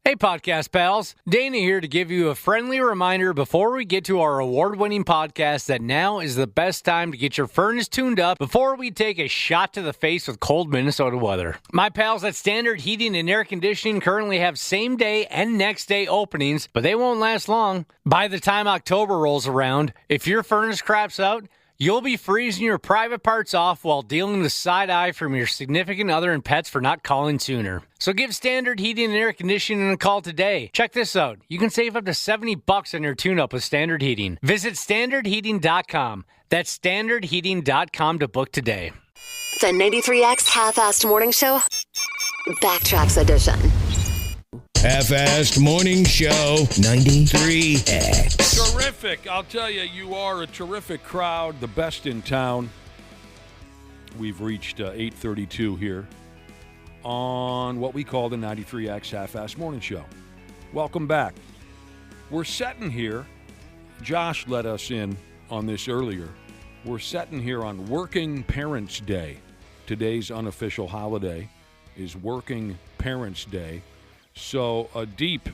Hey, podcast pals. Dana here to give you a friendly reminder before we get to our award-winning podcast that now is the best time to get your furnace tuned up before we take a shot to the face with cold Minnesota weather. My pals at Standard Heating and Air Conditioning currently have same-day and next-day openings, but they won't last long. By the time October rolls around, if your furnace craps out, you'll be freezing your private parts off while dealing with side eye from your significant other and pets for not calling sooner. So give Standard Heating and Air Conditioning a call today. Check this out. You can save up to $70 on your tune-up with Standard Heating. Visit standardheating.com. That's standardheating.com to book today. The 93X Half-Assed Morning Show, Backtracks Edition. Half-Assed Morning Show, 93X. Terrific. I'll tell you, you are a terrific crowd, the best in town. We've reached 8:32 here on what we call the 93X Half-Assed Morning Show. Welcome back. We're sitting here. Josh let us in on this earlier. We're sitting here on Working Parents' Day. Today's unofficial holiday is Working Parents' Day. So a deep,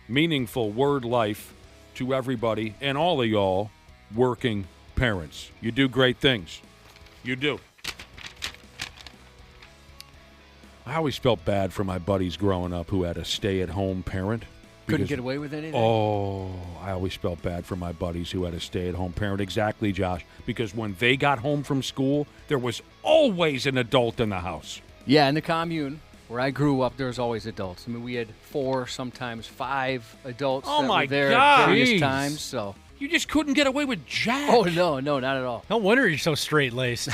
meaningful word life to everybody and all of y'all working parents. You do great things. You do. I always felt bad for my buddies growing up who had a stay-at-home parent. Couldn't get away with anything? Oh, I always felt bad for my buddies who had a stay-at-home parent. Exactly, Josh. Because when they got home from school, there was always an adult in the house. Yeah, in the commune where I grew up, there was always adults. I mean, we had 4, sometimes 5 adults that were there at various times. So you just couldn't get away with Jack. Oh, no, not at all. No wonder you're so straight-laced.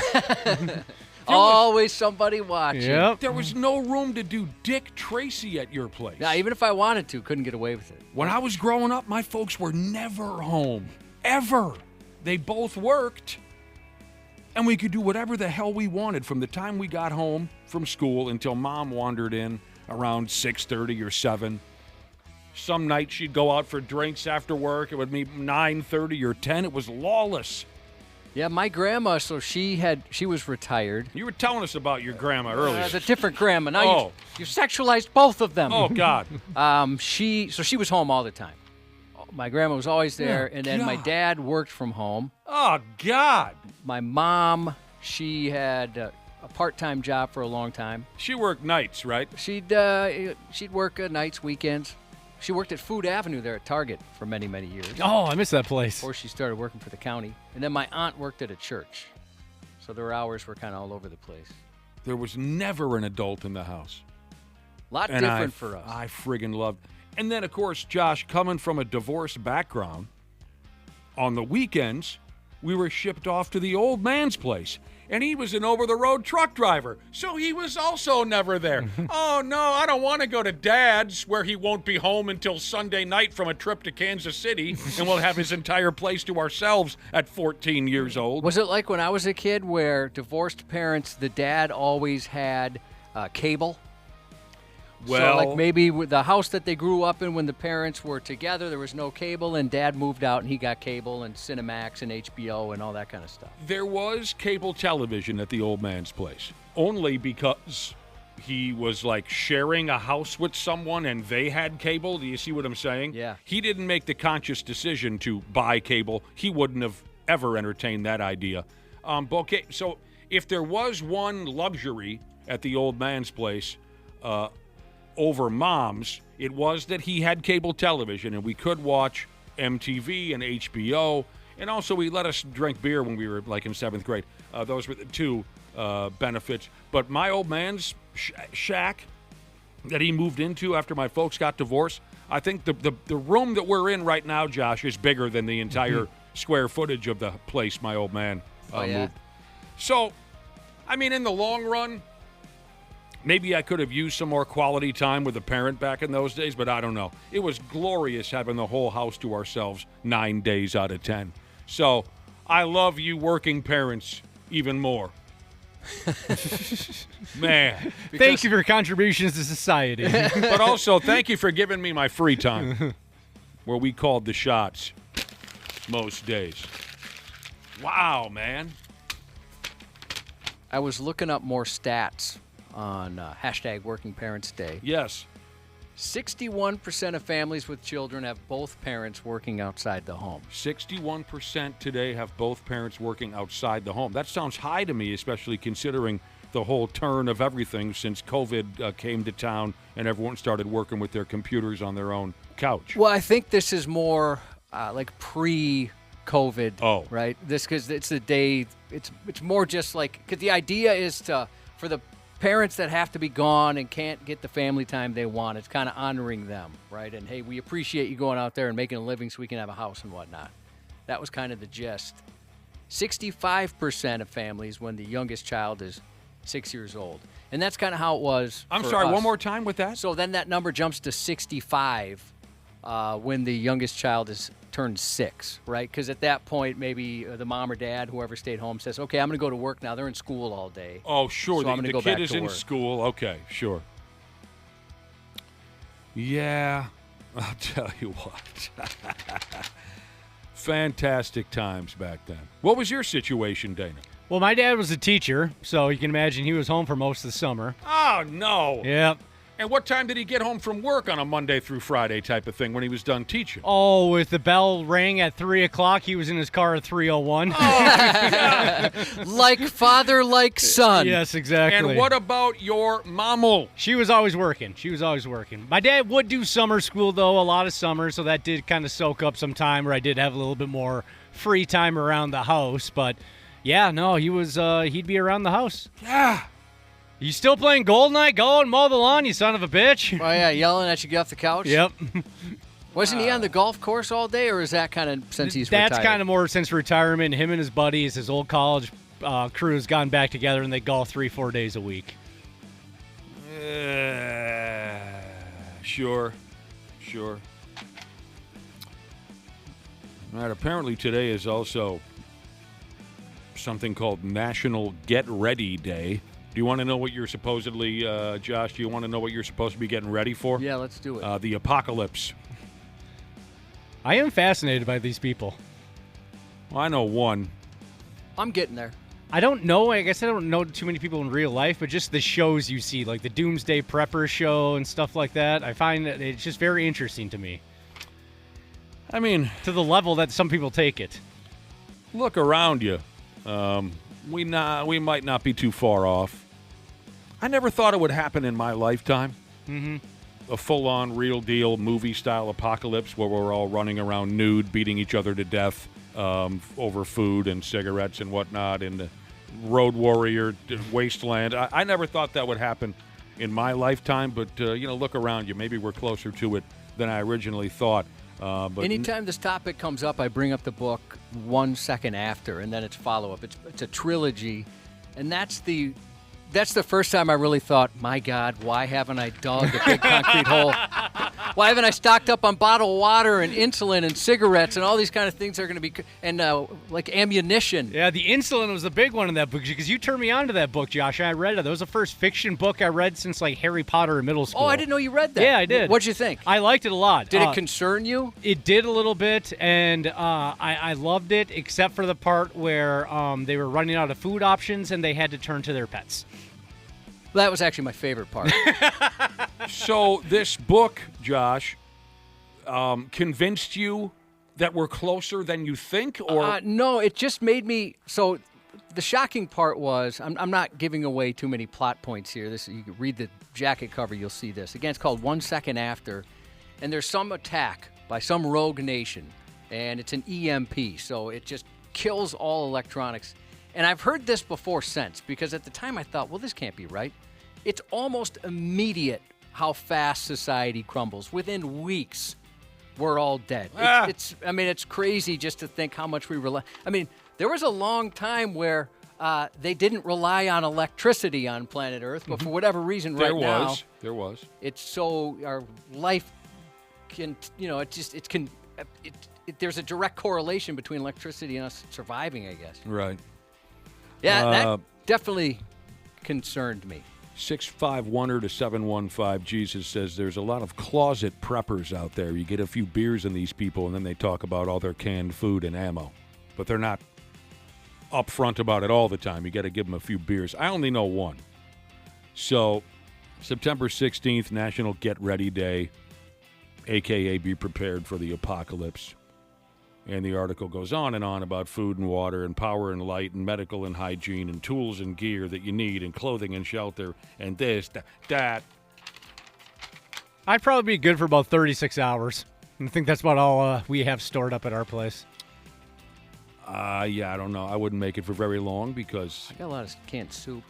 Always somebody watching. Yep. There was no room to do Dick Tracy at your place. Yeah, even if I wanted to, couldn't get away with it. When I was growing up, my folks were never home. Ever. They both worked. And we could do whatever the hell we wanted from the time we got home from school until Mom wandered in around 6:30 or 7. Some nights she'd go out for drinks after work. It would be 9:30 or 10. It was lawless. Yeah, my grandma, so she was retired. You were telling us about your grandma earlier. The different grandma. Now you sexualized both of them. Oh, God. She was home all the time. My grandma was always there, and then my dad worked from home. Oh, God. My mom, she had a part-time job for a long time. She worked nights, right? She'd work nights, weekends. She worked at Food Avenue there at Target for many, many years. Oh, I miss that place. Before she started working for the county. And then my aunt worked at a church. So their hours were kind of all over the place. There was never an adult in the house. A lot different for us. I friggin' loved. And then, of course, Josh, coming from a divorced background, on the weekends, we were shipped off to the old man's place. And he was an over-the-road truck driver, so he was also never there. Oh, no, I don't want to go to Dad's, where he won't be home until Sunday night from a trip to Kansas City, and we'll have his entire place to ourselves at 14 years old. Was it like when I was a kid where divorced parents, the dad always had cable? Well, so like maybe with the house that they grew up in when the parents were together, there was no cable, and Dad moved out and he got cable and Cinemax and HBO and all that kind of stuff. There was cable television at the old man's place, only because he was like sharing a house with someone and they had cable. Do you see what I'm saying? Yeah. He didn't make the conscious decision to buy cable. He wouldn't have ever entertained that idea. Okay, so if there was one luxury at the old man's place, over Mom's, it was that he had cable television and we could watch MTV and HBO, and also he let us drink beer when we were like in 7th grade. Those were the two benefits. But my old man's shack that he moved into after my folks got divorced, I think the room that we're in right now, Josh, is bigger than the entire square footage of the place my old man moved. So, I mean, in the long run, maybe I could have used some more quality time with a parent back in those days, but I don't know. It was glorious having the whole house to ourselves 9 days out of 10. So I love you working parents even more. Man. Thank you for your contributions to society. But also, thank you for giving me my free time where we called the shots most days. Wow, man. I was looking up more stats on hashtag Working Parents Day. Yes. 61% of families with children have both parents working outside the home. 61% today have both parents working outside the home. That sounds high to me, especially considering the whole turn of everything since COVID came to town and everyone started working with their computers on their own couch. Well, I think this is more like pre-COVID, Oh. right? This because it's the day. It's more just like because the idea is for the parents that have to be gone and can't get the family time they want. It's kind of honoring them, right? And hey, we appreciate you going out there and making a living so we can have a house and whatnot. That was kind of the gist. 65% of families when the youngest child is 6 years old. And that's kind of how it was. I'm for sorry, us. one more time with that? So then that number jumps to 65 when the youngest child is turned 6, right? Because at that point, maybe the mom or dad, whoever stayed home, says, okay, I'm going to go to work now. They're in school all day. Oh, sure. So I'm gonna The go kid back is to in work. school. Okay, sure. Yeah, I'll tell you what. Fantastic times back then. What was your situation, Dana? Well, my dad was a teacher, so you can imagine he was home for most of the summer. Oh, no. Yep. And what time did he get home from work on a Monday through Friday type of thing when he was done teaching? Oh, if the bell rang at 3 o'clock, he was in his car at 3:01. Like father, like son. Yes, exactly. And what about your mama? She was always working. My dad would do summer school, though, a lot of summers, so that did kind of soak up some time where I did have a little bit more free time around the house. But, yeah, no, he'd be around the house. Yeah. You still playing Goldeneye? Go and mow the lawn, you son of a bitch. Oh, yeah, yelling at you get off the couch? Yep. Wasn't he on the golf course all day, or is that kind of since he's That's retired? kind of more since retirement. Him and his buddies, his old college crew has gotten back together, and they golf 3-4 days a week. Sure. All right, apparently today is also something called National Get Ready Day. Do you want to know what you're supposedly, Josh, do you want to know what you're supposed to be getting ready for? Yeah, let's do it. The apocalypse. I am fascinated by these people. Well, I know one. I'm getting there. I don't know. I guess I don't know too many people in real life, but just the shows you see, like the Doomsday Prepper show and stuff like that, I find that it's just very interesting to me. I mean, To the level that some people take it. look around you. We might not be too far off. I never thought it would happen in my lifetime. Mm-hmm. A full-on, real-deal movie-style apocalypse where we're all running around nude, beating each other to death over food and cigarettes and whatnot in the road warrior wasteland. I never thought that would happen in my lifetime, but, look around you. Maybe we're closer to it than I originally thought. But Anytime this topic comes up, I bring up the book 1 second after, and then it's follow-up. It's a trilogy, and that's the first time I really thought, my God, why haven't I dug a big concrete hole? Why haven't I stocked up on bottled water and insulin and cigarettes and all these kind of things are going to be, and like ammunition. Yeah, the insulin was the big one in that book because you turned me on to that book, Josh. And I read it. That was the first fiction book I read since like Harry Potter in middle school. Oh, I didn't know you read that. Yeah, I did. What'd you think? I liked it a lot. Did it concern you? It did a little bit, and I loved it, except for the part where they were running out of food options and they had to turn to their pets. That was actually my favorite part. So this book, Josh, convinced you that we're closer than you think? Or No, it just made me. So the shocking part was, I'm not giving away too many plot points here. You can read the jacket cover, you'll see this. Again, it's called 1 Second After, and there's some attack by some rogue nation, and it's an EMP, so it just kills all electronics. And I've heard this before since, because at the time I thought, well, this can't be right. It's almost immediate how fast society crumbles. Within weeks, we're all dead. It's crazy just to think how much we rely. I mean, there was a long time where they didn't rely on electricity on planet Earth, but for whatever reason, there now, there was. it's so our life can, there's a direct correlation between electricity and us surviving, I guess. Right. Yeah, that definitely concerned me. 651 to 715 Jesus says there's a lot of closet preppers out there. You get a few beers in these people, and then they talk about all their canned food and ammo. But they're not upfront about it all the time. You got to give them a few beers. I only know one. So September 16th, National Get Ready Day, a.k.a. Be Prepared for the Apocalypse. And the article goes on and on about food and water and power and light and medical and hygiene and tools and gear that you need and clothing and shelter and this, that. I'd probably be good for about 36 hours. I think that's about all we have stored up at our place. Yeah, I don't know. I wouldn't make it for very long because... I got a lot of canned soup.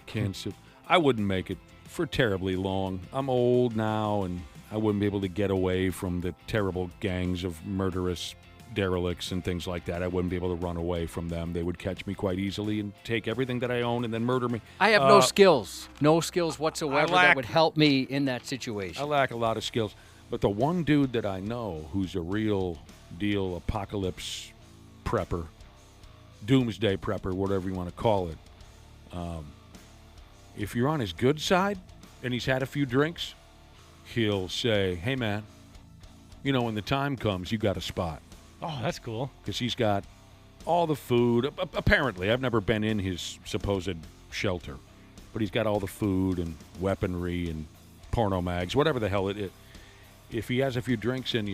Canned soup. I wouldn't make it for terribly long. I'm old now, and I wouldn't be able to get away from the terrible gangs of murderous derelicts and things like that. I wouldn't be able to run away from them. They would catch me quite easily and take everything that I own and then murder me. I have no skills whatsoever that would help me in that situation. I lack a lot of skills. But the one dude that I know who's a real deal apocalypse prepper, doomsday prepper, whatever you want to call it, if you're on his good side and he's had a few drinks, he'll say, hey, man, you know, when the time comes, you got a spot. Oh, that's cool. Because he's got all the food. Apparently, I've never been in his supposed shelter, but he's got all the food and weaponry and porno mags, whatever the hell it is. If he has a few drinks in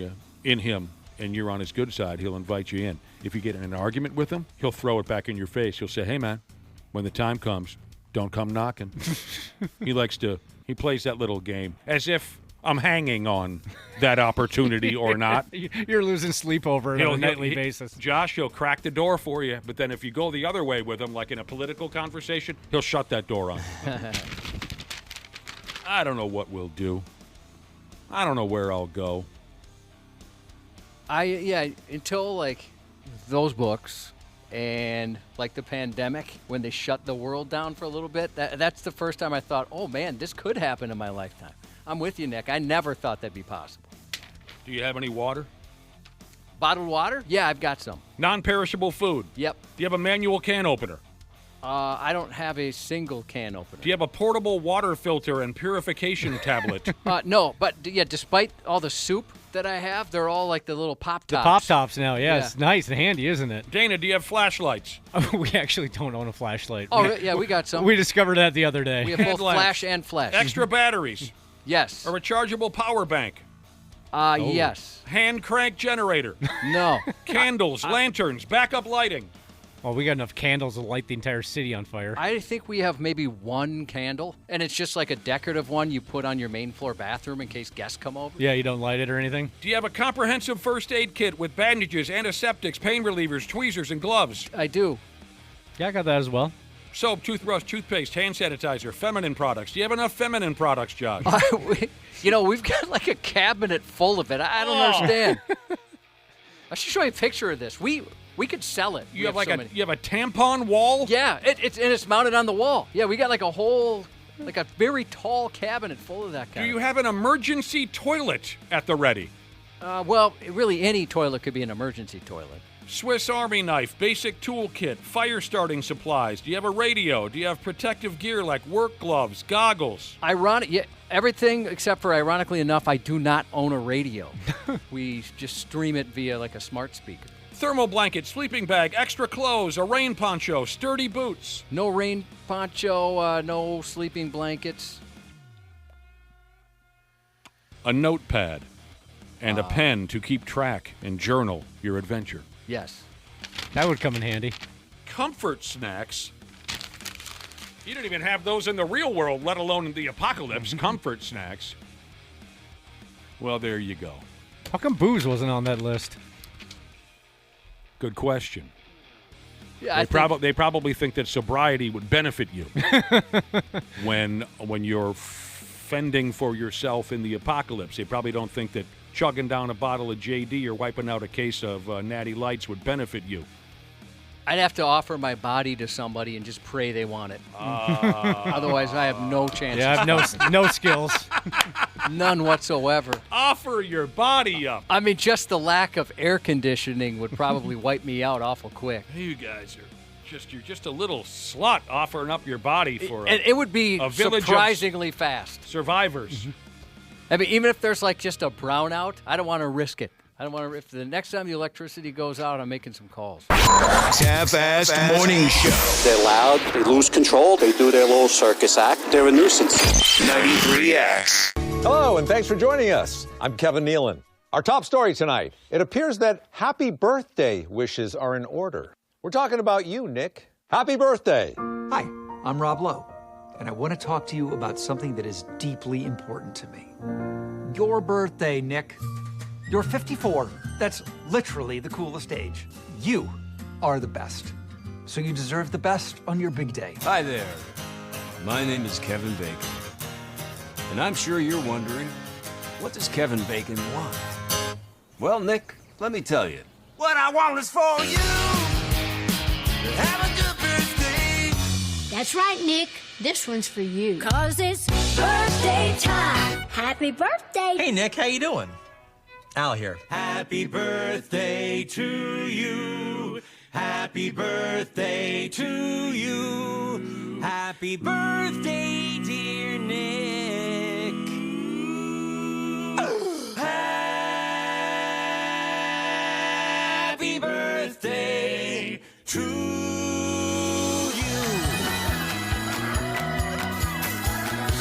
him and you're on his good side, he'll invite you in. If you get in an argument with him, he'll throw it back in your face. He'll say, hey, man, when the time comes, don't come knocking. He plays that little game as if I'm hanging on that opportunity or not. You're losing sleep over it on a nightly basis. Josh, he'll crack the door for you, but then if you go the other way with him, like in a political conversation, he'll shut that door on you. I don't know what we'll do. I don't know where I'll go. Until like those books and like the pandemic when they shut the world down for a little bit, that's the first time I thought, oh man, this could happen in my lifetime. I'm with you, Nick. I never thought that'd be possible. Do you have any water? Bottled water? Yeah, I've got some. Non-perishable food? Yep. Do you have a manual can opener? I don't have a single can opener. Do you have a portable water filter and purification tablet? No, but yeah, despite all the soup that I have, they're all like the little Pop-Tops. The Pop-Tops now, yeah. It's nice and handy, isn't it? Dana, do you have flashlights? We actually don't own a flashlight. Oh, yeah, we got some. We discovered that the other day. We have both Headlamps. flash and flash. Extra batteries? Yes. A rechargeable power bank? Yes. Hand crank generator? No. Candles, lanterns, backup lighting? Well, we got enough candles to light the entire city on fire. I think we have maybe one candle, and it's just like a decorative one you put on your main floor bathroom in case guests come over. Yeah, you don't light it or anything? Do you have a comprehensive first aid kit with bandages, antiseptics, pain relievers, tweezers, and gloves? I do. Yeah, I got that as well. Soap, toothbrush, toothpaste, hand sanitizer, feminine products. Do you have enough feminine products, Josh? We've got like a cabinet full of it. I don't understand. I should show you a picture of this. We could sell it. You have a tampon wall? Yeah, it's mounted on the wall. Yeah, we got like a whole, like a very tall cabinet full of that kind. Do you have an emergency toilet at the ready? Well, really any toilet could be an emergency toilet. Swiss Army knife, basic toolkit, fire starting supplies. Do you have a radio? Do you have protective gear like work gloves, goggles? Everything except for, ironically enough, I do not own a radio. We just stream it via like a smart speaker. Thermal blanket, sleeping bag, extra clothes, a rain poncho, sturdy boots. No rain poncho, no sleeping blankets. A notepad and a pen to keep track and journal your adventure. Yes. That would come in handy. Comfort snacks. You don't even have those in the real world, let alone in the apocalypse. Comfort snacks. Well, there you go. How come booze wasn't on that list? Good question. Yeah, They probably think that sobriety would benefit you when you're fending for yourself in the apocalypse. They probably don't think that chugging down a bottle of JD or wiping out a case of Natty Lights would benefit you. I'd have to offer my body to somebody and just pray they want it. Otherwise, I have no chance. Yeah, I have no skills. None whatsoever. Offer your body up. I mean, just the lack of air conditioning would probably wipe me out awful quick. You guys you're just a little slut offering up your body for and it would be a village surprisingly fast. Survivors. I mean, even if there's like just a brownout, I don't want to risk it. I don't want to. If the next time the electricity goes out, I'm making some calls. Half-assed morning show. They're loud, they lose control, they do their little circus act. They're a nuisance. 93X. Hello, and thanks for joining us. I'm Kevin Nealon. Our top story tonight. It appears that happy birthday wishes are in order. We're talking about you, Nick. Happy birthday. Hi, I'm Rob Lowe, and I want to talk to you about something that is deeply important to me. Your birthday, Nick. You're 54. That's literally the coolest age. You are the best. So you deserve the best on your big day. Hi there. My name is Kevin Bacon. And I'm sure you're wondering, what does Kevin Bacon want? Well, Nick, let me tell you. What I want is for you to have a good birthday. That's right, Nick. This one's for you. 'Cause it's birthday time. Happy birthday. Hey, Nick, how you doing? Al here. Happy birthday to you. Happy birthday to you. Happy birthday, dear Nick. Happy birthday to you.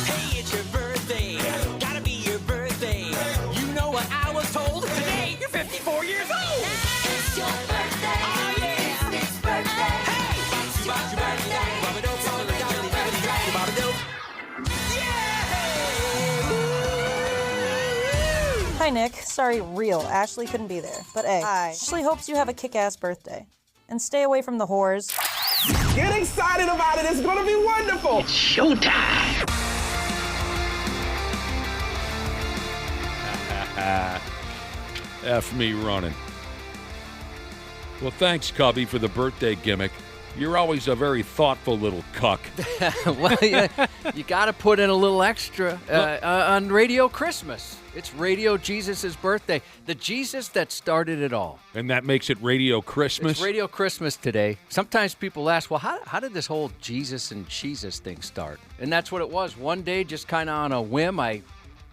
Hey, it's your birthday. Gotta be your birthday. You know what I was told? Today, you're 54 years old. It's your birthday. Oh, yeah. It's Nick's birthday. Hey! It's your birthday. Hi, Nick. Sorry, real. Ashley couldn't be there. But A, Ashley hopes you have a kick-ass birthday. And stay away from the whores. Get excited about it. It's going to be wonderful. It's showtime. F me running. Well, thanks, Cubby, for the birthday gimmick. You're always a very thoughtful little cuck. Well, you got to put in a little extra on Radio Christmas. It's Radio Jesus' birthday. The Jesus that started it all. And that makes it Radio Christmas? It's Radio Christmas today. Sometimes people ask, well, how did this whole Jesus and Jesus thing start? And that's what it was. One day, just kind of on a whim, I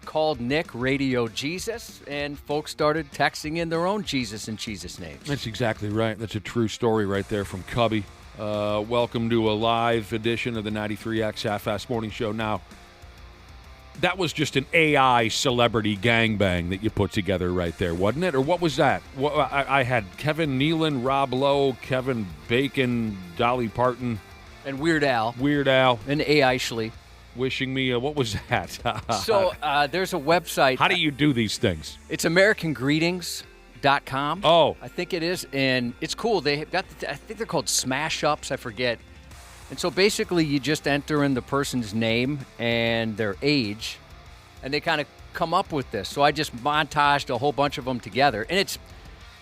called Nick Radio Jesus, and folks started texting in their own Jesus and Jesus names. That's exactly right. That's a true story right there from Cubby. Welcome to a live edition of the 93X Half-Assed Morning Show. Now, that was just an AI celebrity gangbang that you put together right there, wasn't it? Or what was that? I had Kevin Nealon, Rob Lowe, Kevin Bacon, Dolly Parton. And Weird Al. Weird Al. And A. Ashley. Wishing me, what was that? So there's a website. How do you do these things? It's AmericanGreetings.com. Oh. I think it is, and it's cool. They got, I think they're called smash ups. I forget. And so basically, you just enter in the person's name and their age, and they kind of come up with this. So I just montaged a whole bunch of them together, and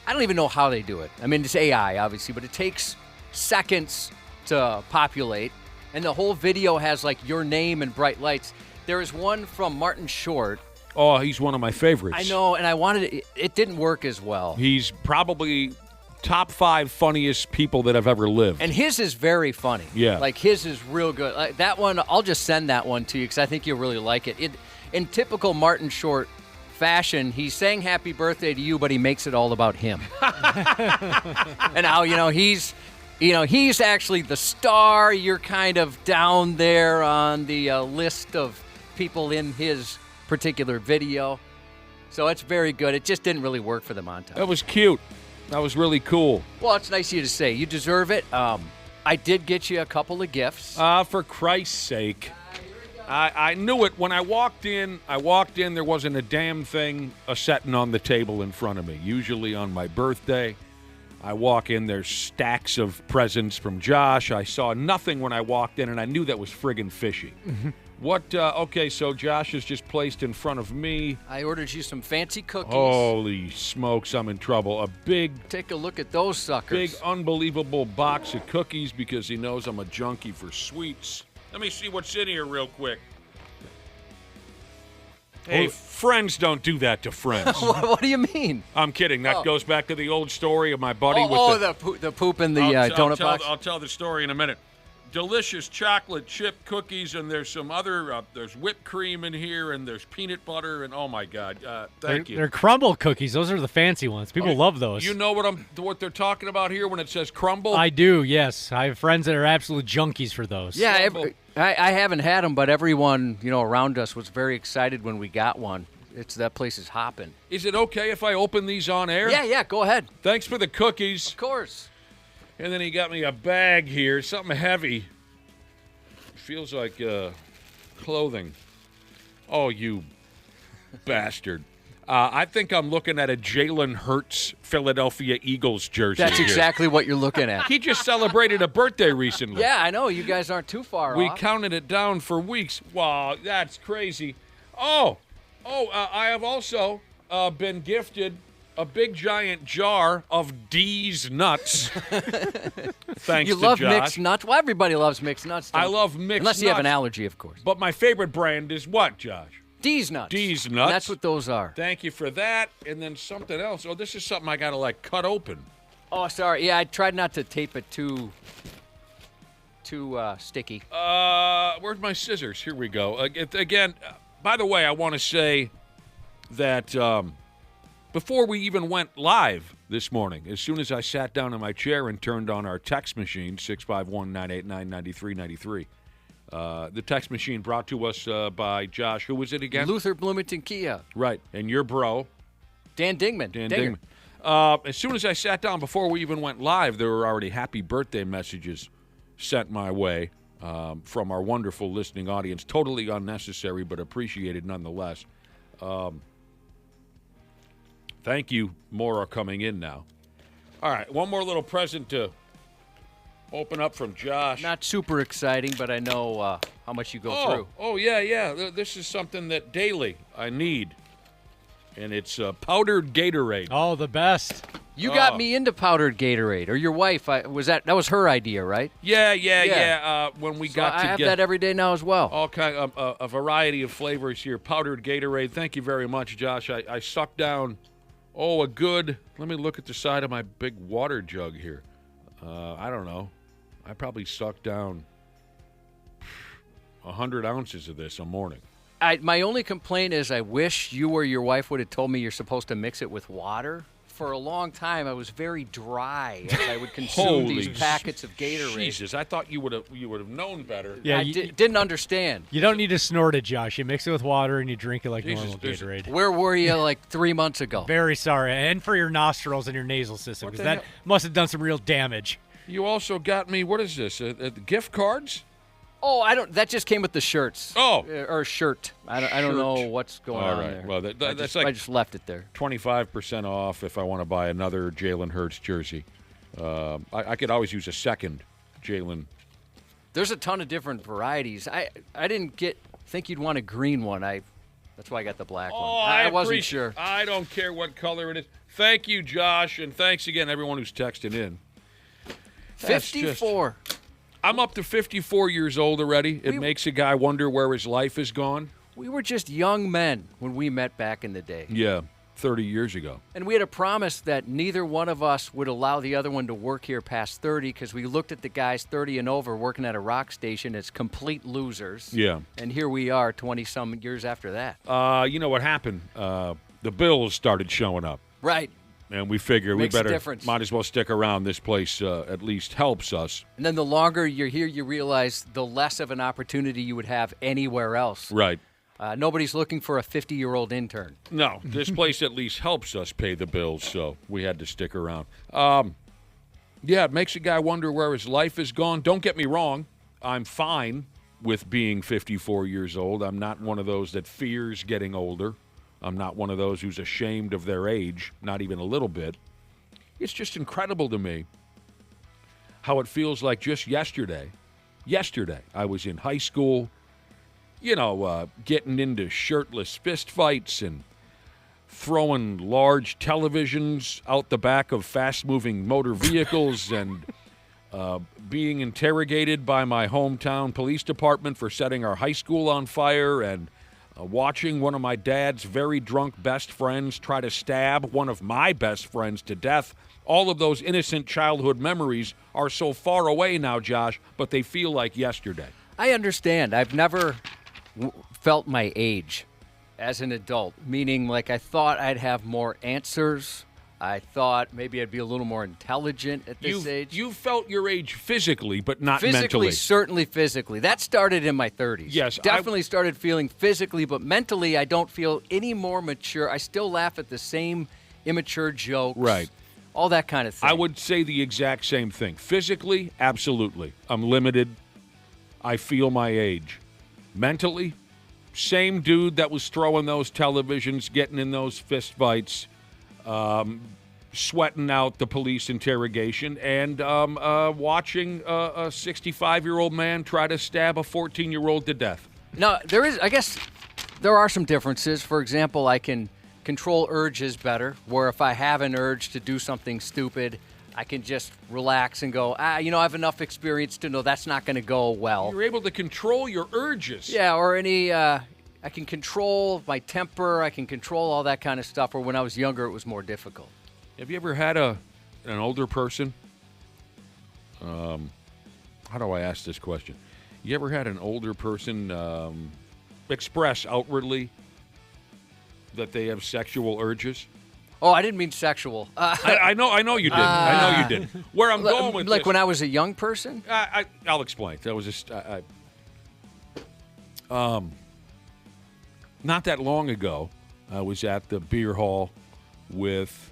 I don't even know how they do it. I mean, it's AI, obviously, but it takes seconds to populate, and the whole video has like your name and bright lights. There is one from Martin Short. Oh, he's one of my favorites. I know, and I wanted it didn't work as well. He's probably top 5 funniest people that have ever lived. And his is very funny. Yeah. Like, his is real good. Like, that one, I'll just send that one to you because I think you'll really like it. In typical Martin Short fashion, he's saying happy birthday to you, but he makes it all about him. And how, he's actually the star. You're kind of down there on the list of people in his particular video. So it's very good. It just didn't really work for the montage. That was cute. That was really cool. Well, it's nice of you to say. You deserve it. I did get you a couple of gifts. For Christ's sake. I knew it. When I walked in, there wasn't a damn thing a-setting on the table in front of me. Usually on my birthday, I walk in, there's stacks of presents from Josh. I saw nothing when I walked in, and I knew that was friggin' fishy. Okay, so Josh is just placed in front of me. I ordered you some fancy cookies. Holy smokes, I'm in trouble. Take a look at those suckers. Big, unbelievable box of cookies because he knows I'm a junkie for sweets. Let me see what's in here real quick. Hey, friends don't do that to friends. What do you mean? I'm kidding. That goes back to the old story of my buddy with the poop in the donut box. I'll tell the story in a minute. delicious chocolate chip cookies, and there's some other, there's whipped cream in here, and there's peanut butter, and oh my God, thank you. They're crumble cookies. Those are the fancy ones. People love those. You know what they're talking about here when it says crumble? I do, yes. I have friends that are absolute junkies for those. Yeah, I haven't had them, but everyone around us was very excited when we got one. That place is hopping. Is it okay if I open these on air? Yeah, go ahead. Thanks for the cookies. Of course. And then he got me a bag here, something heavy. Feels like clothing. Oh, you bastard. I think I'm looking at a Jalen Hurts Philadelphia Eagles jersey. That's exactly what you're looking at. He just celebrated a birthday recently. Yeah, I know. You guys aren't too far We off. counted it down for weeks. Wow, that's crazy. I have also been gifted a big giant jar of D's nuts. Thanks you to love Josh. mixed nuts? Well, everybody loves mixed nuts. I love mixed Unless nuts. you have an allergy, of course. But my favorite brand is what, Josh? D's nuts. D's nuts. And that's what those are. Thank you for that. And then something else. Oh, this is something I got to, cut open. Oh, sorry. Yeah, I tried not to tape it too sticky. Where's my scissors? Here we go. Again, by the way, I want to say that before we even went live this morning, as soon as I sat down in my chair and turned on our text machine, 651-989-9393, the text machine brought to us by Josh. Who was it again? Luther Bloomington Kia. Right. And your bro. Dan Dingman. Dan Dingman. As soon as I sat down, before we even went live, there were already happy birthday messages sent my way from our wonderful listening audience. Totally unnecessary, but appreciated nonetheless. Thank you. More are coming in now. All right, one more little present to open up from Josh. Not super exciting, but I know how much you go through. Oh, yeah. This is something that daily I need, and it's powdered Gatorade. Oh, the best. You got me into powdered Gatorade, or your wife. That was her idea, right? Yeah. When we got to I have that every day now as well. All kind of a variety of flavors here. Powdered Gatorade. Thank you very much, Josh. I sucked down, a good, let me look at the side of my big water jug here. I don't know. I probably sucked down 100 ounces of this a morning. My only complaint is I wish you or your wife would have told me you're supposed to mix it with water. For a long time, I was very dry as I would consume these packets of Gatorade. Jesus, I thought you would have known better. Yeah, I didn't understand. You don't need to snort it, Josh. You mix it with water and you drink it like normal Gatorade. Where were you like 3 months ago? Very sorry. And for your nostrils and your nasal system, because that must have done some real damage. You also got me, what is this, gift cards? Oh, that just came with the shirts. Oh. Or shirt. I don't know what's going on there. Well, that's like I just left it there. 25% off if I want to buy another Jalen Hurts jersey. I could always use a second Jalen. There's a ton of different varieties. I didn't think you'd want a green one. That's why I got the black one. I wasn't sure. I don't care what color it is. Thank you, Josh, and thanks again everyone who's texting in. 54. I'm up to 54 years old already. It makes a guy wonder where his life has gone. We were just young men when we met back in the day. Yeah, 30 years ago. And we had a promise that neither one of us would allow the other one to work here past 30 because we looked at the guys 30 and over working at a rock station as complete losers. Yeah. And here we are 20-some years after that. You know what happened? The bills started showing up. Right. And we figured Makes we a difference. might as well stick around. This place at least helps us. And then the longer you're here, you realize the less of an opportunity you would have anywhere else. Right. Nobody's looking for a 50-year-old intern. No, this place at least helps us pay the bills, so we had to stick around. Yeah, it makes a guy wonder where his life is gone. Don't get me wrong. I'm fine with being 54 years old. I'm not one of those that fears getting older. I'm not one of those who's ashamed of their age, not even a little bit. It's just incredible to me how it feels like just yesterday I was in high school, getting into shirtless fist fights and throwing large televisions out the back of fast-moving motor vehicles and being interrogated by my hometown police department for setting our high school on fire and watching one of my dad's very drunk best friends try to stab one of my best friends to death. All of those innocent childhood memories are so far away now, Josh, but they feel like yesterday. I understand. I've never felt my age as an adult, meaning like I thought I'd have more answers. I thought maybe I'd be a little more intelligent at this age. You felt your age physically, but not physically, mentally. Certainly physically. That started in my 30s. Yes. Definitely started feeling physically, but mentally I don't feel any more mature. I still laugh at the same immature jokes. Right. All that kind of thing. I would say the exact same thing. Physically, absolutely. I'm limited. I feel my age. Mentally, same dude that was throwing those televisions, getting in those fist fights, sweating out the police interrogation, and watching a 65-year-old man try to stab a 14-year-old to death. Now, I guess there are some differences. For example, I can control urges better, where if I have an urge to do something stupid, I can just relax and go, I have enough experience to know that's not going to go well. You're able to control your urges. Yeah, or I can control my temper. I can control all that kind of stuff, where when I was younger, it was more difficult. Have you ever had an older person? How do I ask this question? You ever had an older person express outwardly that they have sexual urges? Oh, I didn't mean sexual. I know you did. I know you did. Where I'm going with like this, when I was a young person? I'll explain. That was just not that long ago. I was at the beer hall with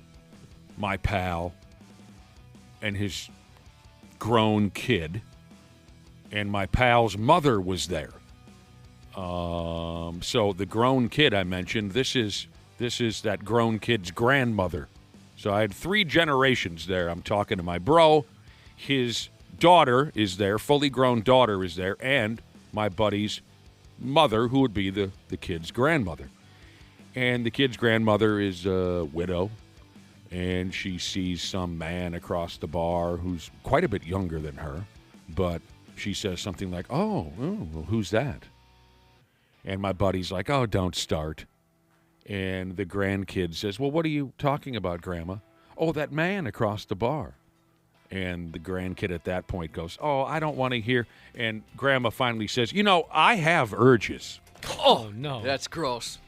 my pal and his grown kid, and my pal's mother was there. So the grown kid I mentioned, this is that grown kid's grandmother. So I had 3 generations there. I'm talking to my bro, his daughter is there, fully grown daughter is there, and my buddy's mother, who would be the kid's grandmother. And the kid's grandmother is a widow, and she sees some man across the bar who's quite a bit younger than her, but she says something like, oh, well, who's that? And my buddy's like, oh, don't start. And the grandkid says, well, what are you talking about, Grandma? Oh, that man across the bar. And the grandkid at that point goes, oh, I don't want to hear. And Grandma finally says, I have urges. Oh, no. That's gross.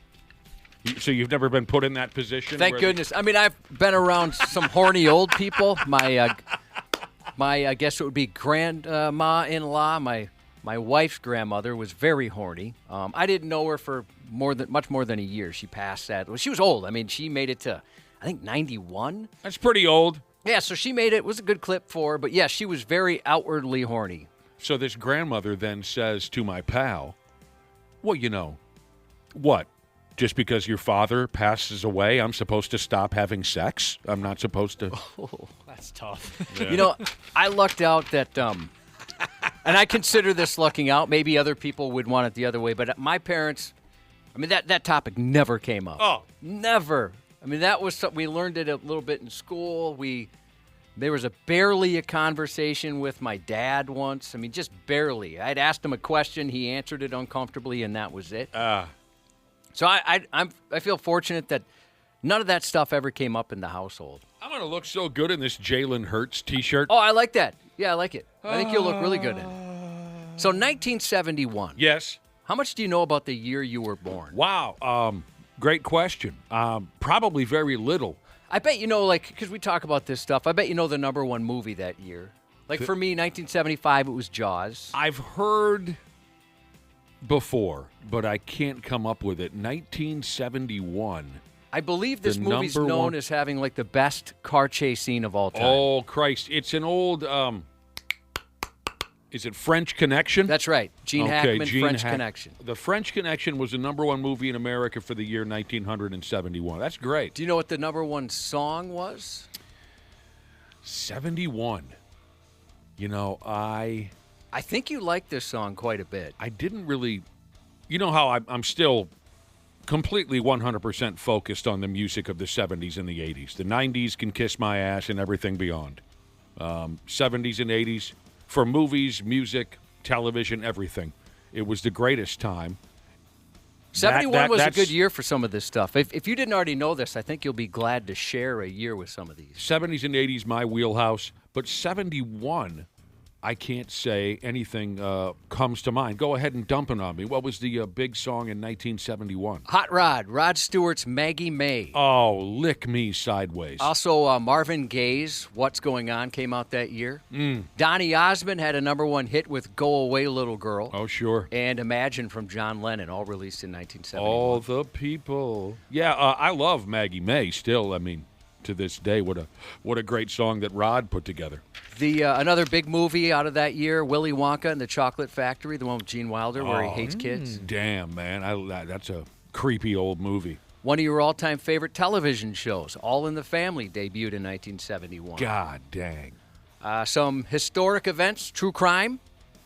So you've never been put in that position? Thank goodness. I mean, I've been around some horny old people. My I guess it would be grandma-in-law, my wife's grandmother was very horny. I didn't know her for much more than a year. She passed that. Well, she was old. I mean, she made it to, I think, 91. That's pretty old. Yeah, so she made it. It was a good clip for her. But, yeah, she was very outwardly horny. So this grandmother then says to my pal, well, what? Just because your father passes away, I'm supposed to stop having sex? I'm not supposed to? Oh, that's tough. Yeah. I lucked out that, and I consider this lucking out. Maybe other people would want it the other way. But my parents, I mean, that topic never came up. Oh. Never. I mean, that was something, we learned it a little bit in school. There was barely a conversation with my dad once. I mean, just barely. I'd asked him a question, he answered it uncomfortably, and that was it. So I feel fortunate that none of that stuff ever came up in the household. I'm going to look so good in this Jalen Hurts T-shirt. Oh, I like that. Yeah, I like it. I think you'll look really good in it. So 1971. Yes. How much do you know about the year you were born? Wow. Great question. Probably very little. I bet because we talk about this stuff, I bet you know the number one movie that year. Like for me, 1975, it was Jaws. I've heard before, but I can't come up with it. 1971. I believe this movie's known as having like the best car chase scene of all time. Oh, Christ. It's an old, is it French Connection? That's right. Gene Hackman, French Connection. The French Connection was the number one movie in America for the year 1971. That's great. Do you know what the number one song was? 71. I think you like this song quite a bit. I didn't really, how I'm still completely 100% focused on the music of the 70s and the 80s. The 90s can kiss my ass and everything beyond. 70s and 80s, for movies, music, television, everything. It was the greatest time. '71 was a good year for some of this stuff. If you didn't already know this, I think you'll be glad to share a year with some of these. 70s and 80s, my wheelhouse. But 71, I can't say anything comes to mind. Go ahead and dump it on me. What was the big song in 1971? Hot Rod, Rod Stewart's Maggie May. Oh, Lick Me Sideways. Also, Marvin Gaye's What's Going On came out that year. Donny Osmond had a #1 hit with Go Away Little Girl. Oh, sure. And Imagine from John Lennon, all released in 1971. All the people. Yeah, I love Maggie May still. I mean, to this day, what a great song that Rod put together. The another big movie out of that year, Willy Wonka and the Chocolate Factory, the one with Gene Wilder where he hates kids. Damn, man. That's a creepy old movie. One of your all-time favorite television shows, All in the Family, debuted in 1971. God dang. Some historic events, true crime.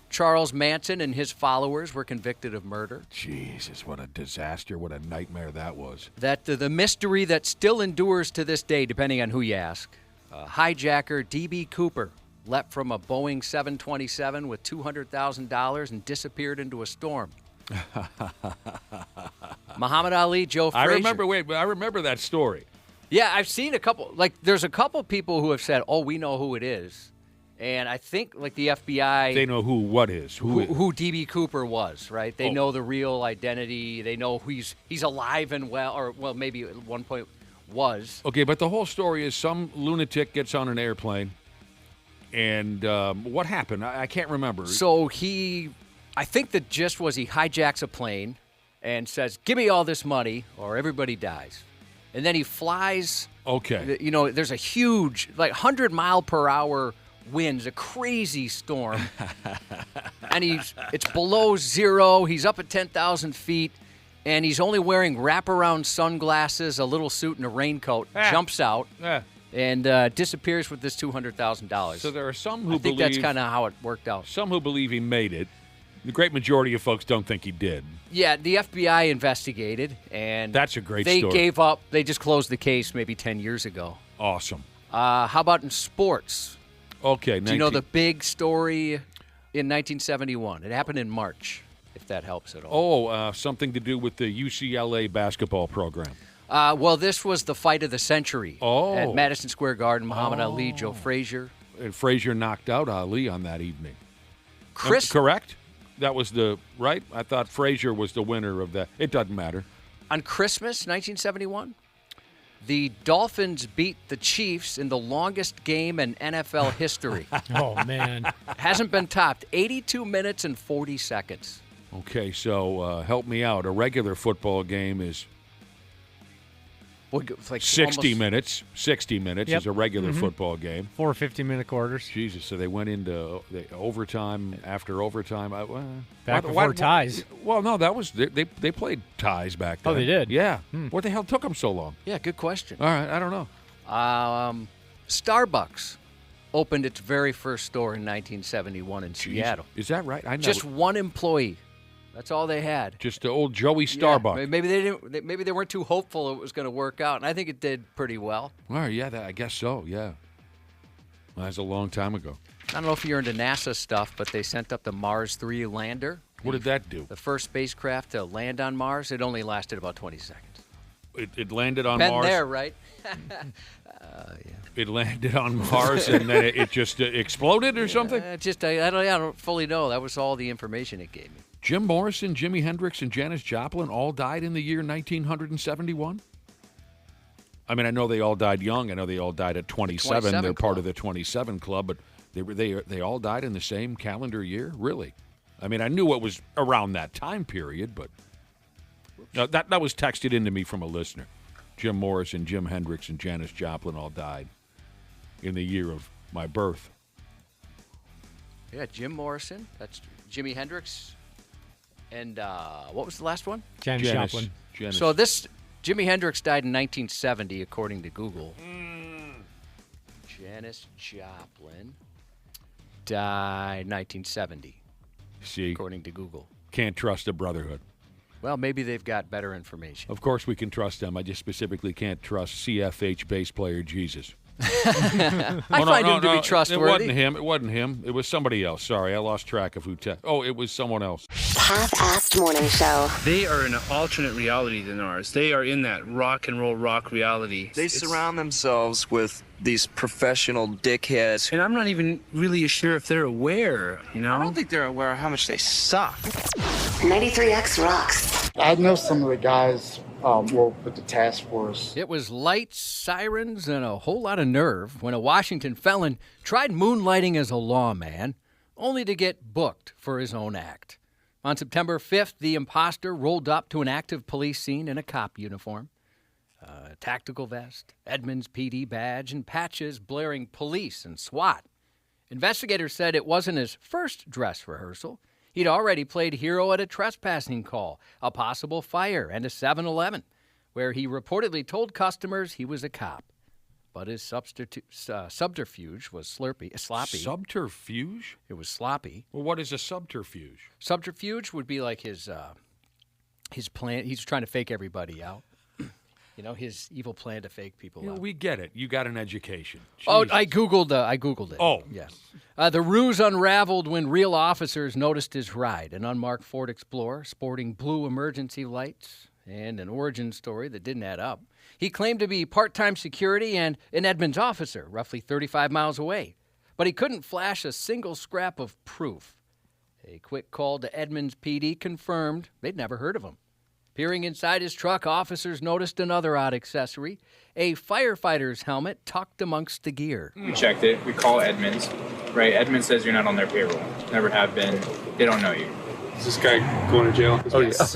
Charles Manson and his followers were convicted of murder. Jesus, what a disaster, what a nightmare that was. The mystery that still endures to this day, depending on who you ask. Hijacker D.B. Cooper leapt from a Boeing 727 with $200,000 and disappeared into a storm. Muhammad Ali, Joe Frazier. I remember that story. Yeah, I've seen a couple. There's a couple people who have said, "Oh, we know who it is," and I think the FBI. They know who D.B. Cooper was, right? They know the real identity. They know he's alive and well, maybe at one point was. Okay, but the whole story is some lunatic gets on an airplane, and what happened? I can't remember. So I think the gist was he hijacks a plane and says, "Give me all this money or everybody dies." And then he flies. Okay. There's a huge, 100-mile-per-hour winds, a crazy storm. And it's below zero. He's up at 10,000 feet. And he's only wearing wraparound sunglasses, a little suit, and a raincoat. Jumps out and disappears with this $200,000. So there are some who I think that's kind of how it worked out. Some who believe he made it. The great majority of folks don't think he did. Yeah, the FBI investigated, and that's a great story. They gave up. They just closed the case maybe 10 years ago. Awesome. How about in sports? Okay. Do you know the big story in 1971? It happened in March, if that helps at all. Oh, something to do with the UCLA basketball program. Well, this was the fight of the century at Madison Square Garden. Muhammad Ali, Joe Frazier. And Frazier knocked out Ali on that evening. Correct? That was right? I thought Frazier was the winner of that. It doesn't matter. On Christmas, 1971, the Dolphins beat the Chiefs in the longest game in NFL history. Oh, man. Hasn't been topped. 82 minutes and 40 seconds. Okay, so help me out. A regular football game is 60 minutes. 60 minutes is a regular football game. 4 50-minute quarters. Jesus, so they went into overtime after overtime. Back before ties. Well, no, that was they played ties back then. Oh, they did? Yeah. What the hell took them so long? Yeah, good question. All right, I don't know. Starbucks opened its very first store in 1971 in Seattle. Is that right? I know. Just one employee. That's all they had. Just the old Joey Starbucks. Yeah, maybe they didn't. Maybe they weren't too hopeful it was going to work out, and I think it did pretty well. Well, yeah, I guess so. Yeah, well, that's a long time ago. I don't know if you're into NASA stuff, but they sent up the Mars 3 lander. What did that do? The first spacecraft to land on Mars. It only lasted about 20 seconds. It landed on Been Mars. there, right? Yeah. It landed on Mars and then it just exploded or something. I don't fully know. That was all the information it gave me. Jim Morrison, Jimi Hendrix, and Janis Joplin all died in the year 1971? I mean, I know they all died young. I know they all died at 27. They're part of the 27 Club, but they all died in the same calendar year? Really? I mean, I knew it was around that time period, but that was texted into me from a listener. Jim Morrison, Jim Hendrix, and Janis Joplin all died in the year of my birth. Yeah, Jim Morrison. That's Jimi Hendrix. And what was the last one? Janis Joplin. So Jimi Hendrix died in 1970, according to Google. Janis Joplin died 1970. See, according to Google. Can't trust a brotherhood. Well, maybe they've got better information. Of course we can trust them. I just specifically can't trust CFH bass player Jesus. I find him to be trustworthy. It wasn't him. It wasn't him. It was somebody else. Sorry, I lost track of who. It was someone else. 92.3X Half-Assed Morning Show. They are in an alternate reality than ours. They are in that rock and roll rock reality. They surround themselves with these professional dickheads. And I'm not even really sure if they're aware, you know? I don't think they're aware of how much they suck. 93X rocks. I know some of the guys with the task force. It was lights, sirens, and a whole lot of nerve when a Washington felon tried moonlighting as a lawman, only to get booked for his own act. On September 5th, the imposter rolled up to an active police scene in a cop uniform. A tactical vest, Edmonds PD badge, and patches blaring police and SWAT. Investigators said it wasn't his first dress rehearsal. He'd already played hero at a trespassing call, a possible fire, and a 7-Eleven, where he reportedly told customers he was a cop. But his subterfuge was sloppy. Subterfuge? It was sloppy. Well, what is a subterfuge? Subterfuge would be like his plan. He's trying to fake everybody out. You know, his evil plan to fake people out. We get it. You got an education. Oh, Jesus. I Googled it. Oh. Yes. The ruse unraveled when real officers noticed his ride, an unmarked Ford Explorer sporting blue emergency lights, and an origin story that didn't add up. He claimed to be part-time security and an Edmonds officer, roughly 35 miles away. But he couldn't flash a single scrap of proof. A quick call to Edmonds PD confirmed they'd never heard of him. Peering inside his truck, officers noticed another odd accessory, a firefighter's helmet tucked amongst the gear. We checked it. We call Edmonds, right? Edmonds says you're not on their payroll. Never have been. They don't know you. Is this guy going to jail? Oh, yes.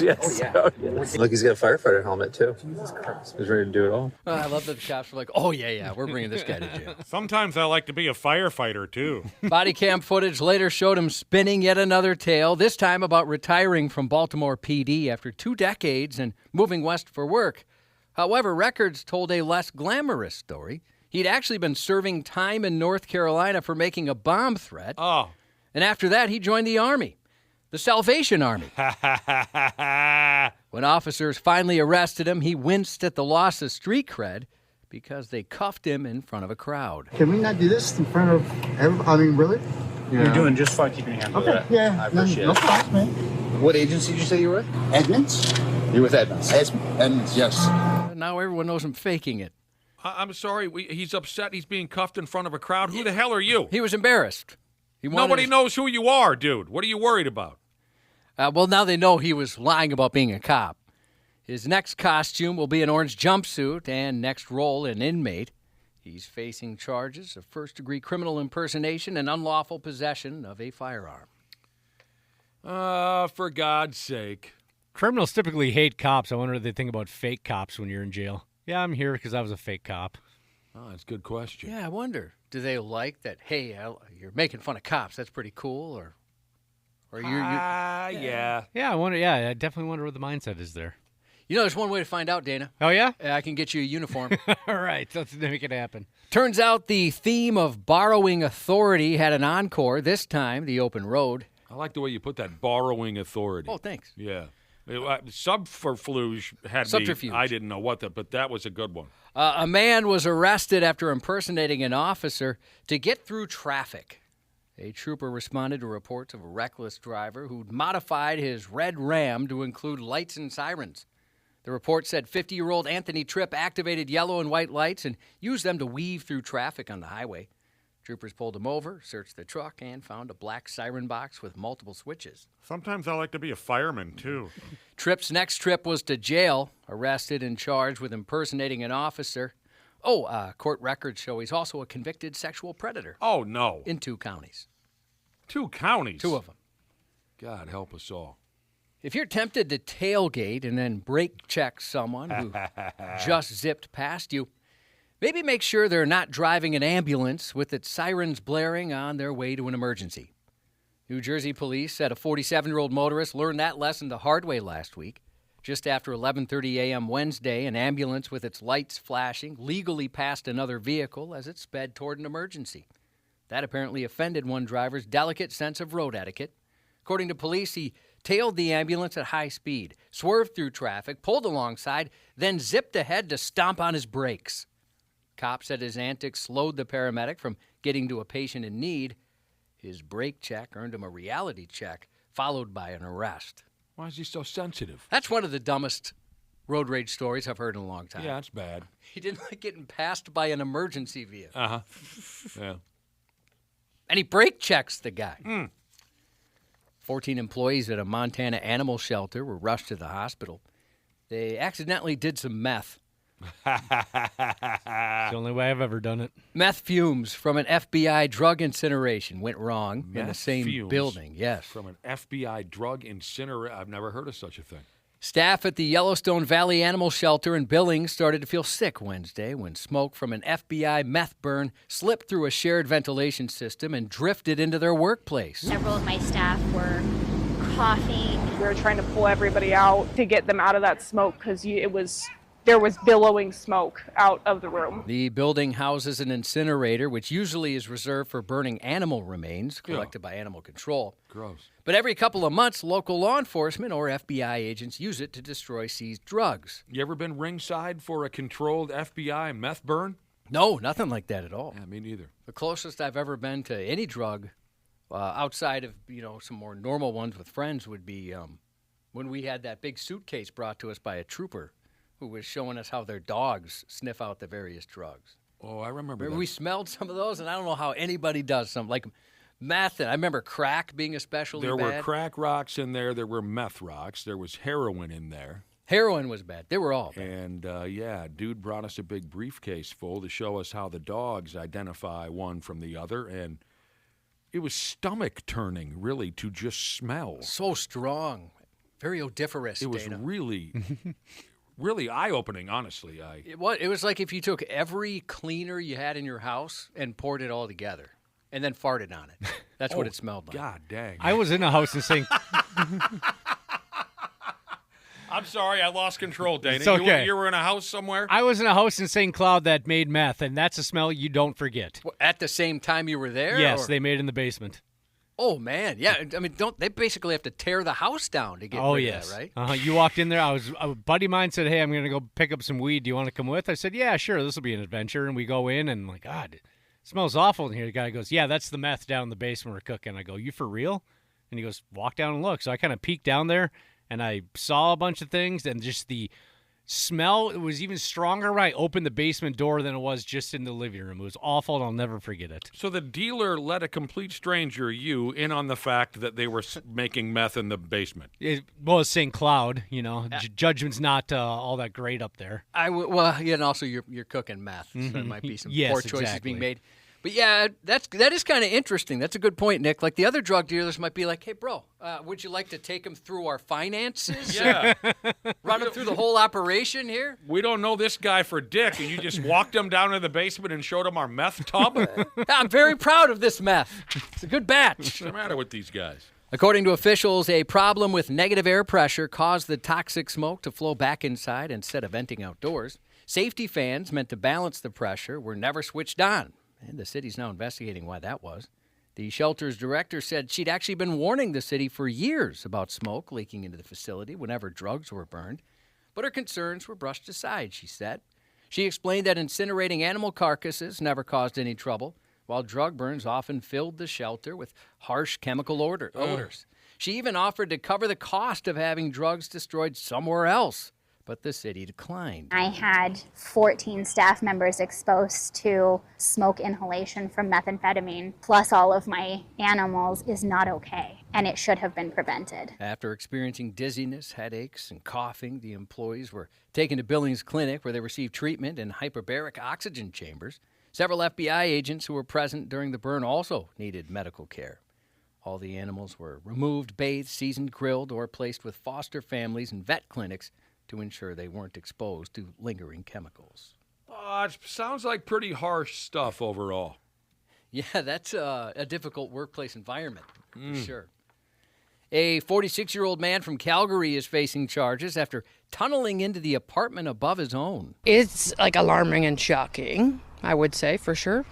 Yes. Oh, yes. Look, he's got a firefighter helmet, too. Jesus Christ. He's ready to do it all. I love that the cops were like, oh, yeah, we're bringing this guy to jail. Sometimes I like to be a firefighter, too. Body cam footage later showed him spinning yet another tale, this time about retiring from Baltimore PD after 2 decades and moving west for work. However, records told a less glamorous story. He'd actually been serving time in North Carolina for making a bomb threat. Oh. And after that, he joined the Army. The Salvation Army. When officers finally arrested him, he winced at the loss of street cred because they cuffed him in front of a crowd. Can we not do this in front of everybody? I mean, really? Yeah. You're doing just fine keeping your hands okay. that. Yeah, I appreciate no it. problem, man. What agency did you say you were with? Edmonds? You're with Edmonds. Edmonds, yes. Now everyone knows I'm faking it. I'm sorry. He's upset. He's being cuffed in front of a crowd. Who the hell are you? He was embarrassed. Nobody knows who you are, dude. What are you worried about? Well, now they know he was lying about being a cop. His next costume will be an orange jumpsuit and next role an inmate. He's facing charges of first-degree criminal impersonation and unlawful possession of a firearm. For God's sake. Criminals typically hate cops. I wonder what they think about fake cops when you're in jail. Yeah, I'm here because I was a fake cop. Oh, that's a good question. Yeah, I wonder. Do they like that, hey, you're making fun of cops, that's pretty cool, or yeah. Yeah, I wonder. Yeah, I definitely wonder what the mindset is there. You know, there's one way to find out, Dana. Oh, yeah? I can get you a uniform. All right, let's make it happen. Turns out the theme of borrowing authority had an encore, this time the open road. I like the way you put that, borrowing authority. Oh, thanks. Yeah. Subterfuge had me. I didn't know but that was a good one. A man was arrested after impersonating an officer to get through traffic. A trooper responded to reports of a reckless driver who'd modified his red Ram to include lights and sirens. The report said 50-year-old Anthony Tripp activated yellow and white lights and used them to weave through traffic on the highway. Troopers pulled him over, searched the truck, and found a black siren box with multiple switches. Sometimes I like to be a fireman, too. Tripp's next trip was to jail, arrested and charged with impersonating an officer. Court records show he's also a convicted sexual predator. Oh, no. In 2 counties. 2 counties? 2 of them. God help us all. If you're tempted to tailgate and then brake check someone who just zipped past you, maybe make sure they're not driving an ambulance with its sirens blaring on their way to an emergency. New Jersey police said a 47-year-old motorist learned that lesson the hard way last week. Just after 11:30 a.m. Wednesday, an ambulance with its lights flashing legally passed another vehicle as it sped toward an emergency. That apparently offended one driver's delicate sense of road etiquette. According to police, he tailed the ambulance at high speed, swerved through traffic, pulled alongside, then zipped ahead to stomp on his brakes. Cops said his antics slowed the paramedic from getting to a patient in need. His brake check earned him a reality check followed by an arrest. Why is he so sensitive? That's one of the dumbest road rage stories I've heard in a long time. Yeah, that's bad. He didn't like getting passed by an emergency vehicle. Uh-huh. Yeah. And he brake checks the guy. 14 employees at a Montana animal shelter were rushed to the hospital. They accidentally did some meth. It's the only way I've ever done it. Meth fumes from an FBI drug incineration went wrong in the Meth same fumes building. Yes. From an FBI drug incinerator. I've never heard of such a thing. Staff at the Yellowstone Valley Animal Shelter in Billings started to feel sick Wednesday when smoke from an FBI meth burn slipped through a shared ventilation system and drifted into their workplace. Several of my staff were coughing. We were trying to pull everybody out to get them out of that smoke because there was billowing smoke out of the room. The building houses an incinerator, which usually is reserved for burning animal remains collected by animal control. Gross. But every couple of months, local law enforcement or FBI agents use it to destroy seized drugs. You ever been ringside for a controlled FBI meth burn? No, nothing like that at all. Yeah, me neither. The closest I've ever been to any drug, outside of some more normal ones with friends, would be when we had that big suitcase brought to us by a trooper who was showing us how their dogs sniff out the various drugs. Oh, I remember that. We smelled some of those, and I don't know how anybody does some, like meth, and I remember crack being especially bad. There were bad. crack rocks in there. There were meth rocks. There was heroin in there. Heroin was bad. They were all bad. And, dude brought us a big briefcase full to show us how the dogs identify one from the other, and it was stomach-turning, really, to just smell. So strong. Very odoriferous, It was Dana. really... Really eye-opening, honestly. It was like if you took every cleaner you had in your house and poured it all together and then farted on it. That's what it smelled like. God dang. I was in a house in St. I'm sorry, I lost control, Dana. It's okay. You were in a house somewhere? I was in a house in St. Cloud that made meth, and that's a smell you don't forget. At the same time you were there? Yes, they made it in the basement. Oh, man. Yeah, I mean, they basically have to tear the house down to get rid of that, right? You walked in there. A buddy of mine said, hey, I'm going to go pick up some weed. Do you want to come with? I said, yeah, sure. This will be an adventure. And we go in, and like, God, it smells awful in here. The guy goes, yeah, that's the meth down in the basement we're cooking. I go, you for real? And he goes, walk down and look. So I kind of peeked down there, and I saw a bunch of things, and just the smell was even stronger when I opened the basement door than it was just in the living room. It was awful, and I'll never forget it. So the dealer let a complete stranger, you, in on the fact that they were making meth in the basement. It's St. Cloud, judgment's not all that great up there. And also you're cooking meth, so there might be some poor choices being made. But yeah, that is kind of interesting. That's a good point, Nick. Like the other drug dealers might be like, hey, bro, would you like to take him through our finances? Yeah. Run him through the whole operation here? We don't know this guy for dick, and you just walked him down to the basement and showed him our meth tub? I'm very proud of this meth. It's a good batch. What's the matter with these guys? According to officials, a problem with negative air pressure caused the toxic smoke to flow back inside instead of venting outdoors. Safety fans meant to balance the pressure were never switched on. And the city's now investigating why that was. The shelter's director said she'd actually been warning the city for years about smoke leaking into the facility whenever drugs were burned. But her concerns were brushed aside, she said. She explained that incinerating animal carcasses never caused any trouble, while drug burns often filled the shelter with harsh chemical odors. She even offered to cover the cost of having drugs destroyed somewhere else. But the city declined. I had 14 staff members exposed to smoke inhalation from methamphetamine, plus all of my animals, is not okay, and it should have been prevented. After experiencing dizziness, headaches, and coughing, the employees were taken to Billings Clinic, where they received treatment in hyperbaric oxygen chambers. Several FBI agents who were present during the burn also needed medical care. All the animals were removed, bathed, seasoned, grilled, or placed with foster families and vet clinics to ensure they weren't exposed to lingering chemicals. It sounds like pretty harsh stuff overall. Yeah, that's a difficult workplace environment, for sure. A 46-year-old man from Calgary is facing charges after tunneling into the apartment above his own. It's alarming and shocking, I would say, for sure.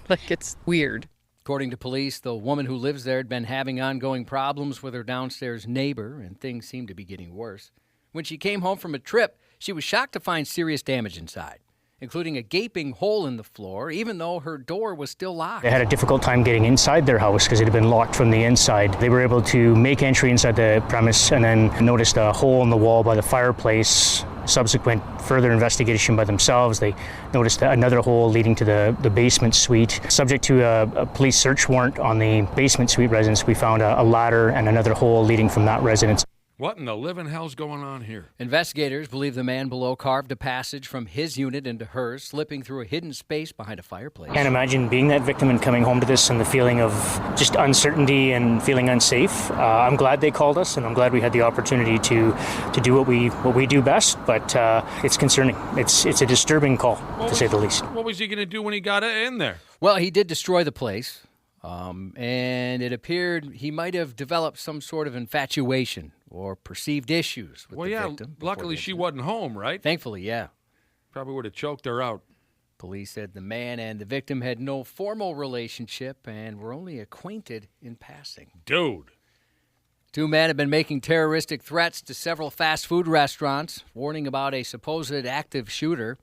It's weird. According to police, the woman who lives there had been having ongoing problems with her downstairs neighbor, and things seemed to be getting worse. When she came home from a trip, she was shocked to find serious damage inside, including a gaping hole in the floor, even though her door was still locked. They had a difficult time getting inside their house because it had been locked from the inside. They were able to make entry inside the premise and then noticed a hole in the wall by the fireplace. Subsequent further investigation by themselves, they noticed another hole leading to the basement suite. Subject to a police search warrant on the basement suite residence, we found a ladder and another hole leading from that residence. What in the living hell's going on here? Investigators believe the man below carved a passage from his unit into hers, slipping through a hidden space behind a fireplace. Can't imagine being that victim and coming home to this and the feeling of just uncertainty and feeling unsafe. I'm glad they called us, and I'm glad we had the opportunity to do what we do best. But it's concerning. It's a disturbing call, to say the least. What was he going to do when he got in there? Well, he did destroy the place, and it appeared he might have developed some sort of infatuation or perceived issues with the victim. Luckily she wasn't home, right? Thankfully, yeah. Probably would have choked her out. Police said the man and the victim had no formal relationship and were only acquainted in passing. Dude. Two men have been making terroristic threats to several fast food restaurants, warning about a supposed active shooter.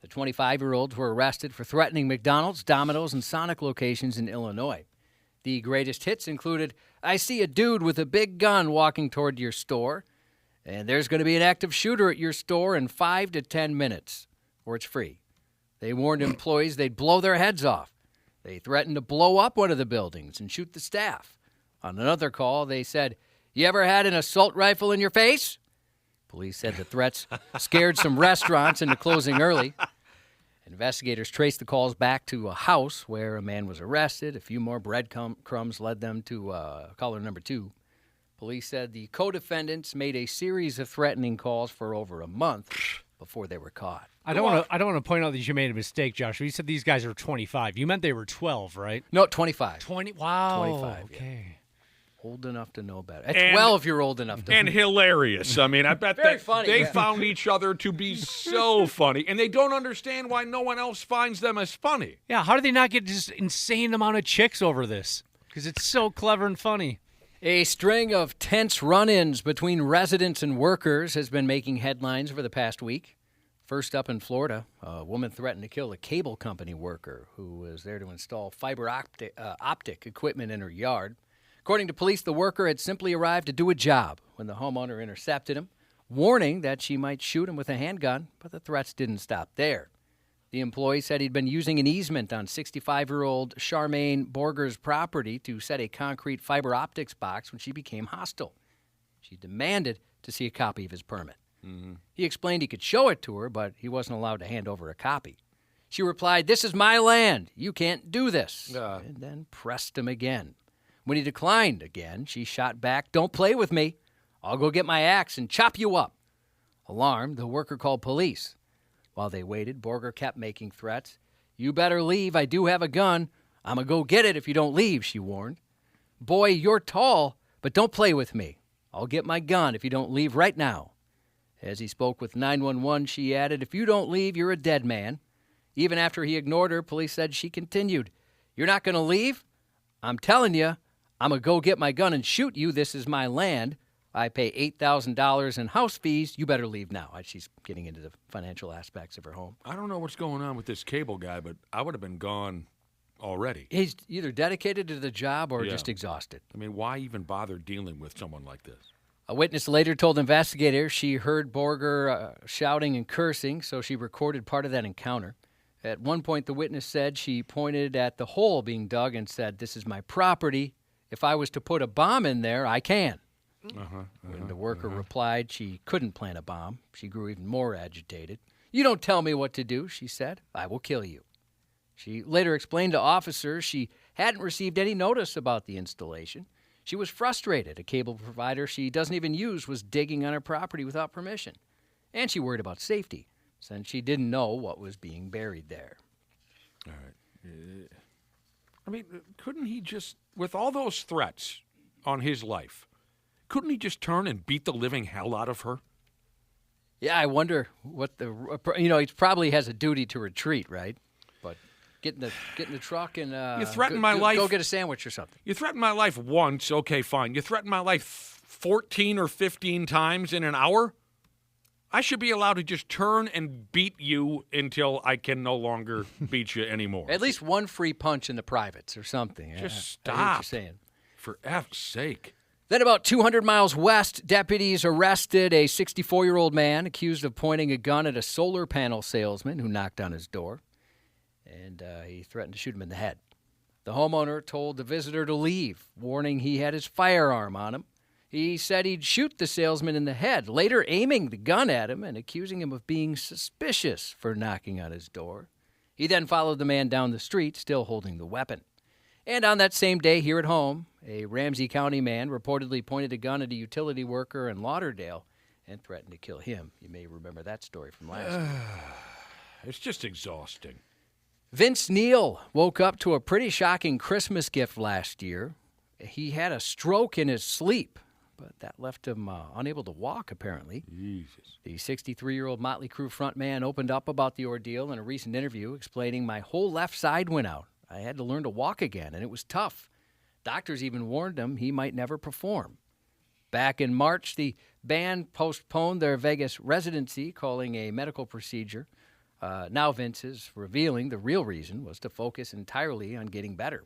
The 25-year-olds were arrested for threatening McDonald's, Domino's, and Sonic locations in Illinois. The greatest hits included, "I see a dude with a big gun walking toward your store, and there's going to be an active shooter at your store in 5 to 10 minutes, or it's free." They warned employees they'd blow their heads off. They threatened to blow up one of the buildings and shoot the staff. On another call, they said, "You ever had an assault rifle in your face?" Police said the threats scared some restaurants into closing early. Investigators traced the calls back to a house where a man was arrested. A few more breadcrumbs led them to caller number 2. Police said the co-defendants made a series of threatening calls for over a month before they were caught. I don't want to point out that you made a mistake, Josh. You said these guys are 25. You meant they were 12, right? No, 25. 20. Wow. 25. Okay. Yeah. Old enough to know better. At 12, you're old enough to know. And hilarious. I mean, I bet Very funny, they yeah. found each other to be so funny, and they don't understand why no one else finds them as funny. Yeah, how do they not get just insane amount of chicks over this? Because it's so clever and funny. A string of tense run-ins between residents and workers has been making headlines over the past week. First up in Florida, a woman threatened to kill a cable company worker who was there to install fiber optic equipment in her yard. According to police, the worker had simply arrived to do a job when the homeowner intercepted him, warning that she might shoot him with a handgun, but the threats didn't stop there. The employee said he'd been using an easement on 65-year-old Charmaine Borger's property to set a concrete fiber optics box when she became hostile. She demanded to see a copy of his permit. Mm-hmm. He explained he could show it to her, but he wasn't allowed to hand over a copy. She replied, "This is my land. You can't do this," and then pressed him again. When he declined again, she shot back, "Don't play with me. I'll go get my axe and chop you up." Alarmed, the worker called police. While they waited, Borger kept making threats. "You better leave. I do have a gun. I'm going to go get it if you don't leave," she warned. "Boy, you're tall, but don't play with me. I'll get my gun if you don't leave right now." As he spoke with 911, she added, "If you don't leave, you're a dead man." Even after he ignored her, police said she continued, "You're not going to leave? I'm telling you, I'm going to go get my gun and shoot you. This is my land. I pay $8,000 in house fees. You better leave now." She's getting into the financial aspects of her home. I don't know what's going on with this cable guy, but I would have been gone already. He's either dedicated to the job or just exhausted. I mean, why even bother dealing with someone like this? A witness later told investigators she heard Borger shouting and cursing, so she recorded part of that encounter. At one point, the witness said she pointed at the hole being dug and said, "This is my property. If I was to put a bomb in there, I can." When the worker replied she couldn't plant a bomb, she grew even more agitated. "You don't tell me what to do," she said. "I will kill you." She later explained to officers she hadn't received any notice about the installation. She was frustrated. A cable provider she doesn't even use was digging on her property without permission. And she worried about safety, since she didn't know what was being buried there. All right. I mean, couldn't he just, with all those threats on his life, couldn't he just turn and beat the living hell out of her? Yeah, I wonder what he probably has a duty to retreat, right? But get in the truck and you threaten my life. Go get a sandwich or something. You threaten my life once, okay, fine. You threaten my life 14 or 15 times in an hour? I should be allowed to just turn and beat you until I can no longer beat you anymore. At least one free punch in the privates or something. Just I hear what stop. you're saying. For F's sake. Then about 200 miles west, deputies arrested a 64-year-old man accused of pointing a gun at a solar panel salesman who knocked on his door, and he threatened to shoot him in the head. The homeowner told the visitor to leave, warning he had his firearm on him. He said he'd shoot the salesman in the head, later aiming the gun at him and accusing him of being suspicious for knocking on his door. He then followed the man down the street, still holding the weapon. And on that same day here at home, a Ramsey County man reportedly pointed a gun at a utility worker in Lauderdale and threatened to kill him. You may remember that story from last week. It's just exhausting. Vince Neil woke up to a pretty shocking Christmas gift last year. He had a stroke in his sleep, but that left him unable to walk, apparently. Jesus. The 63-year-old Motley Crue frontman opened up about the ordeal in a recent interview, explaining, "My whole left side went out. I had to learn to walk again, and it was tough. Doctors even warned him he might never perform." Back in March, the band postponed their Vegas residency, calling a medical procedure. Now Vince is revealing the real reason was to focus entirely on getting better.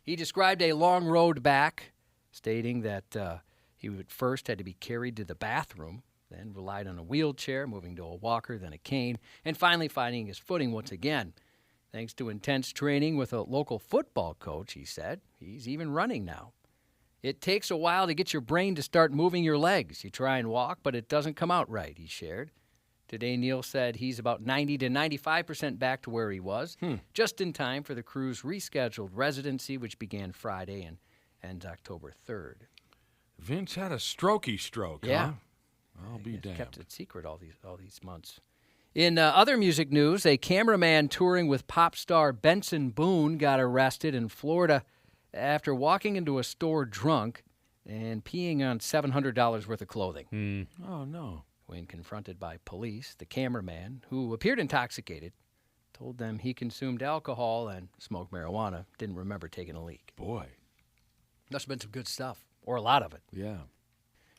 He described a long road back, stating that he would first had to be carried to the bathroom, then relied on a wheelchair, moving to a walker, then a cane, and finally finding his footing once again. Thanks to intense training with a local football coach, he said, he's even running now. It takes a while to get your brain to start moving your legs. You try and walk, but it doesn't come out right, he shared. Today, Neil said he's about 90 to 95% back to where he was, just in time for the crew's rescheduled residency, which began Friday and ends October 3rd. Vince had a strokey stroke, Yeah. huh? I'll be damned. Kept it secret all these months. In other music news, a cameraman touring with pop star Benson Boone got arrested in Florida after walking into a store drunk and peeing on $700 worth of clothing. Oh, no. When confronted by police, the cameraman, who appeared intoxicated, told them he consumed alcohol and smoked marijuana, didn't remember taking a leak. Boy. Must have been some good stuff, or a lot of it. Yeah.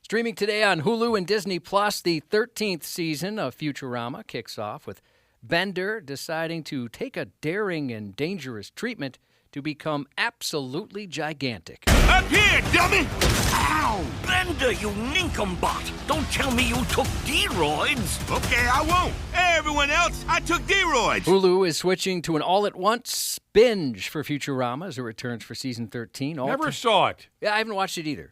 Streaming today on Hulu and Disney Plus, the 13th season of Futurama kicks off with Bender deciding to take a daring and dangerous treatment to become absolutely gigantic. Up here, dummy! Ow! Bender, you nincompoop! Don't tell me you took D-roids! Okay, I won't. Everyone else, I took D-roids! Hulu is switching to an all-at-once binge for Futurama as it returns for season 13. Never saw it. Yeah, I haven't watched it either.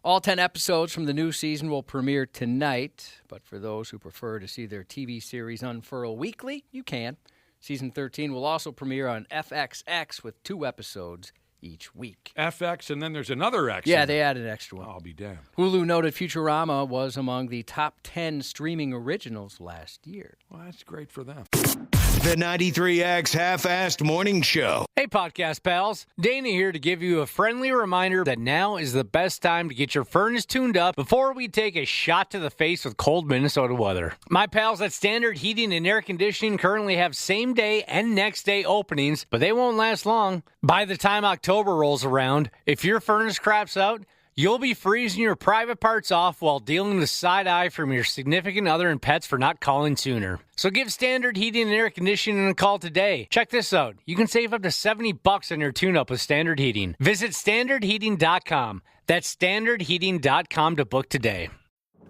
All 10 episodes from the new season will premiere tonight, but for those who prefer to see their TV series unfurl weekly, you can. Season 13 will also premiere on FXX with 2 episodes each week. FX, and then there's another X. Yeah, they added an extra one. I'll be damned. Hulu noted Futurama was among the top 10 streaming originals last year. Well, that's great for them. The 93X Half-Assed Morning Show. Hey, podcast pals. Dana here to give you a friendly reminder that now is the best time to get your furnace tuned up before we take a shot to the face with cold Minnesota weather. My pals at Standard Heating and Air Conditioning currently have same-day and next-day openings, but they won't last long. By the time October rolls around, if your furnace craps out, you'll be freezing your private parts off while dealing with side eye from your significant other and pets for not calling sooner. So give Standard Heating and Air Conditioning a call today. Check this out. You can save up to $70 on your tune-up with Standard Heating. Visit standardheating.com. That's standardheating.com to book today.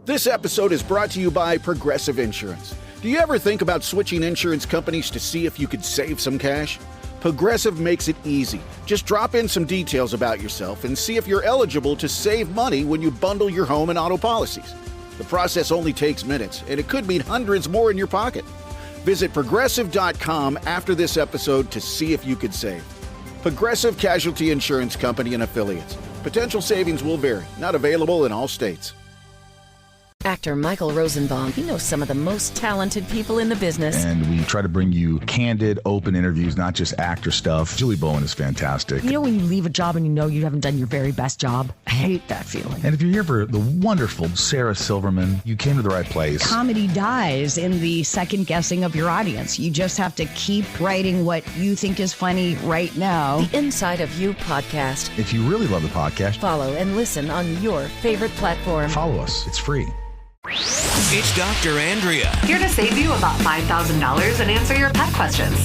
This episode is brought to you by Progressive Insurance. Do you ever think about switching insurance companies to see if you could save some cash? Progressive makes it easy. Just drop in some details about yourself and see if you're eligible to save money when you bundle your home and auto policies. The process only takes minutes, and it could mean hundreds more in your pocket. Visit Progressive.com after this episode to see if you could save. Progressive Casualty Insurance Company and Affiliates. Potential savings will vary. Not available in all states. Actor Michael Rosenbaum, he knows some of the most talented people in the business. And we try to bring you candid, open interviews, not just actor stuff. Julie Bowen is fantastic. You know when you leave a job and you know you haven't done your very best job? I hate that feeling. And if you're here for the wonderful Sarah Silverman, you came to the right place. Comedy dies in the second guessing of your audience. You just have to keep writing what you think is funny right now. The Inside of You podcast. If you really love the podcast, follow and listen on your favorite platform. Follow us. It's free. It's Dr. Andrea. Here to save you about $5,000 and answer your pet questions.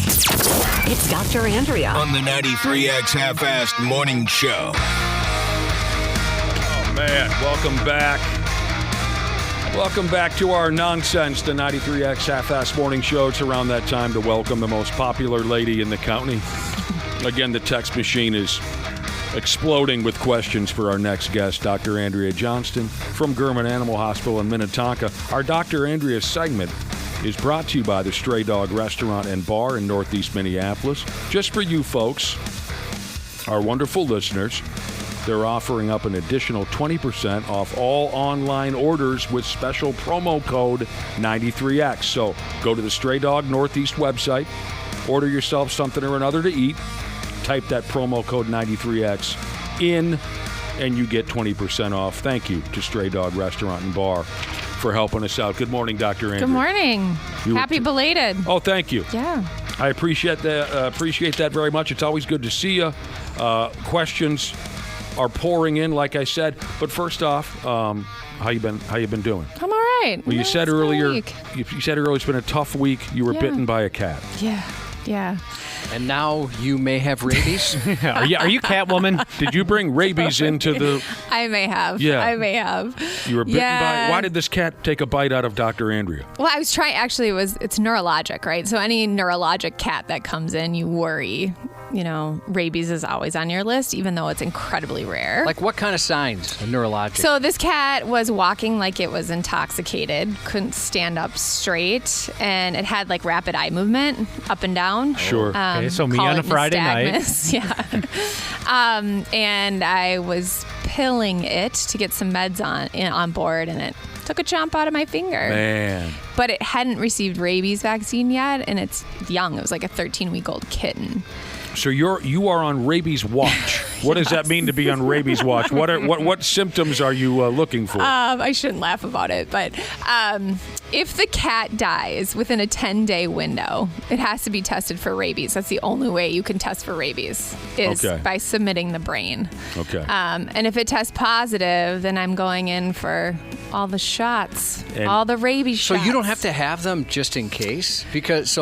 It's Dr. Andrea on the 93X Half-Assed Morning Show. Oh, man. Welcome back. Welcome back to our nonsense, the 93X Half-Assed Morning Show. It's around that time to welcome the most popular lady in the county. Again, the text machine is exploding with questions for our next guest, Dr. Andrea Johnston from Gurman Animal Hospital in Minnetonka. Our Dr. Andrea segment is brought to you by the Stray Dog Restaurant and Bar in Northeast Minneapolis. Just for you folks, our wonderful listeners, they're offering up an additional 20% off all online orders with special promo code 93X. So go to the Stray Dog Northeast website, order yourself something or another to eat, type that promo code 93X in, and you get 20% off. Thank you to Stray Dog Restaurant and Bar for helping us out. Good morning, Dr. Andrea. Good morning. Happy belated. Oh, thank you. Yeah. I appreciate that very much. It's always good to see you. Questions are pouring in, like I said. But first off, how you been doing? I'm all right. Well, you said earlier it's been a tough week. You were bitten by a cat. Yeah. And now you may have rabies? Are you Catwoman? Did you bring rabies into the... I may have. Yeah. I may have. You were bitten by... Why did this cat take a bite out of Dr. Andrea? Well, I was trying... Actually, it's neurologic, right? So any neurologic cat that comes in, you worry. You know, rabies is always on your list, even though it's incredibly rare. Like what kind of signs? Neurologic? So this cat was walking like it was intoxicated, couldn't stand up straight, and it had like rapid eye movement up and down. Sure. Okay, so me on a Friday night. Yeah. And I was pilling it to get some meds on board, and it took a chomp out of my finger. Man. But it hadn't received rabies vaccine yet, and it's young. It was like a 13-week-old kitten. So you are on rabies watch. What does that mean to be on rabies watch? What symptoms are you looking for? I shouldn't laugh about it, but if the cat dies within a 10-day window, it has to be tested for rabies. That's the only way you can test for rabies is by submitting the brain. Okay. And if it tests positive, then I'm going in for all the shots, all the rabies shots. So you don't have to have them just in case? Because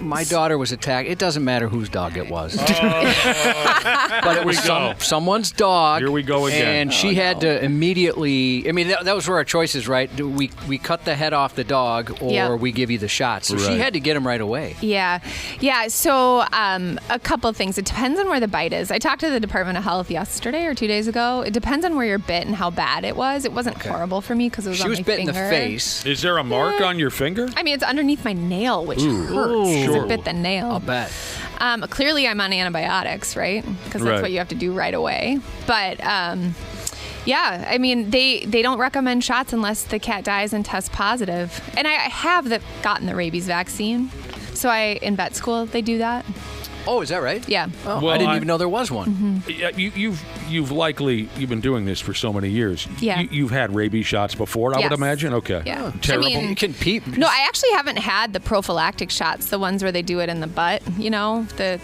my daughter was attacked. It doesn't matter whose dog it was. But it was someone's dog. Here we go again. And she had to immediately, I mean, that was where our choices, right? We cut the head off the dog or we give you the shot. So she had to get him right away. Yeah. So a couple of things. It depends on where the bite is. I talked to the Department of Health yesterday or 2 days ago. It depends on where you're bit and how bad it was. It wasn't horrible for me because it was on my finger. She was bit in the face. Is there a mark on your finger? I mean, it's underneath my nail, which hurts because it bit the nail. I'll bet. Clearly, I'm on antibiotics, right? Because that's what you have to do right away. But yeah, I mean, they don't recommend shots unless the cat dies and tests positive. And I have gotten the rabies vaccine. So in vet school, they do that. Oh, is that right? Yeah. Oh, well, I didn't even know there was one. Mm-hmm. You've been doing this for so many years. Yeah. You've had rabies shots before, I would imagine. Okay. Yeah. Terrible. I mean, you can peep. No, I actually haven't had the prophylactic shots, the ones where they do it in the butt. You know, they're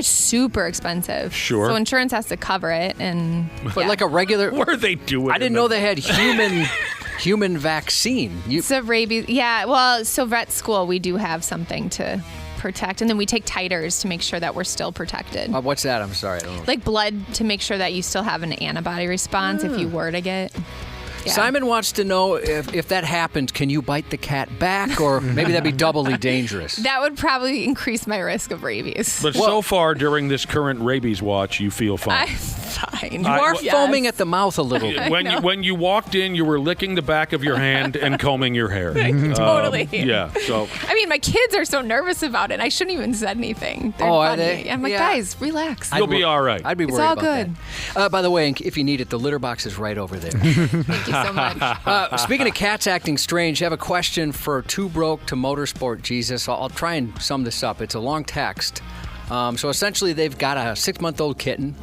super expensive. Sure. So insurance has to cover it, but like a regular. Where they do it? I didn't know they had human vaccine. So rabies. Yeah. Well, so vet school, we do have something to protect, and then we take titers to make sure that we're still protected. What's that? I'm sorry, I don't know. Like blood to make sure that you still have an antibody response if you were to get. Yeah. Simon wants to know if that happens, can you bite the cat back, or maybe that'd be doubly dangerous? That would probably increase my risk of rabies. But so far during this current rabies watch, you feel fine. I'm fine. You are foaming at the mouth a little. When you walked in, you were licking the back of your hand and combing your hair. Totally. Yeah. So. I mean, my kids are so nervous about it. I shouldn't even said anything. They're funny. Are they? I'm like, guys, relax. You'll be all right. I'd be worried it's all about good. That. By the way, if you need it, the litter box is right over there. Thank you so much. Speaking of cats acting strange, I have a question for Too Broke to Motorsport Jesus. I'll try and sum this up. It's a long text. So essentially, they've got a 6-month-old kitten,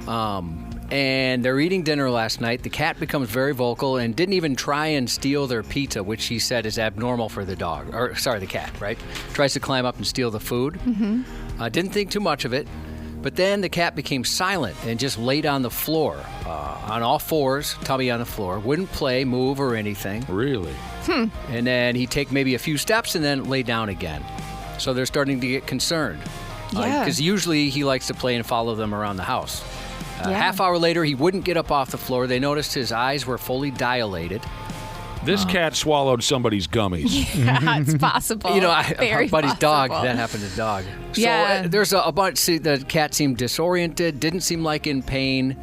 and they're eating dinner last night. The cat becomes very vocal and didn't even try and steal their pizza, which he said is abnormal for the cat, right? Tries to climb up and steal the food. Mm-hmm. Didn't think too much of it. But then the cat became silent and just laid on the floor, on all fours, tummy on the floor. Wouldn't play, move, or anything. Really? And then he'd take maybe a few steps and then lay down again. So they're starting to get concerned. Yeah. Because usually he likes to play and follow them around the house. Yeah. Half hour later, he wouldn't get up off the floor. They noticed his eyes were fully dilated. This cat swallowed somebody's gummies. Yeah, it's possible. You know, Very our buddy's dog, possible. that happened to dog. Yeah. So there's a bunch, see, the cat seemed disoriented, didn't seem like in pain.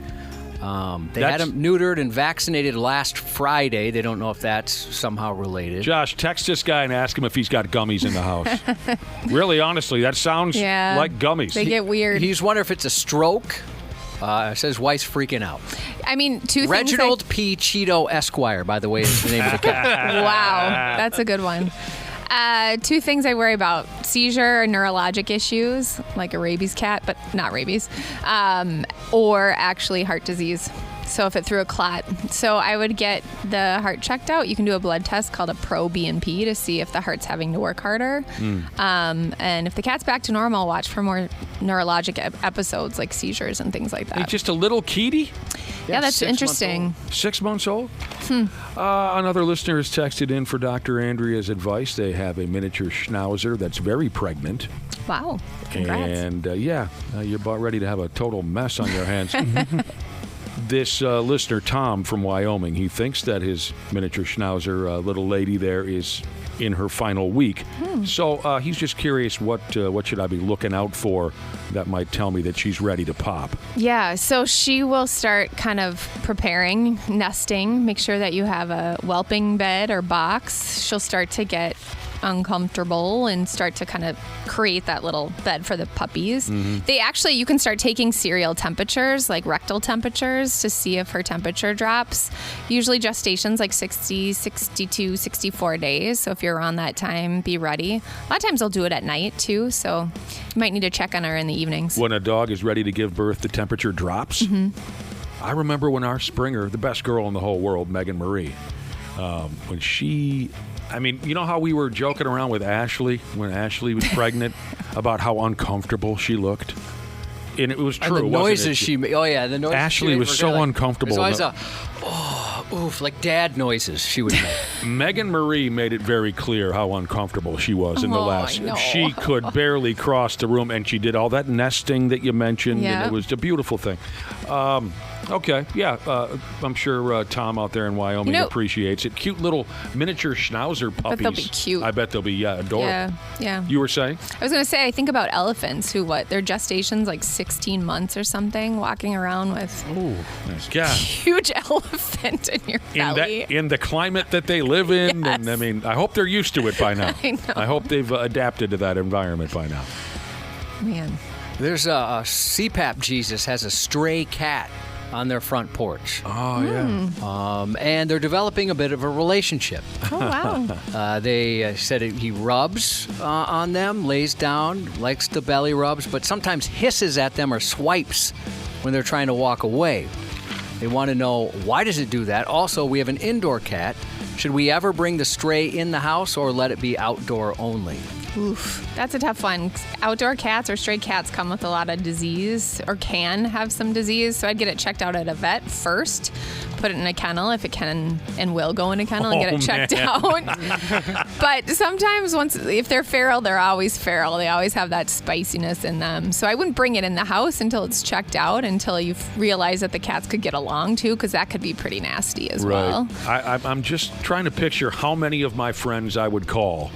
They had him neutered and vaccinated last Friday. They don't know if that's somehow related. Josh, text this guy and ask him if he's got gummies in the house. Really, honestly, that sounds like gummies. They get weird. He's wondering if it's a stroke. Says his wife's freaking out. I mean, two Reginald things. P. Cheeto Esquire, by the way, is the name of the cat. Wow, that's a good one. Two things I worry about: seizure or neurologic issues, like a rabies cat, but not rabies, or actually heart disease. So if it threw a clot. So I would get the heart checked out. You can do a blood test called a pro-BNP to see if the heart's having to work harder. And if the cat's back to normal, watch for more neurologic episodes like seizures and things like that. He's just a little kitty? Yeah, that's interesting. 6 months old? Another listener has texted in for Dr. Andrea's advice. They have a miniature schnauzer that's very pregnant. Wow. Congrats. And you're about ready to have a total mess on your hands. This listener, Tom from Wyoming, he thinks that his miniature schnauzer little lady there is in her final week. So he's just curious what should I be looking out for that might tell me that she's ready to pop. Yeah, so she will start kind of preparing, nesting, make sure that you have a whelping bed or box. She'll start to get uncomfortable and start to kind of create that little bed for the puppies. They actually, you can start taking serial temperatures, like rectal temperatures, to see if her temperature drops. Usually gestation's like 60, 62, 64 days. So if you're around that time, be ready. A lot of times they'll do it at night too. So you might need to check on her in the evenings. When a dog is ready to give birth, the temperature drops. I remember when our Springer, the best girl in the whole world, Megan Marie, when she... I mean, you know how we were joking around with Ashley when Ashley was pregnant about how uncomfortable she looked? And it was true, And the noises wasn't it? she made. Oh, yeah, the noises Ashley she made was were so kinda like, uncomfortable. There's always oof, like dad noises she would make. Megan Marie made it very clear how uncomfortable she was in the last. I know. She could barely cross the room, and she did all that nesting that you mentioned, and it was a beautiful thing. Okay, yeah, I'm sure Tom out there in Wyoming appreciates it. Cute little miniature schnauzer puppies. But they'll be cute. I bet they'll be adorable. Yeah. You were saying? I was going to say, I think about elephants who, their gestation's like 16 months or something, walking around with Yeah. huge elephant in your belly. In the climate that they live in, and I mean, I hope they're used to it by now. I know. I hope they've adapted to that environment by now. Man. There's a CPAP Jesus has a stray cat on their front porch. Oh, yeah. And they're developing a bit of a relationship. Oh, wow. They said he rubs on them, lays down, likes the belly rubs, but sometimes hisses at them or swipes when they're trying to walk away. They want to know, why does it do that? Also, we have an indoor cat. Should we ever bring the stray in the house or let it be outdoor only? Oof, that's a tough one. Outdoor cats or stray cats come with a lot of disease or can have some disease. So I'd get it checked out at a vet first, put it in a kennel if it can and will go in a kennel and get it checked out. But sometimes if they're feral, they're always feral. They always have that spiciness in them. So I wouldn't bring it in the house until it's checked out, until you realize that the cats could get along too, because that could be pretty nasty as well. I'm just trying to picture how many of my friends I would call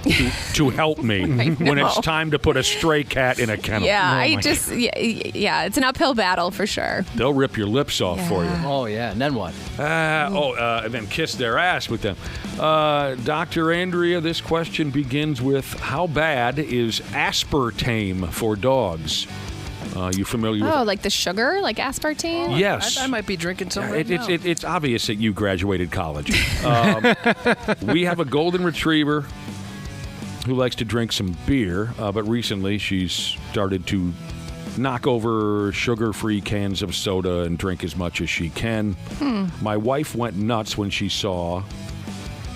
to help me when it's time to put a stray cat in a kennel. Yeah, it's an uphill battle for sure. They'll rip your lips off for you. Oh, yeah. And then what? And then kiss their ass with them. Dr. Andrea, this question begins with, how bad is aspartame for dogs? You familiar with it? Like the sugar, like aspartame? Yes. I might be drinking some right now. It's obvious that you graduated college. We have a golden retriever who likes to drink some beer, but recently she's started to knock over sugar-free cans of soda and drink as much as she can. My wife went nuts when she saw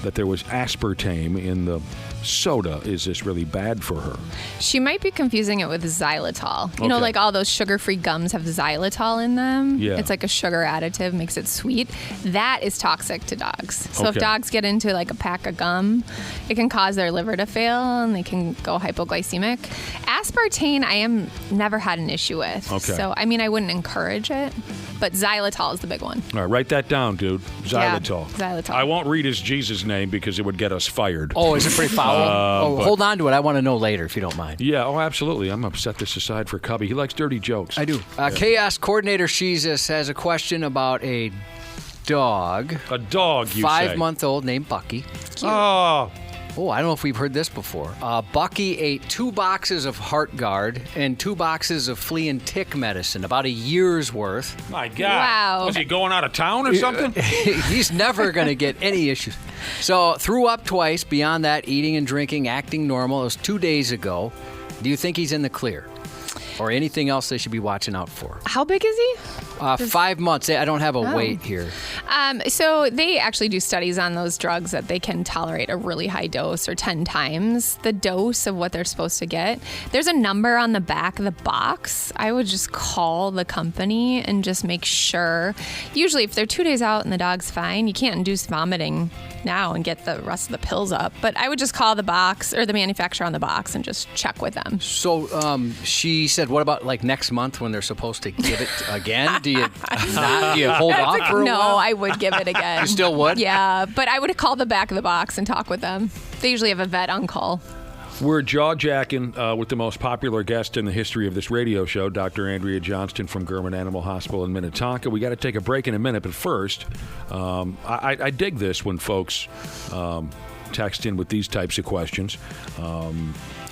that there was aspartame in the soda, is this really bad for her? She might be confusing it with xylitol. You know, like all those sugar-free gums have xylitol in them. Yeah. It's like a sugar additive, makes it sweet. That is toxic to dogs. So if Okay. dogs get into like a pack of gum, it can cause their liver to fail and they can go hypoglycemic. Aspartame, I am never had an issue with. Okay. So, I mean, I wouldn't encourage it, but xylitol is the big one. All right, write that down, dude. Xylitol. Yeah, xylitol. I won't read his Jesus name because it would get us fired. Oh, is it pretty foul? but- Hold on to it. I want to know later if you don't mind. Yeah, oh, absolutely. I'm going to set this aside for Cubby. He likes dirty jokes. I do. Chaos Coordinator Jesus has a question about a dog. A dog, you say? 5-month-old named Bucky. Oh, I don't know if we've heard this before. Bucky ate 2 boxes of HeartGuard and 2 boxes of flea and tick medicine, about a year's worth. My God. Wow. Was he going out of town or something? He's never going to get any issues. So, threw up twice. Beyond that, eating and drinking, acting normal. It was 2 days ago. Do you think he's in the clear? Or anything else they should be watching out for? How big is he? 5 months. I don't have a weight here. So they actually do studies on those drugs that they can tolerate a really high dose or 10 times the dose of what they're supposed to get. There's a number on the back of the box. I would just call the company and just make sure. Usually if they're 2 days out and the dog's fine, you can't induce vomiting now and get the rest of the pills up. But I would just call the box or the manufacturer on the box and just check with them. So she said, what about like next month when they're supposed to give it again? Do you not? Do you hold off for a No, while? I would give it again. You still would? Yeah, but I would call the back of the box and talk with them. They usually have a vet on call. We're jaw-jacking with the most popular guest in the history of this radio show, Dr. Andrea Johnston from Gurman Animal Hospital in Minnetonka. We got to take a break in a minute, but first, I dig this when folks text in with these types of questions.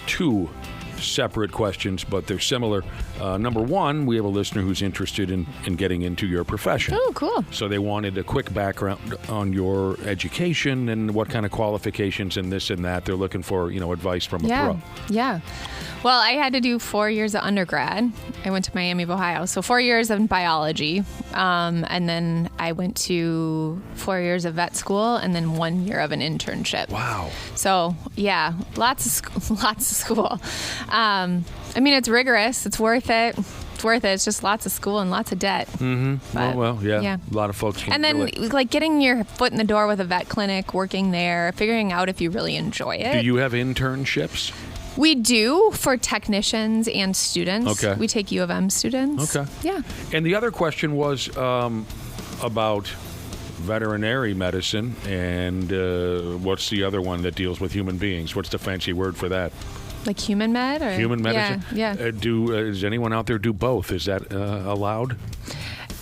2 separate questions, but they're similar. Number 1, we have a listener who's interested in getting into your profession. Oh, cool. So they wanted a quick background on your education and what kind of qualifications and this and that. They're looking for, advice from a pro. Yeah. Well, I had to do 4 years of undergrad. I went to Miami of Ohio. So 4 years in biology. And then I went to 4 years of vet school and then 1 year of an internship. Wow. So, yeah, lots of school. I mean, it's rigorous. It's worth it. It's just lots of school and lots of debt. Mm-hmm. But, well, yeah. yeah. A lot of folks can And then, relate. like, getting your foot in the door with a vet clinic, working there, figuring out if you really enjoy it. Do you have internships? We do for technicians and students. Okay. We take U of M students. Okay. Yeah. And the other question was about veterinary medicine and what's the other one that deals with human beings? What's the fancy word for that? Like human med? Or? Human medicine? Yeah. Does anyone out there do both? Is that allowed?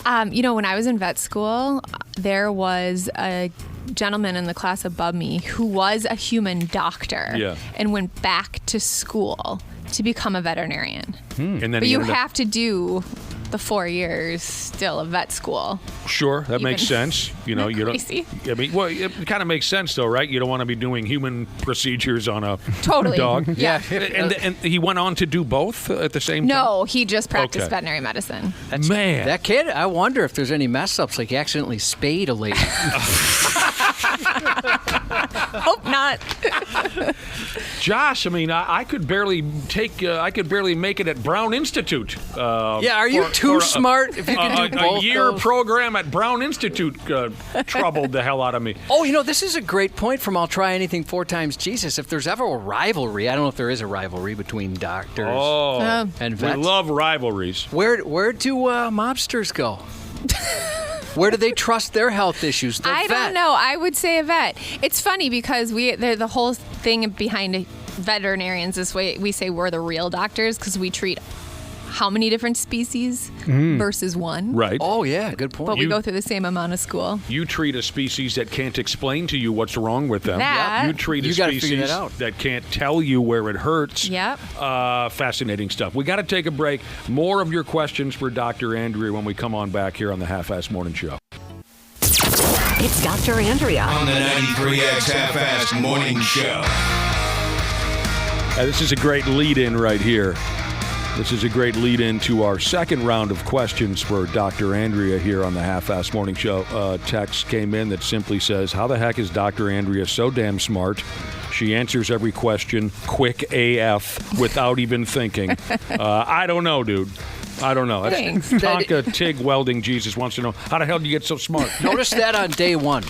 When I was in vet school, there was a gentleman in the class above me who was a human doctor and went back to school to become a veterinarian. And then But you have to do the 4 years still of vet school. Sure, that makes sense. You know, you crazy. don't. I mean, well, it kind of makes sense though, right? You don't want to be doing human procedures on a Totally. dog. Yeah. And he went on to do both at the same time. No, he just practiced Okay. veterinary medicine. Man, That kid, I wonder if there's any mess ups, like he accidentally spayed a lady. Hope not. Josh, I mean, I could barely make it at Brown Institute. Yeah, are you too smart if you can do both a year those? program at Brown Institute troubled the hell out of me. Oh, this is a great point from I'll Try Anything 4 Times Jesus. If there's ever a rivalry, I don't know if there is a rivalry between doctors and vets. We love rivalries. Where do mobsters go? Where do they trust their health issues? The I vet. don't know. I would say a vet. It's funny because the whole thing behind veterinarians this way, we say we're the real doctors because we treat how many different species versus one. Right. Oh, yeah. Good point. But we go through the same amount of school. You treat a species that can't explain to you what's wrong with them. That. You treat a You gotta figure species that out. that can't tell you where it hurts. Yep. Fascinating stuff. We got to take a break. More of your questions for Dr. Andrea when we come on back here on the Half-Ass Morning Show. It's Dr. Andrea On the 93X Half-Ass Morning Show. This is a great lead-in right here. This is a great lead-in to our second round of questions for Dr. Andrea here on the Half-Ass Morning Show. Text came in that simply says, how the heck is Dr. Andrea so damn smart? She answers every question quick AF without even thinking. I don't know, dude. I don't know. Thanks. Tonka Tig Welding Jesus wants to know, how the hell do you get so smart? Notice that on day one.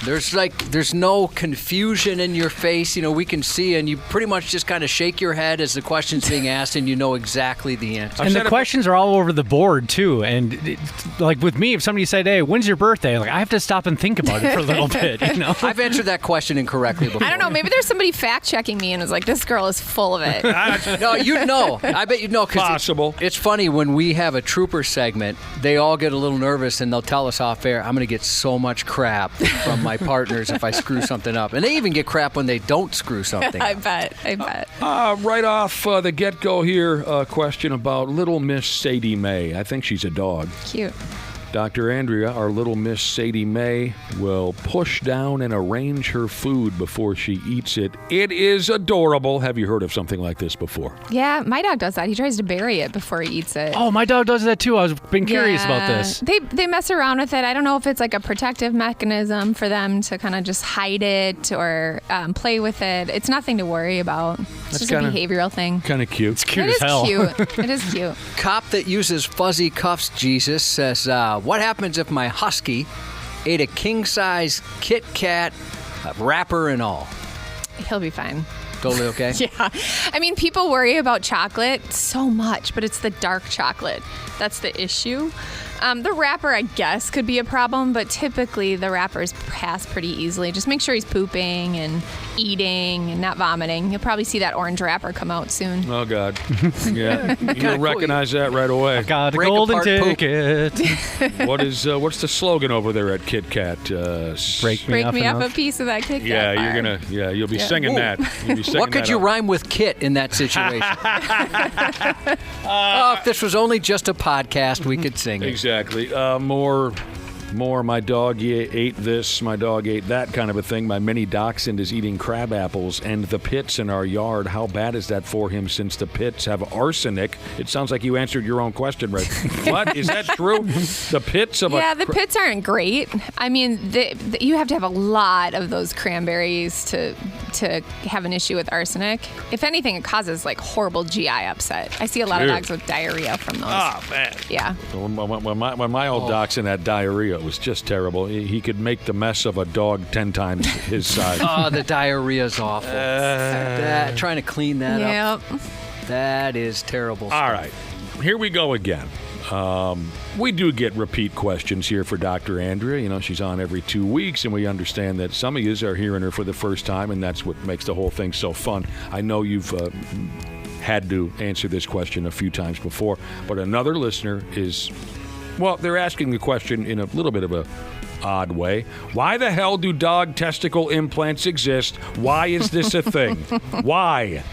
There's no confusion in your face. You know, we can see, and you pretty much just kind of shake your head as the question's being asked, and you know exactly the answer. And the questions are all over the board, too. And, like, with me, if somebody said, hey, when's your birthday? Like, I have to stop and think about it for a little bit, you know? I've answered that question incorrectly before. I don't know. Maybe there's somebody fact-checking me and is like, this girl is full of it. No, you'd know. I bet you'd know. Possible. It's funny, when we have a trooper segment, they all get a little nervous, and they'll tell us off air, I'm going to get so much crap from my partners if I screw something up. And they even get crap when they don't screw something I up. bet. Right off the get-go here, a question about Little Miss Sadie Mae. I think she's a dog. Cute. Dr. Andrea, our Little Miss Sadie Mae, will push down and arrange her food before she eats it. It is adorable. Have you heard of something like this before? Yeah, my dog does that. He tries to bury it before he eats it. Oh, my dog does that too. I've been curious about this. They mess around with it. I don't know if it's like a protective mechanism for them to kind of just hide it or play with it. It's nothing to worry about. It's just a behavioral thing. Kind of cute. It's cute as hell. It is cute. It is cute. Cop that uses fuzzy cuffs, Jesus, says, what happens if my husky ate a king-size Kit Kat wrapper and all? He'll be fine. Totally okay? Yeah. I mean, people worry about chocolate so much, but it's the dark chocolate that's the issue. The wrapper, I guess, could be a problem, but typically the wrappers pass pretty easily. Just make sure he's pooping and eating and not vomiting. You'll probably see that orange wrapper come out soon. Oh, God. Yeah. You'll recognize that right away. Got a golden ticket. What's the slogan over there at Kit Kat? Break me up a piece of that Kit Kat bar. You'll be singing that. You'll be singing what could you rhyme with Kit in that situation? If this was only just a podcast, we could sing it. Exactly. More, my dog ate this, my dog ate that kind of a thing. My mini dachshund is eating crab apples and the pits in our yard. How bad is that for him since the pits have arsenic? It sounds like you answered your own question, right? What? Is that true? The pits of the pits aren't great. I mean, you have to have a lot of those cranberries to have an issue with arsenic. If anything, it causes like horrible GI upset. I see a lot of dogs with diarrhea from those. Oh, man. Yeah. When my old dachshund had diarrhea, it was just terrible. He could make the mess of a dog 10 times his size. Oh, the diarrhea's awful. Trying to clean that up. That is terrible stuff. All right. Here we go again. We do get repeat questions here for Dr. Andrea. You know, she's on every 2 weeks, and we understand that some of you are hearing her for the first time, and that's what makes the whole thing so fun. I know you've had to answer this question a few times before, but another listener is... Well, they're asking the question in a little bit of a odd way. Why the hell do dog testicle implants exist? Why is this a thing? Why?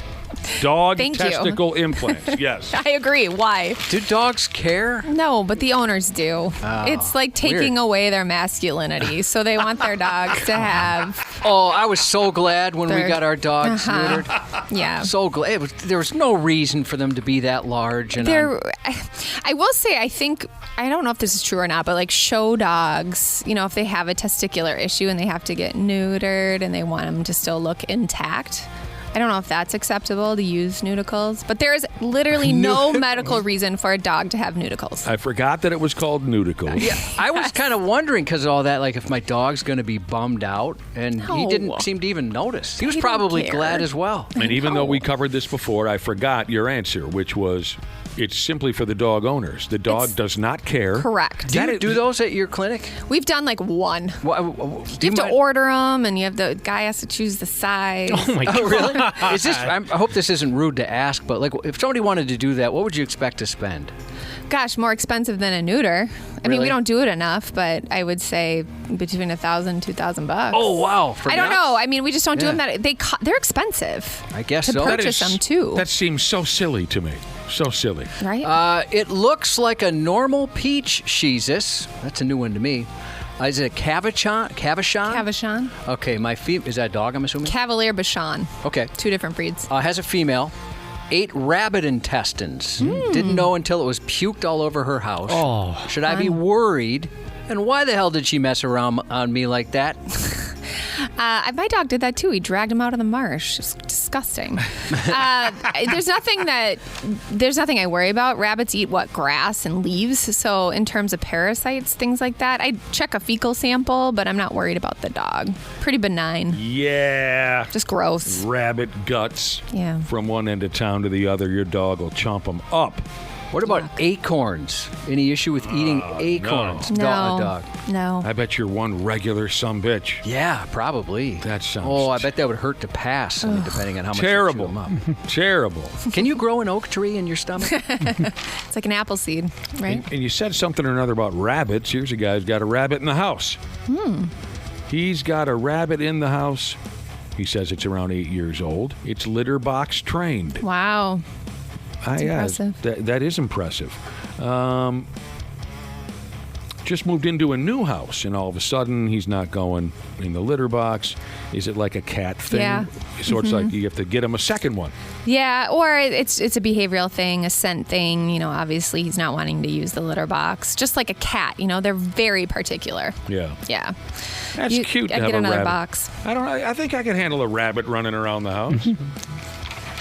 Dog testicle implants, yes. I agree. Why? Do dogs care? No, but the owners do. It's like taking away their masculinity. So they want their dogs to have... Oh, I was so glad when we got our dogs neutered. Yeah. So glad. There was no reason for them to be that large. And I will say, I don't know if this is true or not, but like show dogs, you know, if they have a testicular issue and they have to get neutered and they want them to still look intact, I don't know if that's acceptable to use nudicles, but there is literally no medical reason for a dog to have nudicles. I forgot that it was called nudicles. Yeah, I was kind of wondering because of all that, like if my dog's going to be bummed out, and he didn't seem to even notice. He was probably glad as well. And even though we covered this before, I forgot your answer, which was... It's simply for the dog owners. The dog does not care. Correct. Do you do those at your clinic? We've done like one. You have to order them, and the guy has to choose the size. Oh my God! Really? I hope this isn't rude to ask, but like, if somebody wanted to do that, what would you expect to spend? Gosh, more expensive than a neuter. I mean, we don't do it enough, but I would say between $1,000 and $2,000. Oh wow! I don't know. I mean, we just don't do them that. They're expensive. I guess to purchase them too. That seems so silly to me. So silly. Right? It looks like a normal peach Jesus. That's a new one to me. Is it a Cavachon? Cavachon. Okay, is that a dog, I'm assuming? Cavalier Bichon. Okay. 2 different breeds. Has a female. 8 rabbit intestines. Didn't know until it was puked all over her house. Oh. Should I be worried? And why the hell did she mess around on me like that? My dog did that too. He dragged him out of the marsh. It's disgusting. There's nothing I worry about. Rabbits eat grass and leaves. So in terms of parasites, things like that, I check a fecal sample, but I'm not worried about the dog. Pretty benign. Yeah. Just gross. Rabbit guts. Yeah. From one end of town to the other, your dog will chomp them up. What about acorns? Any issue with eating acorns? No. No. I bet you're one regular sumbitch. Yeah, probably. That sounds... Oh, I bet that would hurt to pass, depending on how much terrible. you chew them up. Terrible. Can you grow an oak tree in your stomach? It's like an apple seed, right? And you said something or another about rabbits. Here's a guy who's got a rabbit in the house. He's got a rabbit in the house. He says it's around 8 years old. It's litter box trained. Wow. That's impressive. That is impressive. Just moved into a new house, and all of a sudden, he's not going in the litter box. Is it like a cat thing? Yeah. So it's like you have to get him a second one. Yeah, or it's a behavioral thing, a scent thing. You know, obviously he's not wanting to use the litter box. Just like a cat, you know, they're very particular. Yeah. Yeah. That's cute to I'd have get a another rabbit. box. I think I could handle a rabbit running around the house.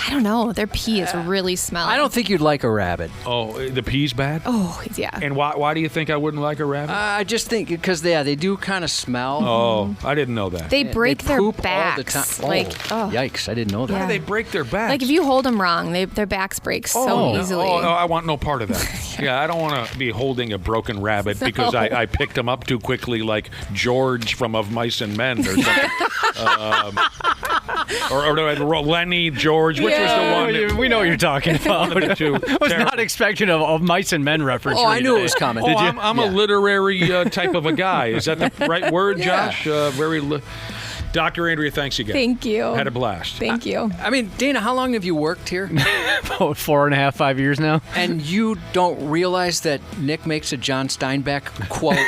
I don't know. Their pee is really smelly. I don't think you'd like a rabbit. Oh, the pee's bad? Oh, yeah. And why do you think I wouldn't like a rabbit? I just think because they do kind of smell. Oh, I didn't know that. They break their poop backs. all the time. Yikes, I didn't know that. Why do they break their backs? Like if you hold them wrong, their backs break so easily. Oh, no, I want no part of that. Yeah, I don't want to be holding a broken rabbit because I picked him up too quickly like George from Of Mice and Men or something. Or Lenny, George, which was the one? We know what you're talking about. I was not expecting a Mice and Men reference. Oh, I knew it was coming. Did you? I'm a literary type of a guy. Is that the right word, Josh? Dr. Andrea, thanks again. Thank you. Had a blast. Thank you. I mean, Dana, how long have you worked here? About 4.5, 5 years now. And you don't realize that Nick makes a John Steinbeck quote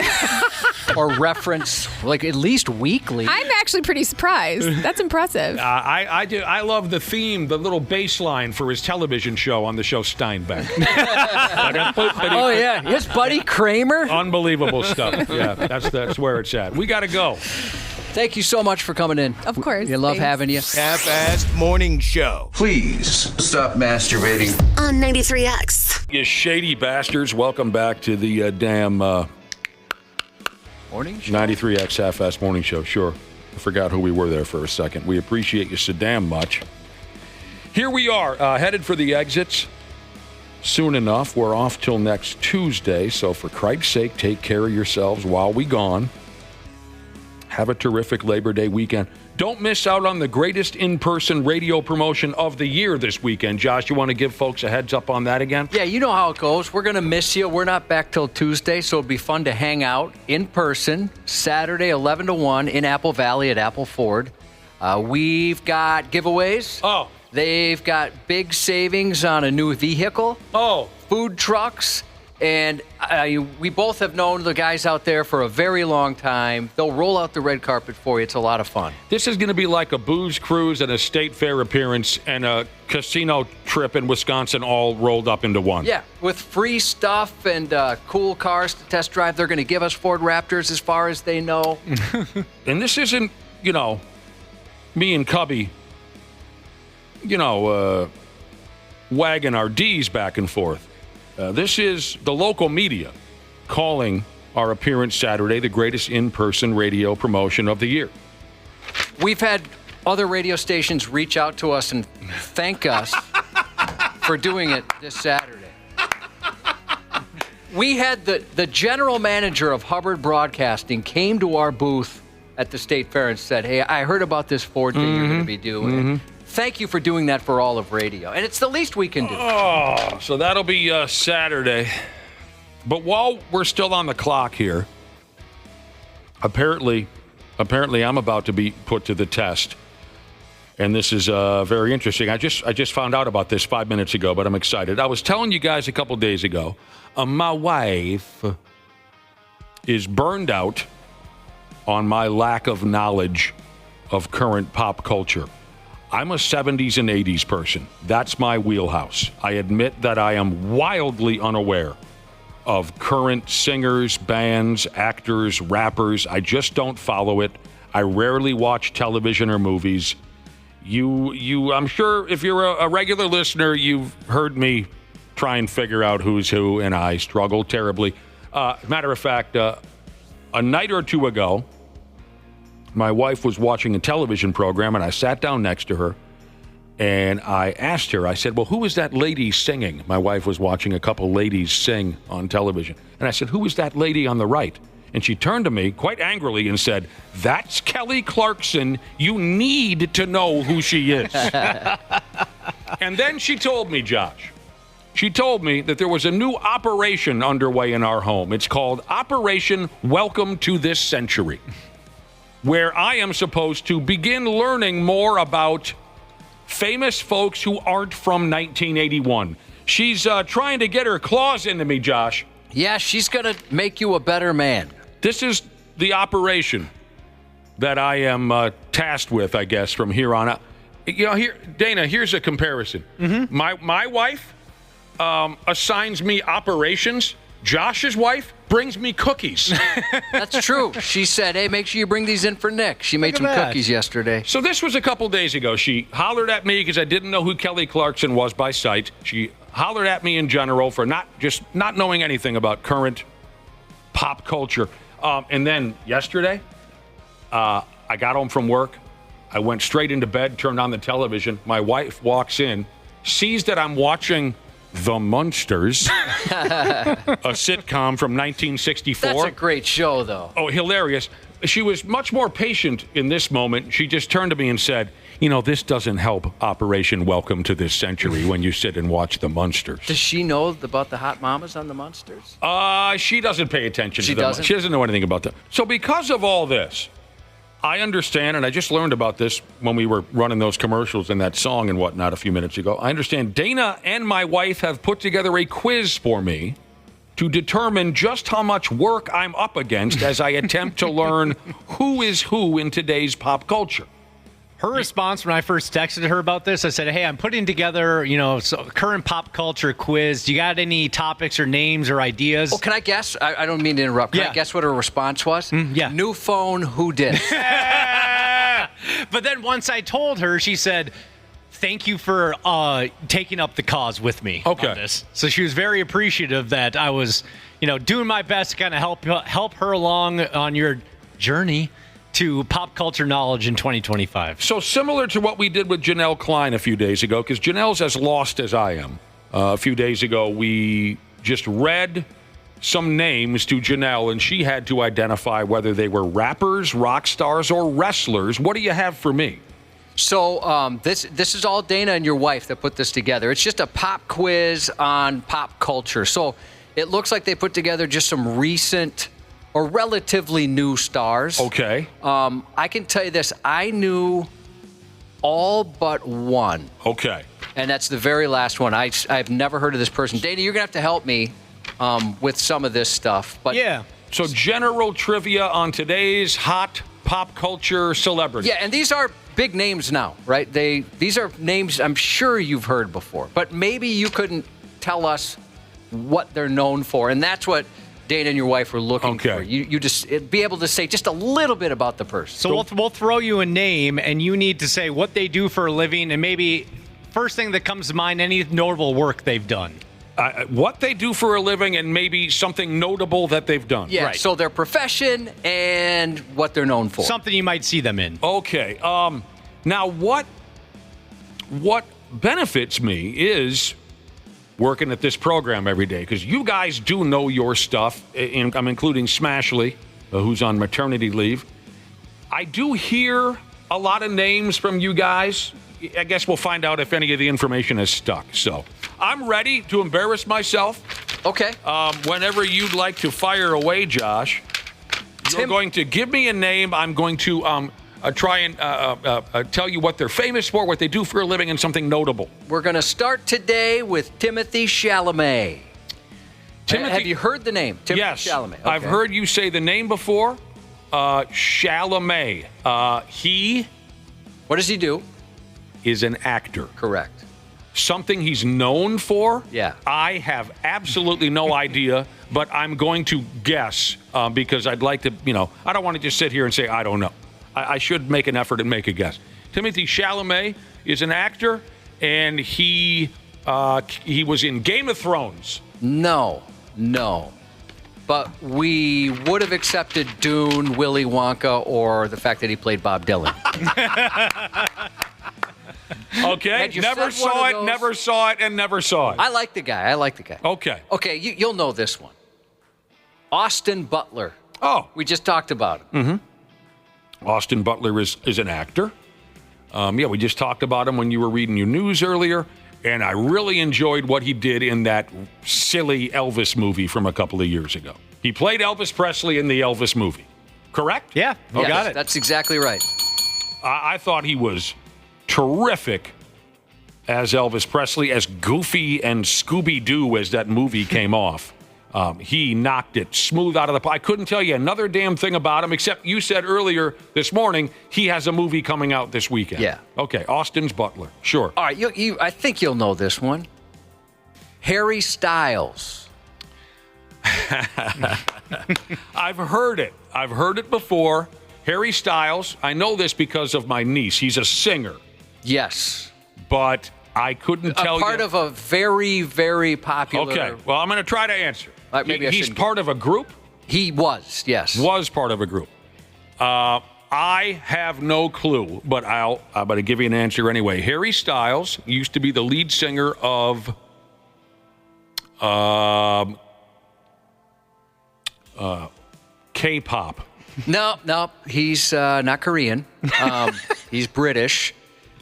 or reference like at least weekly? I'm actually pretty surprised. That's impressive. I do. I love the theme, the little bass line for his television show on the show Steinbeck. Oh, yeah. His buddy Kramer. Unbelievable stuff. Yeah, that's where it's at. We got to go. Thank you so much for coming in. Of course. We love having you. Half-assed morning show. Please stop masturbating. On 93X. You shady bastards. Welcome back to the damn morning show. 93X Half-assed morning show. Sure. I forgot who we were there for a second. We appreciate you so damn much. Here we are, headed for the exits. Soon enough. We're off till next Tuesday. So for Christ's sake, take care of yourselves while we gone. Have a terrific Labor Day weekend. Don't miss out on the greatest in-person radio promotion of the year this weekend. Josh, you want to give folks a heads up on that again? Yeah, you know how it goes. We're going to miss you. We're not back till Tuesday, so it'll be fun to hang out in person Saturday, 11 to 1 in Apple Valley at Apple Ford. We've got giveaways. Oh. They've got big savings on a new vehicle. Oh. Food trucks. And we both have known the guys out there for a very long time. They'll roll out the red carpet for you. It's a lot of fun. This is going to be like a booze cruise and a state fair appearance and a casino trip in Wisconsin all rolled up into one. Yeah, with free stuff and cool cars to test drive. They're going to give us Ford Raptors as far as they know. And this isn't, me and Cubby, wagging our D's back and forth. This is the local media calling our appearance Saturday the greatest in-person radio promotion of the year. We've had other radio stations reach out to us and thank us for doing it this Saturday. We had the general manager of Hubbard Broadcasting came to our booth at the State Fair and said, hey, I heard about this Ford thing you're going to be doing. Thank you for doing that for all of radio. And it's the least we can do. Oh, so that'll be Saturday. But while we're still on the clock here, apparently I'm about to be put to the test. And this is very interesting. I just found out about this 5 minutes ago, but I'm excited. I was telling you guys a couple days ago, my wife is burned out on my lack of knowledge of current pop culture. I'm a 70s and 80s person. That's my wheelhouse. I admit that I am wildly unaware of current singers, bands, actors, rappers. I just don't follow it. I rarely watch television or movies. I'm sure if you're a regular listener, you've heard me try and figure out who's who, and I struggle terribly. Matter of fact, a night or two ago, my wife was watching a television program, and I sat down next to her, and I asked her, I said, well, who is that lady singing? My wife was watching a couple ladies sing on television. And I said, who is that lady on the right? And she turned to me quite angrily and said, that's Kelly Clarkson. You need to know who she is. And then she told me, Josh, she told me that there was a new operation underway in our home. It's called Operation Welcome to This Century, where I am supposed to begin learning more about famous folks who aren't from 1981. She's trying to get her claws into me, Josh. Yeah, she's going to make you a better man. This is the operation that I am tasked with, I guess, from here on out. You know, here, Dana, here's a comparison. Mm-hmm. My wife assigns me operations. Josh's wife brings me cookies. That's true. She said, hey, make sure you bring these in for Nick. She made some cookies yesterday. So this was a couple days ago. She hollered at me because I didn't know who Kelly Clarkson was by sight. She hollered at me in general for not knowing anything about current pop culture. And then yesterday, I got home from work. I went straight into bed, turned on the television. My wife walks in, sees that I'm watching The Munsters, a sitcom from 1964. That's a great show, though. Oh, hilarious. She was much more patient in this moment. She just turned to me and said, you know, this doesn't help Operation Welcome to This Century when you sit and watch The Munsters. Does she know about the hot mamas on The Munsters? She doesn't pay attention to them. Doesn't? She doesn't know anything about that. So because of all this, I understand, and I just learned about this when we were running those commercials and that song and whatnot a few minutes ago. I understand Dana and my wife have put together a quiz for me to determine just how much work I'm up against as I attempt to learn who is who in today's pop culture. Her response when I first texted her about this, I said, hey, I'm putting together, current pop culture quiz. Do you got any topics or names or ideas? Oh, can I guess? I don't mean to interrupt. Can I guess what her response was? Yeah. New phone, who did? But then once I told her, she said, thank you for taking up the cause with me on this. So she was very appreciative that I was, doing my best to kind of help her along on your journey to pop culture knowledge in 2025. So similar to what we did with Janelle Klein a few days ago, because Janelle's as lost as I am. A few days ago, we just read some names to Janelle, and she had to identify whether they were rappers, rock stars, or wrestlers. What do you have for me? So this is all Dana and your wife that put this together. It's just a pop quiz on pop culture. So it looks like they put together just some recent or relatively new stars. Okay. I can tell you this. I knew all but one. Okay. And that's the very last one. I've never heard of this person. Dana, you're going to have to help me with some of this stuff. But yeah. So general trivia on today's hot pop culture celebrity. Yeah, and these are big names now, right? These are names I'm sure you've heard before. But maybe you couldn't tell us what they're known for. And that's what Dana and your wife were looking for. You just be able to say just a little bit about the person. So we'll throw you a name, and you need to say what they do for a living, and maybe first thing that comes to mind, any notable work they've done. What they do for a living, and maybe something notable that they've done. Yeah, right. So their profession and what they're known for. Something you might see them in. Okay. Now, what benefits me is working at this program every day, because you guys do know your stuff. I'm including Smashley, who's on maternity leave. I do hear a lot of names from you guys. I guess we'll find out if any of the information is stuck. So I'm ready to embarrass myself. Okay. Whenever you'd like to fire away, Josh, you're going to give me a name. I'm going to try and tell you what they're famous for, what they do for a living, and something notable. We're going to start today with Timothy Chalamet. Have you heard the name? Timothy Chalamet. Okay. I've heard you say the name before. Chalamet. What does he do? Is an actor. Correct. Something he's known for? Yeah. I have absolutely no idea, but I'm going to guess because I'd like to, I don't want to just sit here and say I don't know. I should make an effort and make a guess. Timothy Chalamet is an actor, and he was in Game of Thrones. No. But we would have accepted Dune, Willy Wonka, or the fact that he played Bob Dylan. Okay, never saw it, and never saw it. I like the guy. Okay. Okay, you'll know this one. Austin Butler. Oh. We just talked about him. Mm-hmm. Austin Butler is an actor. We just talked about him when you were reading your news earlier, and I really enjoyed what he did in that silly Elvis movie from a couple of years ago. He played Elvis Presley in the Elvis movie, correct? Yeah, you got it. That's exactly right. I thought he was terrific as Elvis Presley, as goofy and Scooby-Doo as that movie came off. He knocked it smooth out of the park. I couldn't tell you another damn thing about him, except you said earlier this morning he has a movie coming out this weekend. Yeah. Okay, Austin's Butler. Sure. All right, I think you'll know this one. Harry Styles. I've heard it. I've heard it before. Harry Styles, I know this because of my niece. He's a singer. Yes. But I couldn't tell you. Part of a very, very popular. Okay, well, I'm going to try to answer. Maybe He's part of a group? He was, yes. Was part of a group. I have no clue, but I'm going to give you an answer anyway. Harry Styles used to be the lead singer of K-pop. No, he's not Korean. He's British.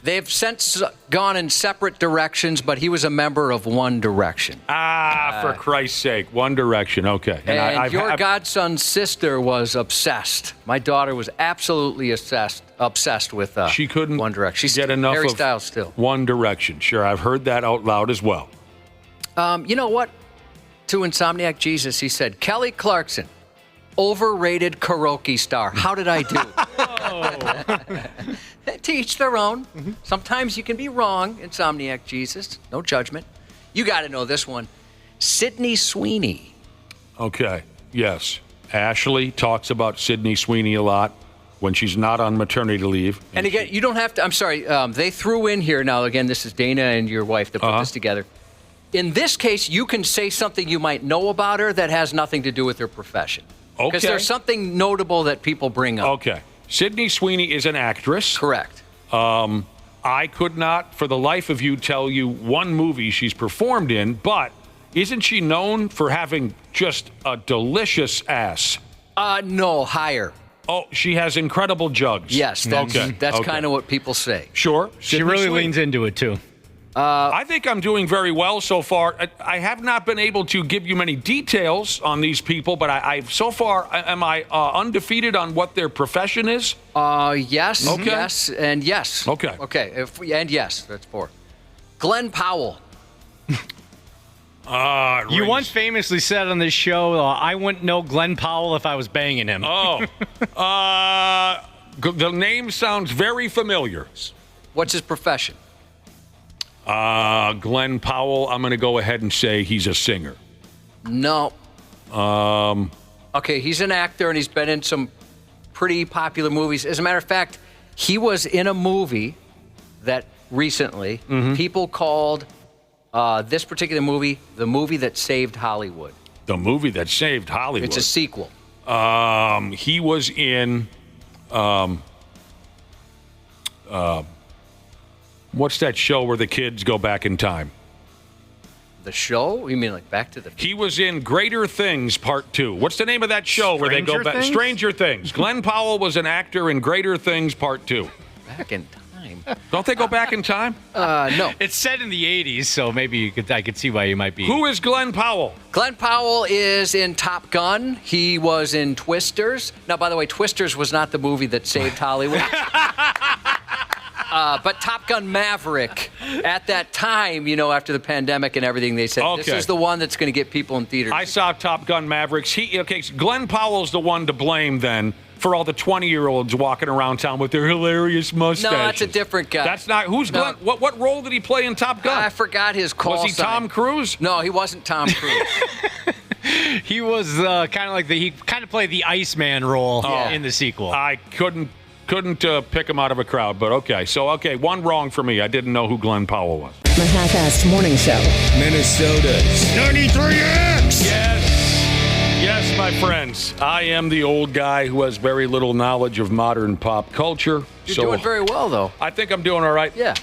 They've since gone in separate directions, but he was a member of One Direction. For Christ's sake, One Direction. Okay. And your godson's sister was obsessed. My daughter was absolutely obsessed with she couldn't One Direction. Get enough Harry of Styles still. One Direction. Sure, I've heard that out loud as well. You know what? To Insomniac Jesus, he said, Kelly Clarkson, overrated karaoke star. How did I do? To each their own. Mm-hmm. Sometimes you can be wrong, Insomniac Jesus. No judgment. You got to know this one. Sydney Sweeney. Okay, yes. Ashley talks about Sydney Sweeney a lot when she's not on maternity leave. And again, you don't have to, I'm sorry, they threw in here, now again, this is Dana and your wife that put this together. In this case, you can say something you might know about her that has nothing to do with her profession. Okay. Because there's something notable that people bring up. Okay. Sydney Sweeney is an actress. Correct. I could not, for the life of you, tell you one movie she's performed in, but isn't she known for having just a delicious ass? No, higher. Oh, she has incredible jugs. Yes, that's kind of what people say. Sure. She really leans into it, too. I think I'm doing very well so far. I have not been able to give you many details on these people, but I've so far, am I undefeated on what their profession is? Yes, okay. Yes, and yes. Okay. Okay, and yes, that's 4. Glenn Powell. You once famously said on this show, I wouldn't know Glenn Powell if I was banging him. Oh. The name sounds very familiar. What's his profession? Glenn Powell, I'm going to go ahead and say he's a singer. No. Okay, he's an actor, and he's been in some pretty popular movies. As a matter of fact, he was in a movie that recently people called this particular movie the movie that saved Hollywood. The movie that saved Hollywood? It's a sequel. He was in... what's that show where the kids go back in time? The show? You mean like Back to the Future? He was in Greater Things Part 2. What's the name of that show where they go back? Stranger Things. Glenn Powell was an actor in Greater Things Part 2. Back in time? Don't they go back in time? No. It's set in the 80s, so maybe I could see why you might be. Who is Glenn Powell? Glenn Powell is in Top Gun. He was in Twisters. Now, by the way, Twisters was not the movie that saved Hollywood. But Top Gun Maverick, at that time, after the pandemic and everything, they said, This is the one that's going to get people in theaters. I saw Top Gun Mavericks. So Glenn Powell's the one to blame, then, for all the 20-year-olds walking around town with their hilarious mustaches. No, that's a different guy. That's not... Who's Glenn? What role did he play in Top Gun? I forgot his call sign. Was he Tom Cruise? No, he wasn't Tom Cruise. He was kind of like he kind of played the Iceman role in the sequel. I couldn't Couldn't pick him out of a crowd, but okay. So, one wrong for me. I didn't know who Glenn Powell was. The Half-Assed Morning Show. Minnesota's 93X! Yes, my friends. I am the old guy who has very little knowledge of modern pop culture. You're doing very well, though. I think I'm doing all right. Yeah.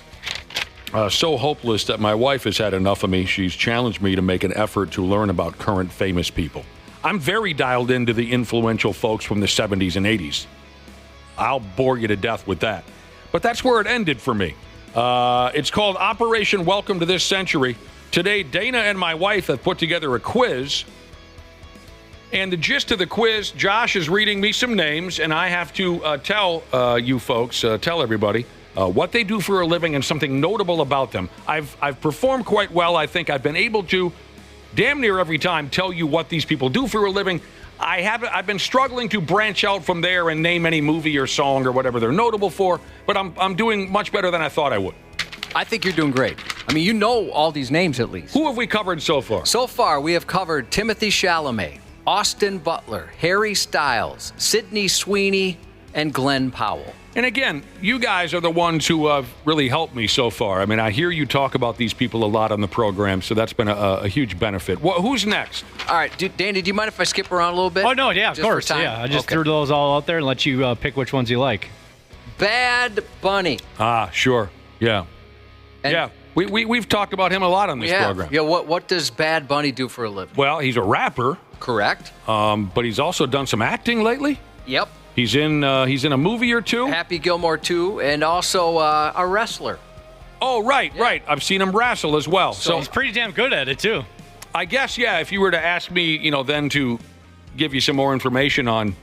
So hopeless that my wife has had enough of me. She's challenged me to make an effort to learn about current famous people. I'm very dialed into the influential folks from the 70s and 80s. I'll bore you to death with that. But that's where it ended for me. It's called Operation Welcome to This Century. Today, Dana and my wife have put together a quiz. And the gist of the quiz, Josh is reading me some names, and I have to tell you folks, tell everybody, what they do for a living and something notable about them. I've performed quite well. I think I've been able to damn near every time tell you what these people do for a living. I've been struggling to branch out from there and name any movie or song or whatever they're notable for, but I'm doing much better than I thought I would. I think you're doing great. I mean, you know all these names at least. Who have we covered so far? So far, we have covered Timothy Chalamet, Austin Butler, Harry Styles, Sydney Sweeney, and Glenn Powell. And again, you guys are the ones who have really helped me so far. I mean, I hear you talk about these people a lot on the program, so that's been a huge benefit. Who's next? All right, Danny, do you mind if I skip around a little bit? Oh, no, yeah, of course. Yeah, I just threw those all out there and let you pick which ones you like. Bad Bunny. Ah, sure. Yeah. And We've talked about him a lot on this program. Yeah, what does Bad Bunny do for a living? Well, he's a rapper. Correct. But he's also done some acting lately. Yep. He's in a movie or two. Happy Gilmore 2, and also a wrestler. Oh, right. I've seen him wrestle as well. So he's pretty damn good at it, too. I guess, yeah, if you were to ask me, then to give you some more information on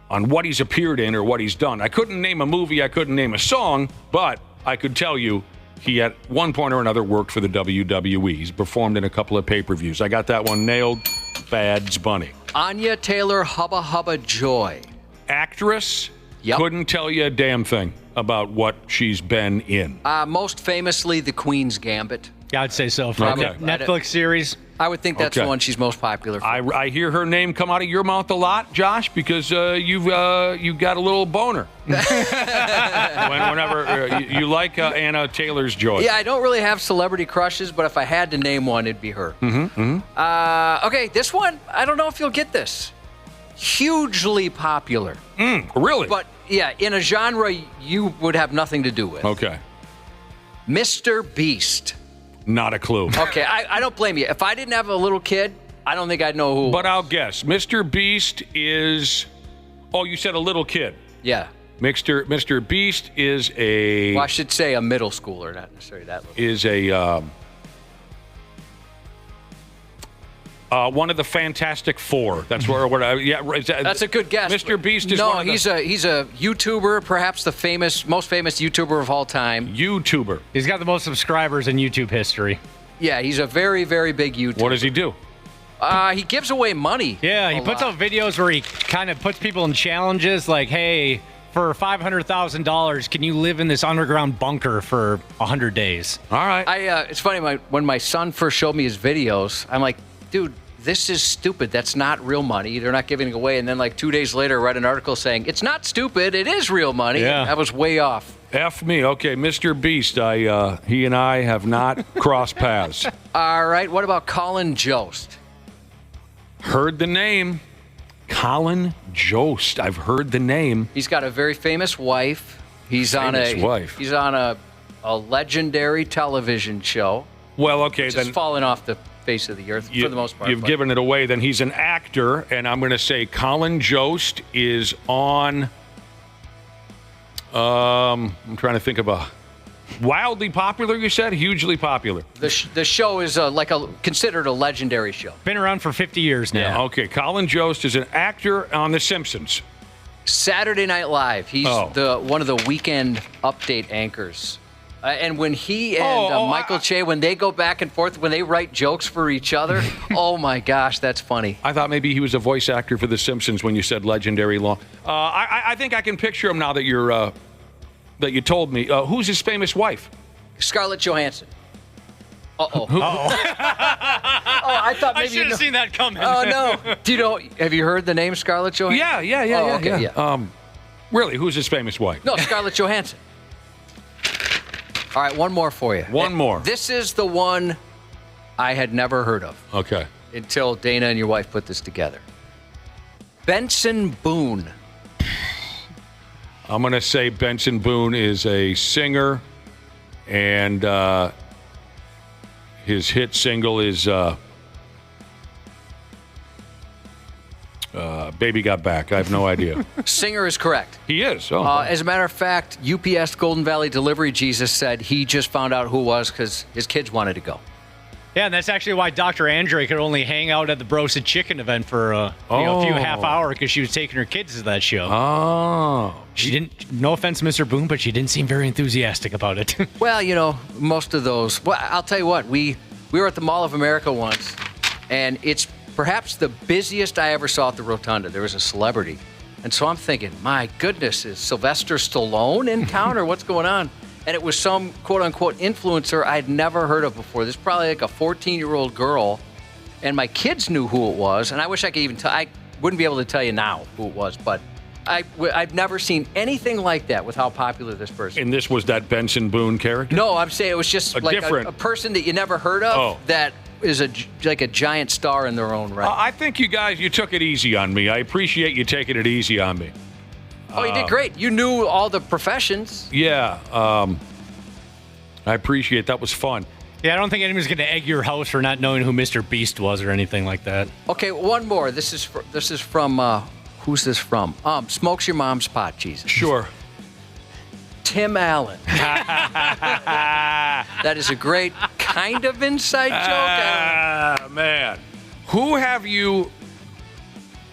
what he's appeared in or what he's done. I couldn't name a movie, I couldn't name a song, but I could tell you he at one point or another worked for the WWE. He's performed in a couple of pay-per-views. I got that one nailed. Bad Bunny. Anya Taylor Hubba Hubba Joy. Actress. Yep. Couldn't tell you a damn thing about what she's been in. Most famously, The Queen's Gambit. Yeah, I'd say so. From Okay. Netflix series. I would think that's the one she's most popular for. I hear her name come out of your mouth a lot, Josh, because you've got a little boner. Whenever you like Anna Taylor's Joy. Yeah, I don't really have celebrity crushes, but if I had to name one, it'd be her. Okay, this one, I don't know if you'll get this. Hugely popular. Really? But, yeah, in a genre you would have nothing to do with. Okay. Mr. Beast. Not a clue. Okay, I don't blame you. If I didn't have a little kid, I don't think I'd know who. But I'll guess. Mr. Beast is... Oh, you said a little kid. Yeah. Mr. Beast is a... Well, I should say a middle schooler, not necessarily that little. Is a... one of the Fantastic Four. That's where. That's a good guess. Mr. Beast is. No, he's a YouTuber, perhaps the most famous YouTuber of all time. YouTuber. He's got the most subscribers in YouTube history. Yeah, he's a very, very big YouTuber. What does he do? He gives away money. Yeah, he puts out videos where he kind of puts people in challenges, like, hey, for $500,000, can you live in this underground bunker for 100 days? All right. It's funny. When my son first showed me his videos, I'm like, dude, this is stupid. That's not real money. They're not giving it away. And then like 2 days later, I read an article saying, it's not stupid. It is real money. Yeah. I was way off. F me. Okay, Mr. Beast, he and I have not crossed paths. All right. What about Colin Jost? Heard the name. Colin Jost. I've heard the name. He's got a very famous wife. He's on a legendary television show. Well, okay, then falling off the face of the earth for the most part. You've given it away. Then he's an actor, and I'm going to say Colin Jost is on. I'm trying to think of a wildly popular. You said hugely popular. The show is considered a legendary show. Been around for 50 years now. Yeah. Okay, Colin Jost is an actor on The Simpsons. Saturday Night Live. He's one of the weekend update anchors. And when he and Michael Che, when they go back and forth, when they write jokes for each other, oh my gosh, that's funny. I thought maybe he was a voice actor for The Simpsons when you said legendary long. I think I can picture him now that you told me. Who's his famous wife? Scarlett Johansson. Uh-oh. I thought maybe I should have seen that coming. Oh, no. Have you heard the name Scarlett Johansson? Yeah. Really? Who's his famous wife? No, Scarlett Johansson. All right, one more for you. One more. This is the one I had never heard of. Okay. Until Dana and your wife put this together. Benson Boone. I'm going to say Benson Boone is a singer, and his hit single is Baby Got Back. I have no idea. Singer is correct. He is. Oh. As a matter of fact, UPS Golden Valley Delivery Jesus said he just found out who it was because his kids wanted to go. Yeah, and that's actually why Dr. Andre could only hang out at the Broasted Chicken event for a few half hour because she was taking her kids to that show. Oh. She didn't, no offense, Mr. Boone, but she didn't seem very enthusiastic about it. Well, you know, most of those. Well, I'll tell you what, we were at the Mall of America once, and it's perhaps the busiest I ever saw at the Rotunda. There was a celebrity. And so I'm thinking, my goodness, is Sylvester Stallone in town or what's going on? And it was some quote-unquote influencer I'd never heard of before. This is probably like a 14-year-old girl, and my kids knew who it was. And I wish I could even tell. I wouldn't be able to tell you now who it was, but I've never seen anything like that with how popular this person is. And this was that Benson Boone character? No, I'm saying it was just like a person that you never heard of that is like a giant star in their own right. I think you guys, you took it easy on me. I appreciate you taking it easy on me. Oh, you did great. You knew all the professions. Yeah. I appreciate that. Was fun. Yeah, I don't think anyone's going to egg your house for not knowing who Mr. Beast was or anything like that. Okay, one more. This is from who's this from? Smokes Your Mom's Pot, Jesus. Sure. Tim Allen. That is a great kind of inside joke. Man. Who have you...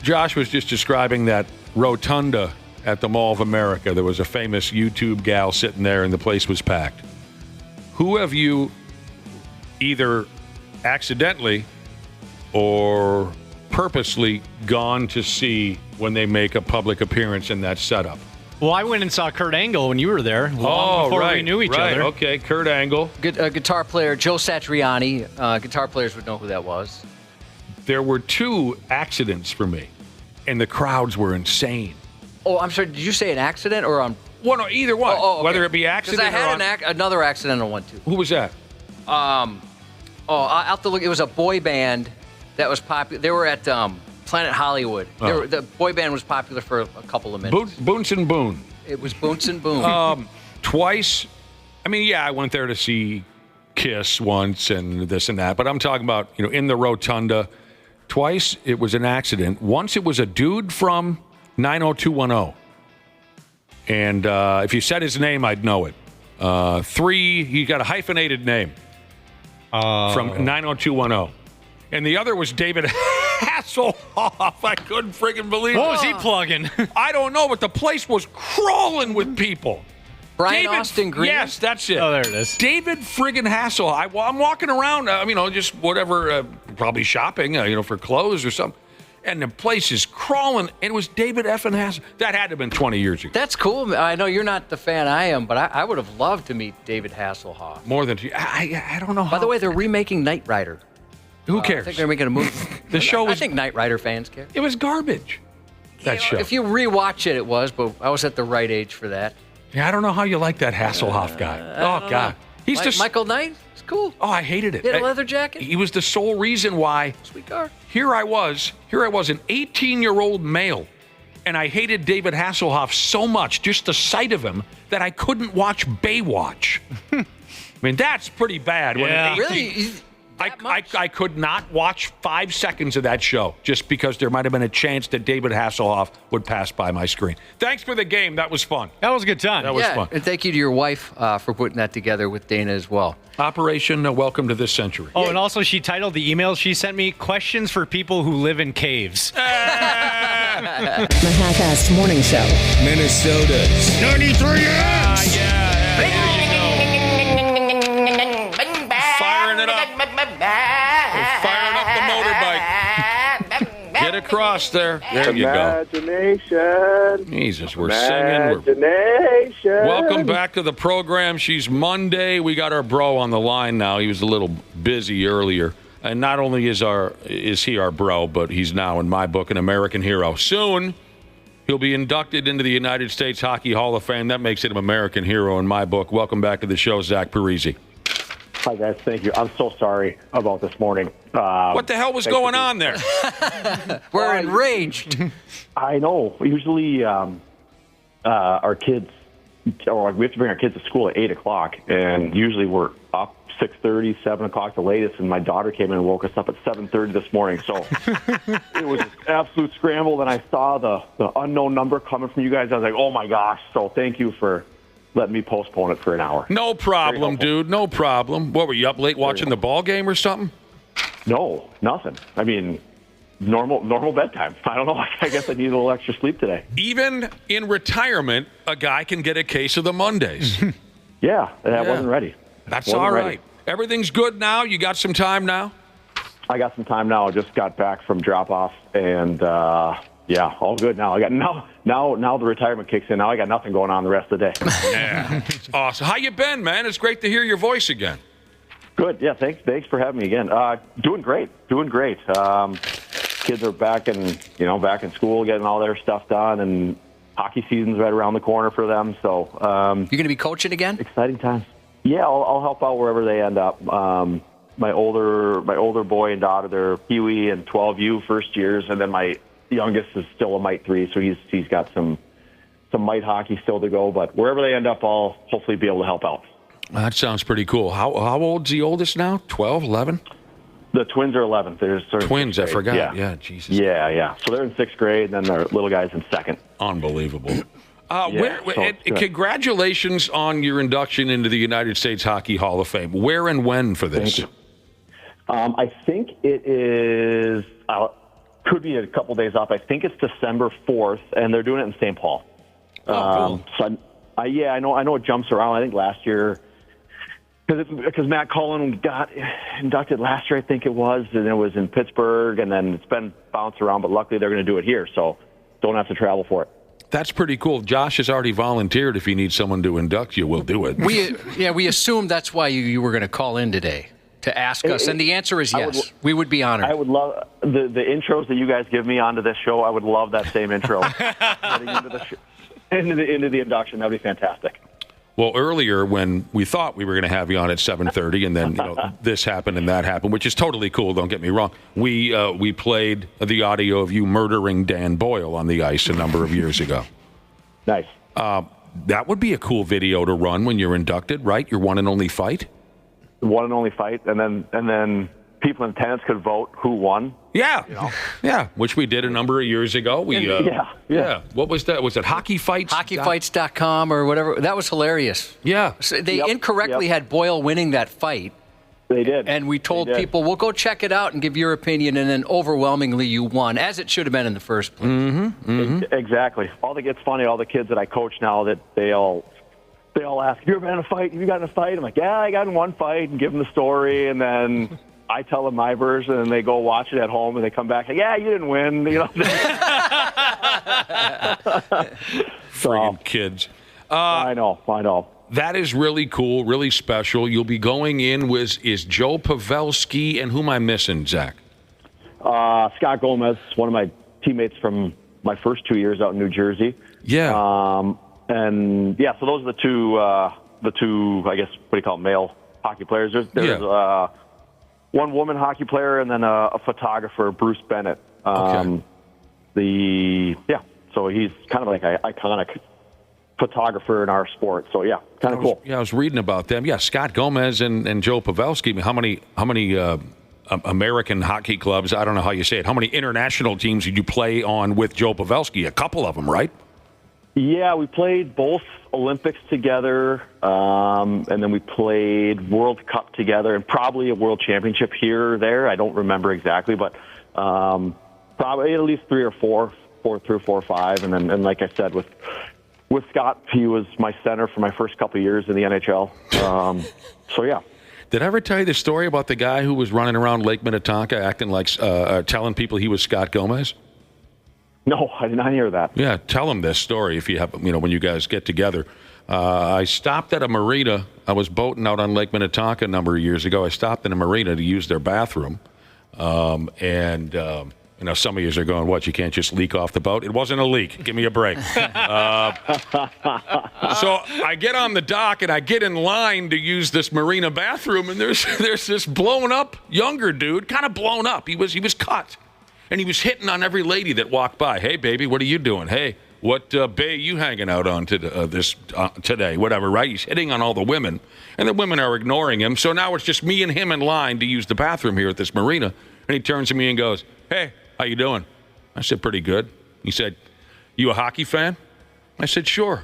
Josh was just describing that rotunda at the Mall of America. There was a famous YouTube gal sitting there, and the place was packed. Who have you either accidentally or purposely gone to see when they make a public appearance in that setup? Well, I went and saw Kurt Angle when you were there, long before we knew each other. Okay, Kurt Angle. Good guitar player, Joe Satriani. Guitar players would know who that was. There were 2 accidents for me, and the crowds were insane. Oh, I'm sorry. Did you say an accident or on? Well, no, either one. Okay. Whether it be accident I had another accidental one, too. Who was that? I'll have to look. It was a boy band that was popular. They were at Planet Hollywood. The boy band was popular for a couple of minutes. Boonson Boone. It was Boonson Boone. Twice. I mean, yeah, I went there to see Kiss once and this and that, but I'm talking about, in the rotunda. Twice it was an accident. Once it was a dude from 90210. And if you said his name, I'd know it. 3, he got a hyphenated name from 90210. And the other was David Hasselhoff. I couldn't friggin' believe it. What was he plugging? I don't know, but the place was crawling with people. Brian Austin Green? Yes, that's it. Oh, there it is. David friggin' Hasselhoff. I'm walking around, just whatever, probably shopping, for clothes or something. And the place is crawling. And it was David effing Hasselhoff. That had to have been 20 years ago. That's cool. I know you're not the fan I am, but I would have loved to meet David Hasselhoff. More than I don't know how. By the way, they're remaking Knight Rider. Who cares? I think they're making a movie. The show was... I think Knight Rider fans care. It was garbage, that show. If you rewatch it, it was, but I was at the right age for that. Yeah, I don't know how you like that Hasselhoff guy. Oh, God. He's just... Michael Knight? It's cool. Oh, I hated it. He had a leather jacket? He was the sole reason why... Sweet car. Here I was, an 18-year-old male, and I hated David Hasselhoff so much, just the sight of him, that I couldn't watch Baywatch. I mean, that's pretty bad. Yeah. Really? I could not watch 5 seconds of that show just because there might have been a chance that David Hasselhoff would pass by my screen. Thanks for the game. That was fun. That was a good time. That was fun. And thank you to your wife for putting that together with Dana as well. Operation Welcome to This Century. Oh, and also she titled the email she sent me, Questions for People Who Live in Caves. The Half-Assed Morning Show. Minnesota's 93 X. Firing it up. We're firing up the motorbike. Get across there. There you go. Imagination. Jesus, we're singing. Imagination. Welcome back to the program. She's Monday. We got our bro on the line now. He was a little busy earlier. And not only is he our bro, but he's now, in my book, an American hero. Soon, He'll be inducted into the United States Hockey Hall of Fame. That makes him an American hero in my book. Welcome back to the show, Zach Parisi. Hi, guys. Thank you. I'm so sorry about this morning. What the hell was going on there? We're enraged. I know. Usually our kids, or we have to bring our kids to school at 8 o'clock, and usually we're up 6:30, 7 o'clock the latest, and my daughter came in and woke us up at 7:30 this morning. So it was an absolute scramble, and I saw the unknown number coming from you guys. I was like, oh, my gosh. So thank you for letting me postpone it for an hour. No problem, dude. No problem. What, were you up late watching the ball game or something? No, nothing. I mean, normal bedtime. I don't know. I guess I need a little extra sleep today. Even in retirement, a guy can get a case of the Mondays. Yeah, I wasn't ready. That's Wasn't all right. ready. Everything's good now? You got some time now? I got some time now. I just got back from drop-off, and yeah, all good now. I got now the retirement kicks in. Now I got nothing going on the rest of the day. Yeah, it's awesome. How you been, man? It's great to hear your voice again. Good. Yeah, thanks for having me again. Doing great. Kids are back in school, getting all their stuff done, and hockey season's right around the corner for them. So you're going to be coaching again? Exciting times. Yeah, I'll help out wherever they end up. My older boy and daughter, they're Huey and 12U first years, and then my youngest is still a Mite 3, so he's got some Mite hockey still to go. But wherever they end up, I'll hopefully be able to help out. That sounds pretty cool. How old's the oldest now? 12, 11? The twins are 11. They're twins, I forgot. Yeah, Jesus. Yeah. So they're in 6th grade, and then their little guy's in 2nd. Unbelievable. Congratulations on your induction into the United States Hockey Hall of Fame. Where and when for this? Thank you. I think it is, could be a couple days off. I think it's December 4th, and they're doing it in St. Paul. Cool. So I know it jumps around. I think last year, because Matt Cullen got inducted last year, I think it was, and it was in Pittsburgh, and then it's been bounced around, but luckily they're going to do it here, so don't have to travel for it. That's pretty cool. Josh has already volunteered. If he needs someone to induct you, we'll do it. We assumed that's why you were going to call in today to ask us, and the answer is yes. We would be honored. I would love the intros that you guys give me onto this show. I would love that same intro heading into the induction. That'd be fantastic. Well, earlier when we thought we were going to have you on at 7:30, and then this happened and that happened, which is totally cool. Don't get me wrong. We played the audio of you murdering Dan Boyle on the ice a number of years ago. Nice. That would be a cool video to run when you're inducted, right? Your one and only fight. One and only fight, and then people in attendance could vote who won. Yeah, yeah, which we did a number of years ago. Yeah. What was that? Was it Hockey Fights? Hockeyfights.com or whatever. That was hilarious. Yeah. So they incorrectly had Boyle winning that fight. They did. And we told people, we'll go check it out and give your opinion, and then overwhelmingly you won, as it should have been in the first place. Exactly. It's funny, all the kids that I coach now, that they all ask, have you ever been in a fight? Have you gotten in a fight? I'm like, yeah, I got in one fight, and give them the story, and then I tell them my version, and they go watch it at home, and they come back, like, yeah, you didn't win. Friggin' kids. I know. That is really cool, really special. You'll be going in with, is Joe Pavelski, and who am I missing, Zach? Scott Gomez, one of my teammates from my first 2 years out in New Jersey. Yeah. And yeah, so those are the two, I guess, what do you call them, male hockey players. There's one woman hockey player, and then a photographer, Bruce Bennett. So he's kind of like an iconic photographer in our sport. So yeah, kind of cool. Yeah, I was reading about them. Yeah, Scott Gomez and Joe Pavelski. How many American hockey clubs? I don't know how you say it. How many international teams did you play on with Joe Pavelski? A couple of them, right? Yeah, we played both Olympics together, and then we played World Cup together, and probably a World Championship here or there. I don't remember exactly, but probably at least 3 or 4 or 5. And then, like I said, with Scott, he was my center for my first couple of years in the NHL. So yeah. Did I ever tell you the story about the guy who was running around Lake Minnetonka acting like telling people he was Scott Gomez? No, I did not hear that. Yeah, tell him this story if you have, when you guys get together. I stopped at a marina. I was boating out on Lake Minnetonka a number of years ago. I stopped in a marina to use their bathroom, and You know, some of you are going, what, you can't just leak off the boat? It wasn't a leak. Give me a break. So I get on the dock, and I get in line to use this marina bathroom, and there's this blown-up younger dude, kind of blown up. He was cut, and he was hitting on every lady that walked by. Hey, baby, what are you doing? Hey, what bay you hanging out on today? Whatever, right? He's hitting on all the women, and the women are ignoring him. So now it's just me and him in line to use the bathroom here at this marina, and he turns to me and goes, hey, how you doing? I said, pretty good. He said, you a hockey fan? I said, sure.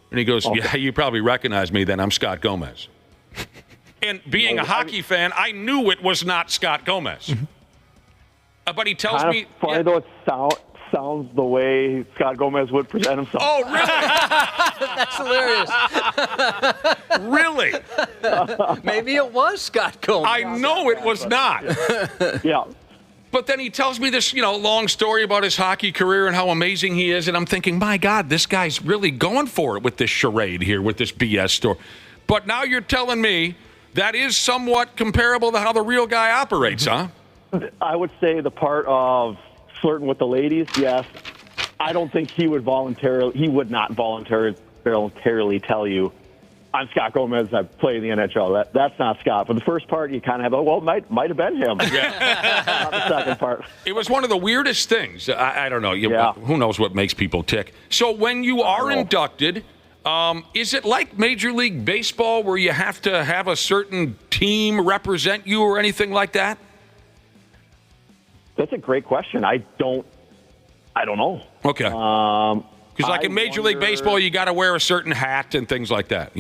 And he goes, yeah, you probably recognize me then. I'm Scott Gomez. And being a hockey fan, I knew it was not Scott Gomez. But he tells me... Funny though, it sounds the way Scott Gomez would present himself. Oh, really? That's hilarious. Really? Maybe it was Scott Gomez. I know it was not. Yeah. But then he tells me this, long story about his hockey career and how amazing he is. And I'm thinking, my God, this guy's really going for it with this charade here, with this BS story. But now you're telling me that is somewhat comparable to how the real guy operates, huh? I would say the part of flirting with the ladies, yes. I don't think he would not voluntarily tell you, I'm Scott Gomez, I play in the NHL. That's not Scott. But the first part, you kind of have, might have been him. Yeah. Not the second part. It was one of the weirdest things. I don't know. Who knows what makes people tick? So when you are inducted, is it like Major League Baseball where you have to have a certain team represent you or anything like that? That's a great question. I don't know. Okay. Because like in Major League Baseball, you got to wear a certain hat and things like that,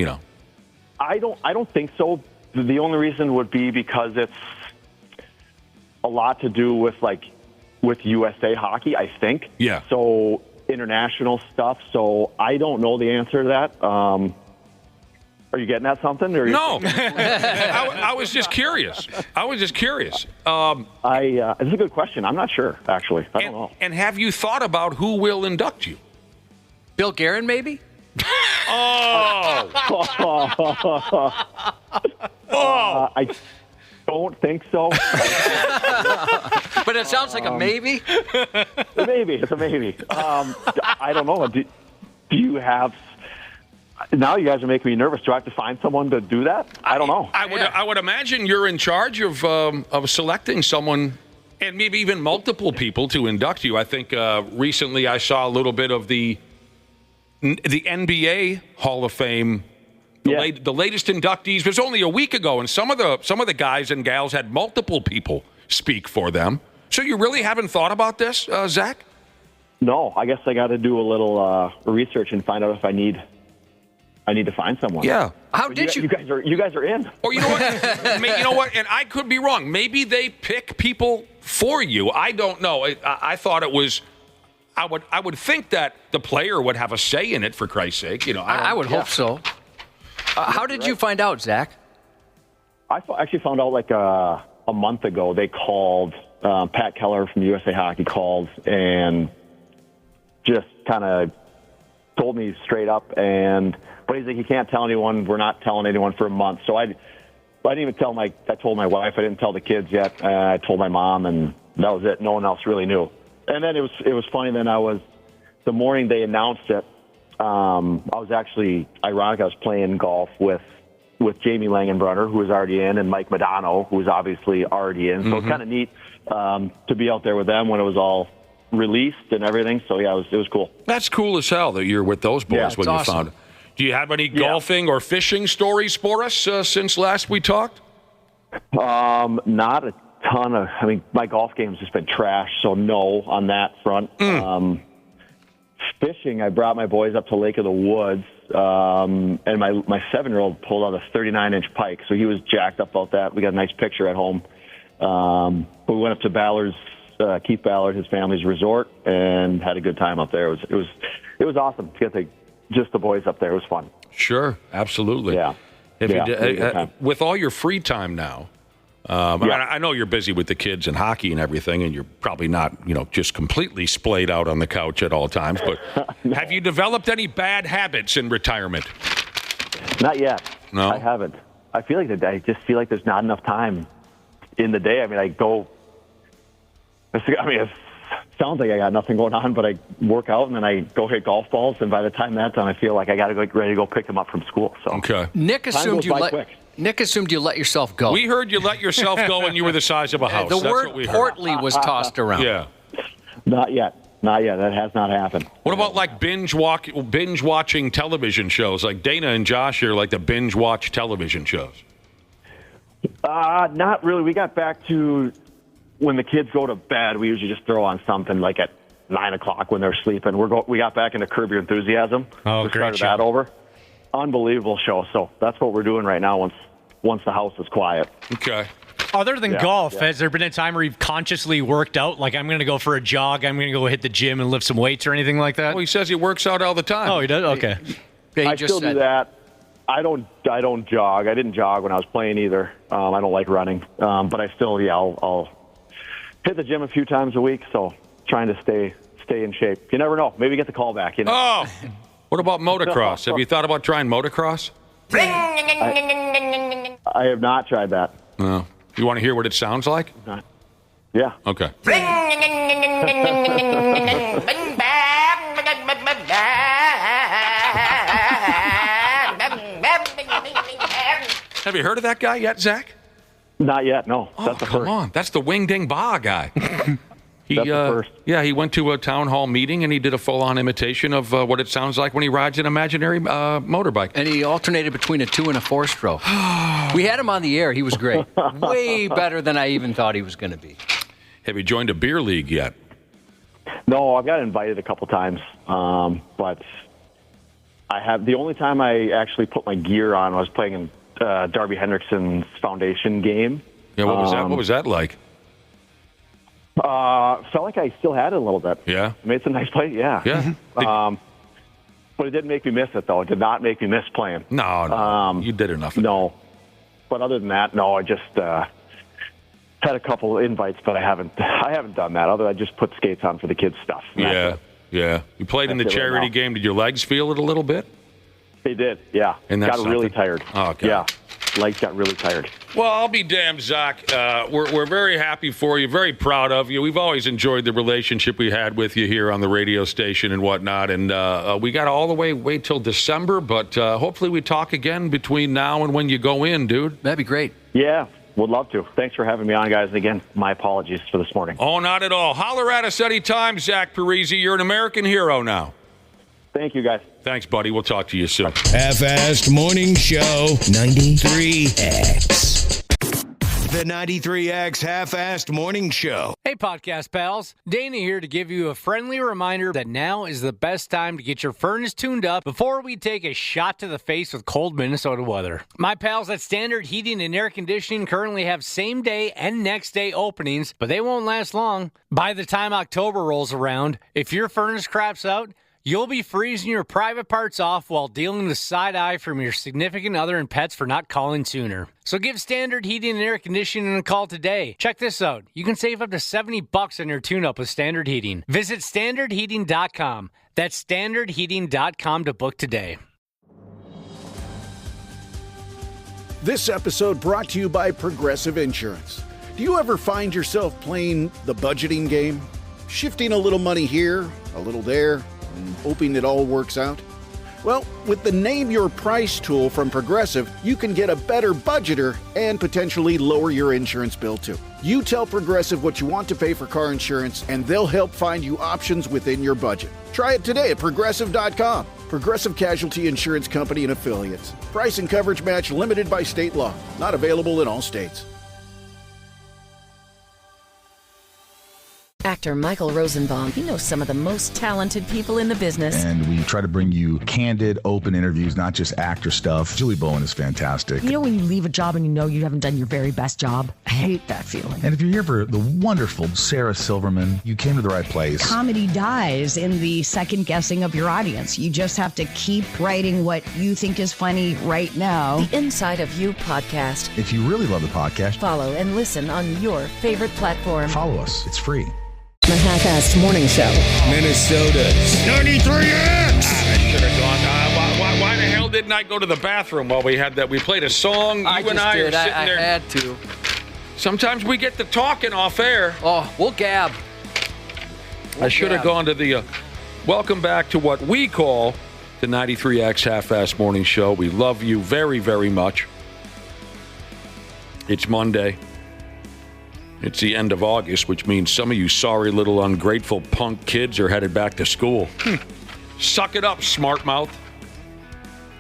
I don't think so. The only reason would be because it's a lot to do with USA hockey, I think. Yeah. So international stuff. So I don't know the answer to that. Are you getting at something? Or no. I was just curious. It's a good question. I'm not sure, actually. I don't know. And have you thought about who will induct you? Bill Guerin, maybe? Oh. I don't think so. But it sounds like a maybe. It's a maybe. I don't know. Do you have... Now you guys are making me nervous. Do I have to find someone to do that? I don't know. I would imagine you're in charge of selecting someone, and maybe even multiple people to induct you. I think recently I saw a little bit of the NBA Hall of Fame. The latest inductees was only a week ago, and some of the guys and gals had multiple people speak for them. So you really haven't thought about this, Zach? No, I guess I got to do a little research and find out if I need to find someone. Yeah. How did you? You guys are in. Or you know what? You know what? And I could be wrong. Maybe they pick people for you. I don't know. I thought it was. I would think that the player would have a say in it. For Christ's sake, I would hope so. How did you find out, Zach? I actually found out like a month ago. They called Pat Keller from USA Hockey called and just kind of told me straight up. But he's like, he can't tell anyone. We're not telling anyone for a month. So I didn't even tell I told my wife. I didn't tell the kids yet. I told my mom, and that was it. No one else really knew. And then it was funny. Then the morning they announced it, I was actually, ironic, I was playing golf with Jamie Langenbrunner, who was already in, and Mike Madano, who was obviously already in. So it's kind of neat to be out there with them when it was all released and everything. So yeah, it was cool. That's cool as hell that you're with those boys when you awesome. found it. Do you have any golfing or fishing stories for us since last we talked? Not a ton of. I mean, my golf game's just been trash, so no on that front. Fishing, I brought my boys up to Lake of the Woods, and my 7-year-old pulled out a 39-inch pike, so he was jacked up about that. We got a nice picture at home. But we went up to Ballard's, Keith Ballard, his family's resort, and had a good time up there. It was awesome to get just the boys up there. It was fun. Sure, absolutely. Yeah. With all your free time now, I know you're busy with the kids and hockey and everything, and you're probably not, just completely splayed out on the couch at all times. But No. Have you developed any bad habits in retirement? Not yet. No, I haven't. I just feel like there's not enough time in the day. I mean, it's sounds like I got nothing going on, but I work out and then I go hit golf balls, and by the time that's done, I feel like I got to get ready to go pick them up from school. So okay. Nick assumed you let yourself go. We heard you let yourself go when you were the size of a house. The That's word what we heard. portly was tossed around. Yeah. Not yet. That has not happened. What about like binge watching television shows? Like Dana and Josh here like to binge watch television shows. Not really. We got back to when the kids go to bed. We usually just throw on something like at 9 o'clock when they're sleeping. We got back into Curb Your Enthusiasm. Oh, we great started show. that over. Unbelievable show. So that's what we're doing right now once the house is quiet. Okay. Other than golf, has there been a time where you've consciously worked out? Like, I'm going to go for a jog, I'm going to go hit the gym and lift some weights or anything like that? Well, he says he works out all the time. Oh, he does? Okay. I still do that. I don't jog. I didn't jog when I was playing either. I don't like running. But I still, I'll hit the gym a few times a week, so trying to stay in shape. You never know. Maybe get the call back. You know? Oh, what about motocross? Have you thought about trying motocross? I have not tried that. No. You want to hear what it sounds like? Yeah. Okay. Have you heard of that guy yet, Zach? Not yet, no. Oh, That's the come first. on. That's the Wing Ding Ba guy. That's the first. Yeah, he went to a town hall meeting and he did a full-on imitation of what it sounds like when he rides an imaginary motorbike. And he alternated between a 2 and a 4-stroke. We had him on the air. He was great. Way better than I even thought he was going to be. Have you joined a beer league yet? No, I've got invited a couple times, but I have. The only time I actually put my gear on, I was playing in Darby Hendrickson's foundation game. Yeah, what was that? What was that like? Felt like I still had it a little bit. Yeah, made some nice play. Yeah, yeah. But it didn't make me miss it though. It did not make me miss playing. No, you did enough. No, but other than that, no. I just had a couple invites, but I haven't done that. Other, I just put skates on for the kids' stuff. Yeah. You played in the charity game. Did your legs feel it a little bit? They did. Yeah. And that's got really tired. Oh, okay. Yeah. Legs got really tired. Well, I'll be damned, Zach. We're very happy for you, very proud of you. We've always enjoyed the relationship we had with you here on the radio station and whatnot. And we got to all the way wait till December, but hopefully we talk again between now and when you go in, dude. That'd be great. Yeah, would love to. Thanks for having me on, guys. And again, my apologies for this morning. Oh, not at all. Holler at us anytime, Zach Parisi. You're an American hero now. Thank you, guys. Thanks, buddy. We'll talk to you soon. Half-assed Morning Show 93X. The 93X Half-assed Morning Show. Hey, podcast pals. Dana here to give you a friendly reminder that now is the best time to get your furnace tuned up before we take a shot to the face with cold Minnesota weather. My pals at Standard Heating and Air Conditioning currently have same-day and next-day openings, but they won't last long. By the time October rolls around, if your furnace craps out, you'll be freezing your private parts off while dealing with side eye from your significant other and pets for not calling sooner. So give Standard Heating and Air Conditioning a call today. Check this out. You can save up to $70 on your tune-up with Standard Heating. Visit standardheating.com. That's standardheating.com to book today. This episode brought to you by Progressive Insurance. Do you ever find yourself playing the budgeting game? Shifting a little money here, a little there, and hoping it all works out? Well, with the Name Your Price tool from Progressive, you can get a better budgeter and potentially lower your insurance bill too. You tell Progressive what you want to pay for car insurance, and they'll help find you options within your budget. Try it today at Progressive.com. Progressive Casualty Insurance Company and Affiliates. Price and coverage match limited by state law. Not available in all states. Actor Michael Rosenbaum, he knows some of the most talented people in the business. And we try to bring you candid, open interviews, not just actor stuff. Julie Bowen is fantastic. You know when you leave a job and you know you haven't done your very best job? I hate that feeling. And if you're here for the wonderful Sarah Silverman, you came to the right place. Comedy dies in the second guessing of your audience. You just have to keep writing what you think is funny right now. The Inside of You podcast. If you really love the podcast, follow and listen on your favorite platform. Follow us. It's free. The Half-assed Morning Show. Minnesota's 93X. Why the hell didn't I go to the bathroom while we had that? We played a song. I you and I are sitting there. I had to. Sometimes we get to talking off air. Oh, we'll gab. I should have gone to the welcome back to what we call the 93X Half-Ass Morning Show. We love you very, very much. It's Monday. It's the end of August, which means some of you sorry little ungrateful punk kids are headed back to school. Suck it up, smart mouth.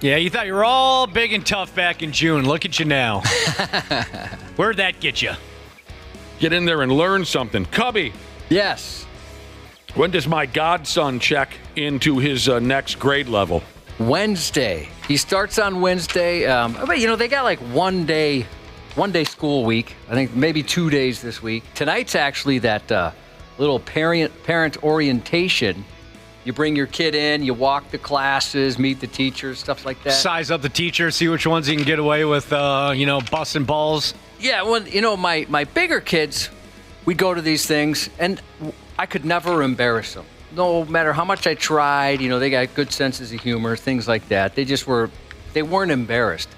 Yeah, you thought you were all big and tough back in June. Look at you now. Where'd that get you? Get in there and learn something. Cubby. Yes. When does my godson check into his next grade level? Wednesday. He starts on Wednesday. But, they got like one day school week. I think maybe 2 days this week. Tonight's actually that little parent orientation. You bring your kid in, you walk the classes, meet the teachers, stuff like that. Size up the teachers, see which ones you can get away with, busting balls. Yeah, well, my bigger kids, we'd go to these things, and I could never embarrass them. No matter how much I tried, they got good senses of humor, things like that. They weren't embarrassed.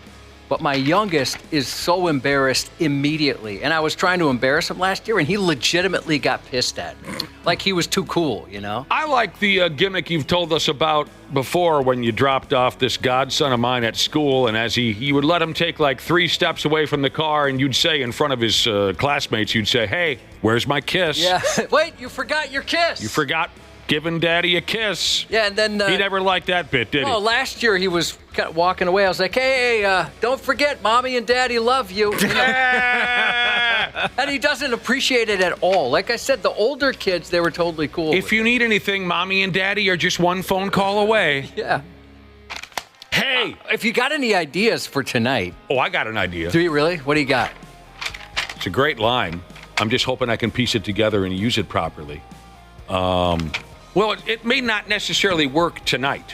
But my youngest is so embarrassed immediately. And I was trying to embarrass him last year, and he legitimately got pissed at me. Like he was too cool, I like the gimmick you've told us about before when you dropped off this godson of mine at school, and as you would let him take like 3 steps away from the car, and you'd say in front of his classmates, you'd say, "Hey, where's my kiss?" Yeah. Wait, you forgot your kiss. You forgot giving Daddy a kiss. Yeah, and then... he never liked that bit, did he? Oh, last year he was kind of walking away. I was like, hey, don't forget, Mommy and Daddy love you. And he doesn't appreciate it at all. Like I said, the older kids, they were totally cool. If you need anything, Mommy and Daddy are just one phone call away. Yeah. Hey! If you got any ideas for tonight... Oh, I got an idea. Do you really? What do you got? It's a great line. I'm just hoping I can piece it together and use it properly. Well, it may not necessarily work tonight.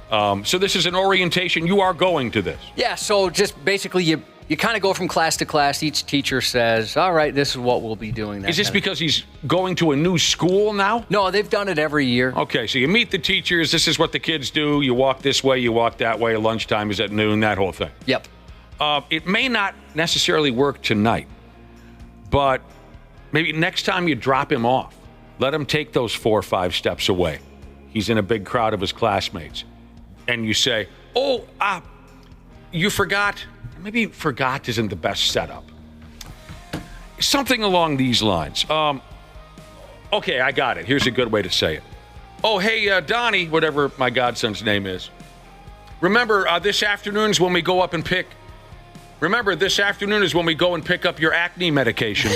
So this is an orientation. You are going to this. Yeah, so just basically you kind of go from class to class. Each teacher says, all right, this is what we'll be doing. Is this because he's going to a new school now? No, they've done it every year. Okay, so you meet the teachers. This is what the kids do. You walk this way, you walk that way. Lunchtime is at noon, that whole thing. Yep. It may not necessarily work tonight, but maybe next time you drop him off, let him take those 4 or 5 steps away. He's in a big crowd of his classmates. And you say, you forgot. Maybe forgot isn't the best setup. Something along these lines. Okay, I got it. Here's a good way to say it. Oh, hey, Donnie, whatever my godson's name is. Remember, this afternoon is when we go up and pick up your acne medication.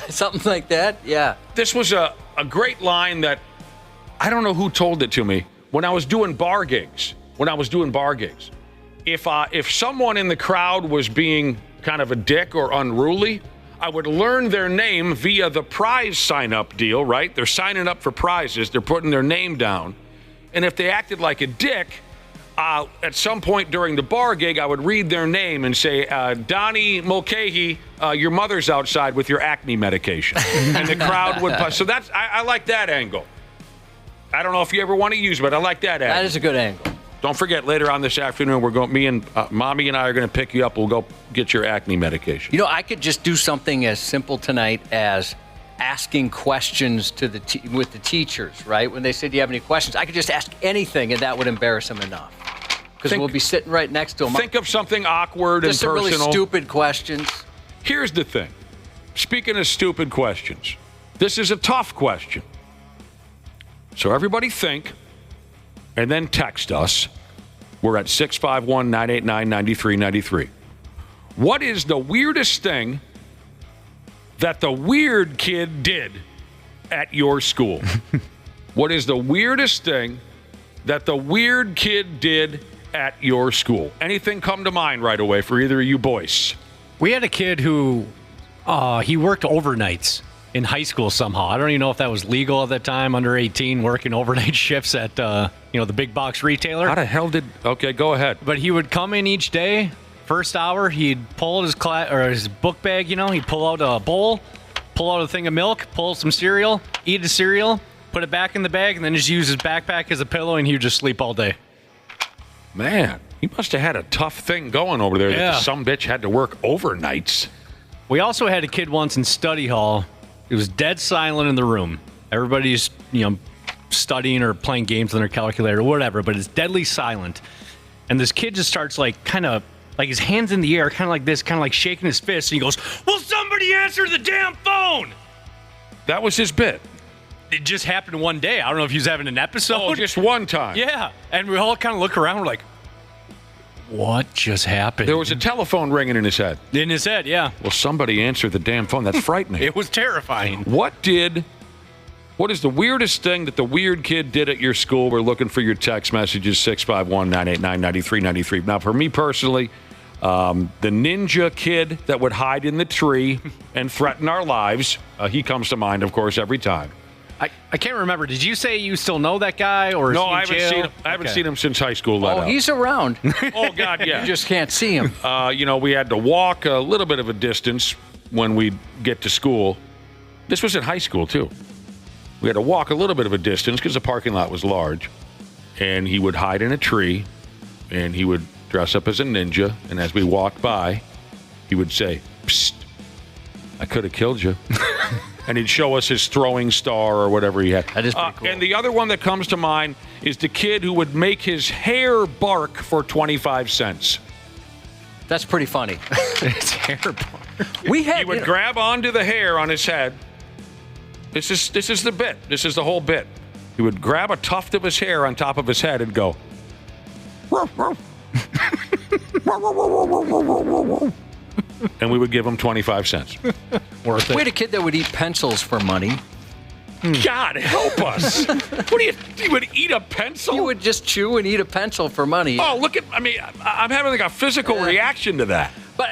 Something like that, yeah. This was a great line that I don't know who told it to me when I was doing bar gigs. If someone in the crowd was being kind of a dick or unruly, I would learn their name via the prize sign-up deal, right? They're signing up for prizes. They're putting their name down. And if they acted like a dick, at some point during the bar gig, I would read their name and say, Donnie Mulcahy, your mother's outside with your acne medication. And the crowd would... So I like that angle. I don't know if you ever want to use it, but I like that angle. That is a good angle. Don't forget, later on this afternoon, Mommy and I are going to pick you up. We'll go get your acne medication. I could just do something as simple tonight as asking questions to with the teachers, right? When they said, do you have any questions? I could just ask anything, and that would embarrass them enough. Because we'll be sitting right next to them. Think of something awkward and personal. Just some really stupid questions. Here's the thing. Speaking of stupid questions, this is a tough question. So everybody think, and then text us. We're at 651-989-9393. What is the weirdest thing that the weird kid did at your school? What is the weirdest thing that the weird kid did at your school? Anything come to mind right away for either of you boys? We had a kid who he worked overnights in high school somehow. I don't even know if that was legal at that time, under 18, working overnight shifts at the big box retailer. How the hell okay, go ahead. But he would come in each day. First hour, he'd pull out his book bag, he'd pull out a bowl, pull out a thing of milk, pull some cereal, eat the cereal, put it back in the bag, and then just use his backpack as a pillow, and he would just sleep all day. Man, he must have had a tough thing going over there. Yeah. That some bitch had to work overnights. We also had a kid once in study hall. It was dead silent in the room. Everybody's, studying or playing games on their calculator or whatever, but it's deadly silent. And this kid just starts kind of his hands in the air, kind of like this, kind of like shaking his fist. And he goes, "Will somebody answer the damn phone?" That was his bit. It just happened one day. I don't know if he was having an episode. Oh, just one time. Yeah. And we all kind of look around. We're like, what just happened? There was a telephone ringing in his head. In his head, yeah. Well, somebody answered the damn phone. That's frightening. It was terrifying. What is the weirdest thing that the weird kid did at your school? We're looking for your text messages, 651-989-9393. Now, for me personally, the ninja kid that would hide in the tree and threaten our lives, he comes to mind, of course, every time. I can't remember. Did you say you still know that guy? Or no, I haven't seen him since high school. He's around. Oh, God, yeah. You just can't see him. We had to walk a little bit of a distance when we'd get to school. This was in high school, too. We had to walk a little bit of a distance because the parking lot was large. And he would hide in a tree, and he would dress up as a ninja. And as we walked by, he would say, "Psst, I could have killed you." And he'd show us his throwing star or whatever he had. That is pretty cool. And the other one that comes to mind is the kid who would make his hair bark for 25 cents. That's pretty funny. It's hair bark. He would grab onto the hair on his head. This is the bit. This is the whole bit. He would grab a tuft of his hair on top of his head and go, and we would give him 25 cents. Worth it. We had a kid that would eat pencils for money. God help us. He would eat a pencil? He would just chew and eat a pencil for money. Oh, I'm having a physical reaction to that. But,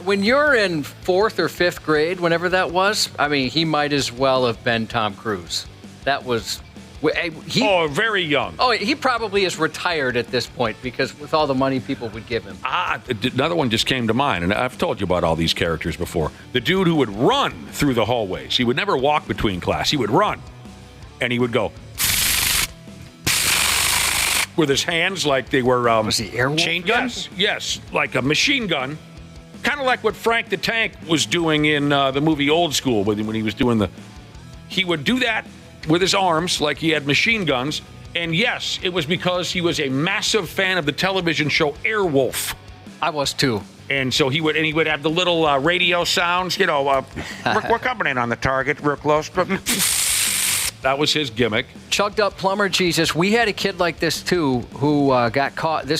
when you're in 4th or 5th grade, whenever that was, he might as well have been Tom Cruise. That was... very young. Oh, he probably is retired at this point because with all the money people would give him. Another one just came to mind, and I've told you about all these characters before. The dude who would run through the hallways. He would never walk between class. He would run, and he would go with his hands like they were was he airwolf? Chain guns. Yes, like a machine gun. Kind of like what Frank the Tank was doing in the movie Old School when he was doing he would do that with his arms like he had machine guns. And yes, it was because he was a massive fan of the television show Airwolf. I was too. And so he would have the little radio sounds, we're coming in on the target real close. That was his gimmick. Chugged up plumber Jesus. We had a kid like this too who got caught.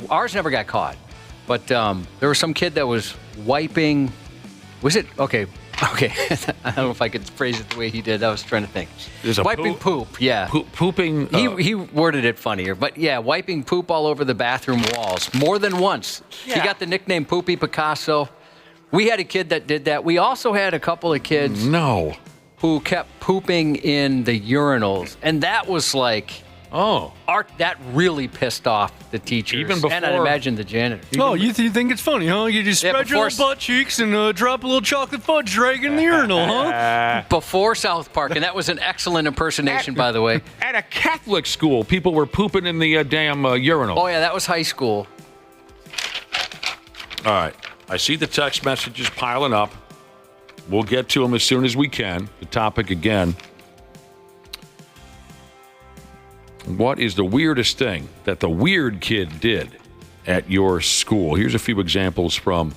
Ours never got caught. But there was some kid that was wiping. Was it? Okay. I don't know if I could phrase it the way he did. I was trying to think. Wiping poop. Yeah. Pooping. He worded it funnier. But yeah, wiping poop all over the bathroom walls. More than once. Yeah. He got the nickname Poopy Picasso. We had a kid that did that. We also had a couple of kids. Who kept pooping in the urinals. And that was like... that really pissed off the teachers. Even before, and I imagine the janitor. You think it's funny, huh? You just spread your little butt cheeks and drop a little chocolate fudge drag in the urinal, huh? Before South Park, and that was an excellent impersonation, by the way. At a Catholic school, people were pooping in the damn urinal. Oh, yeah, that was high school. All right. I see the text messages piling up. We'll get to them as soon as we can. The topic again. What is the weirdest thing that the weird kid did at your school? Here's a few examples from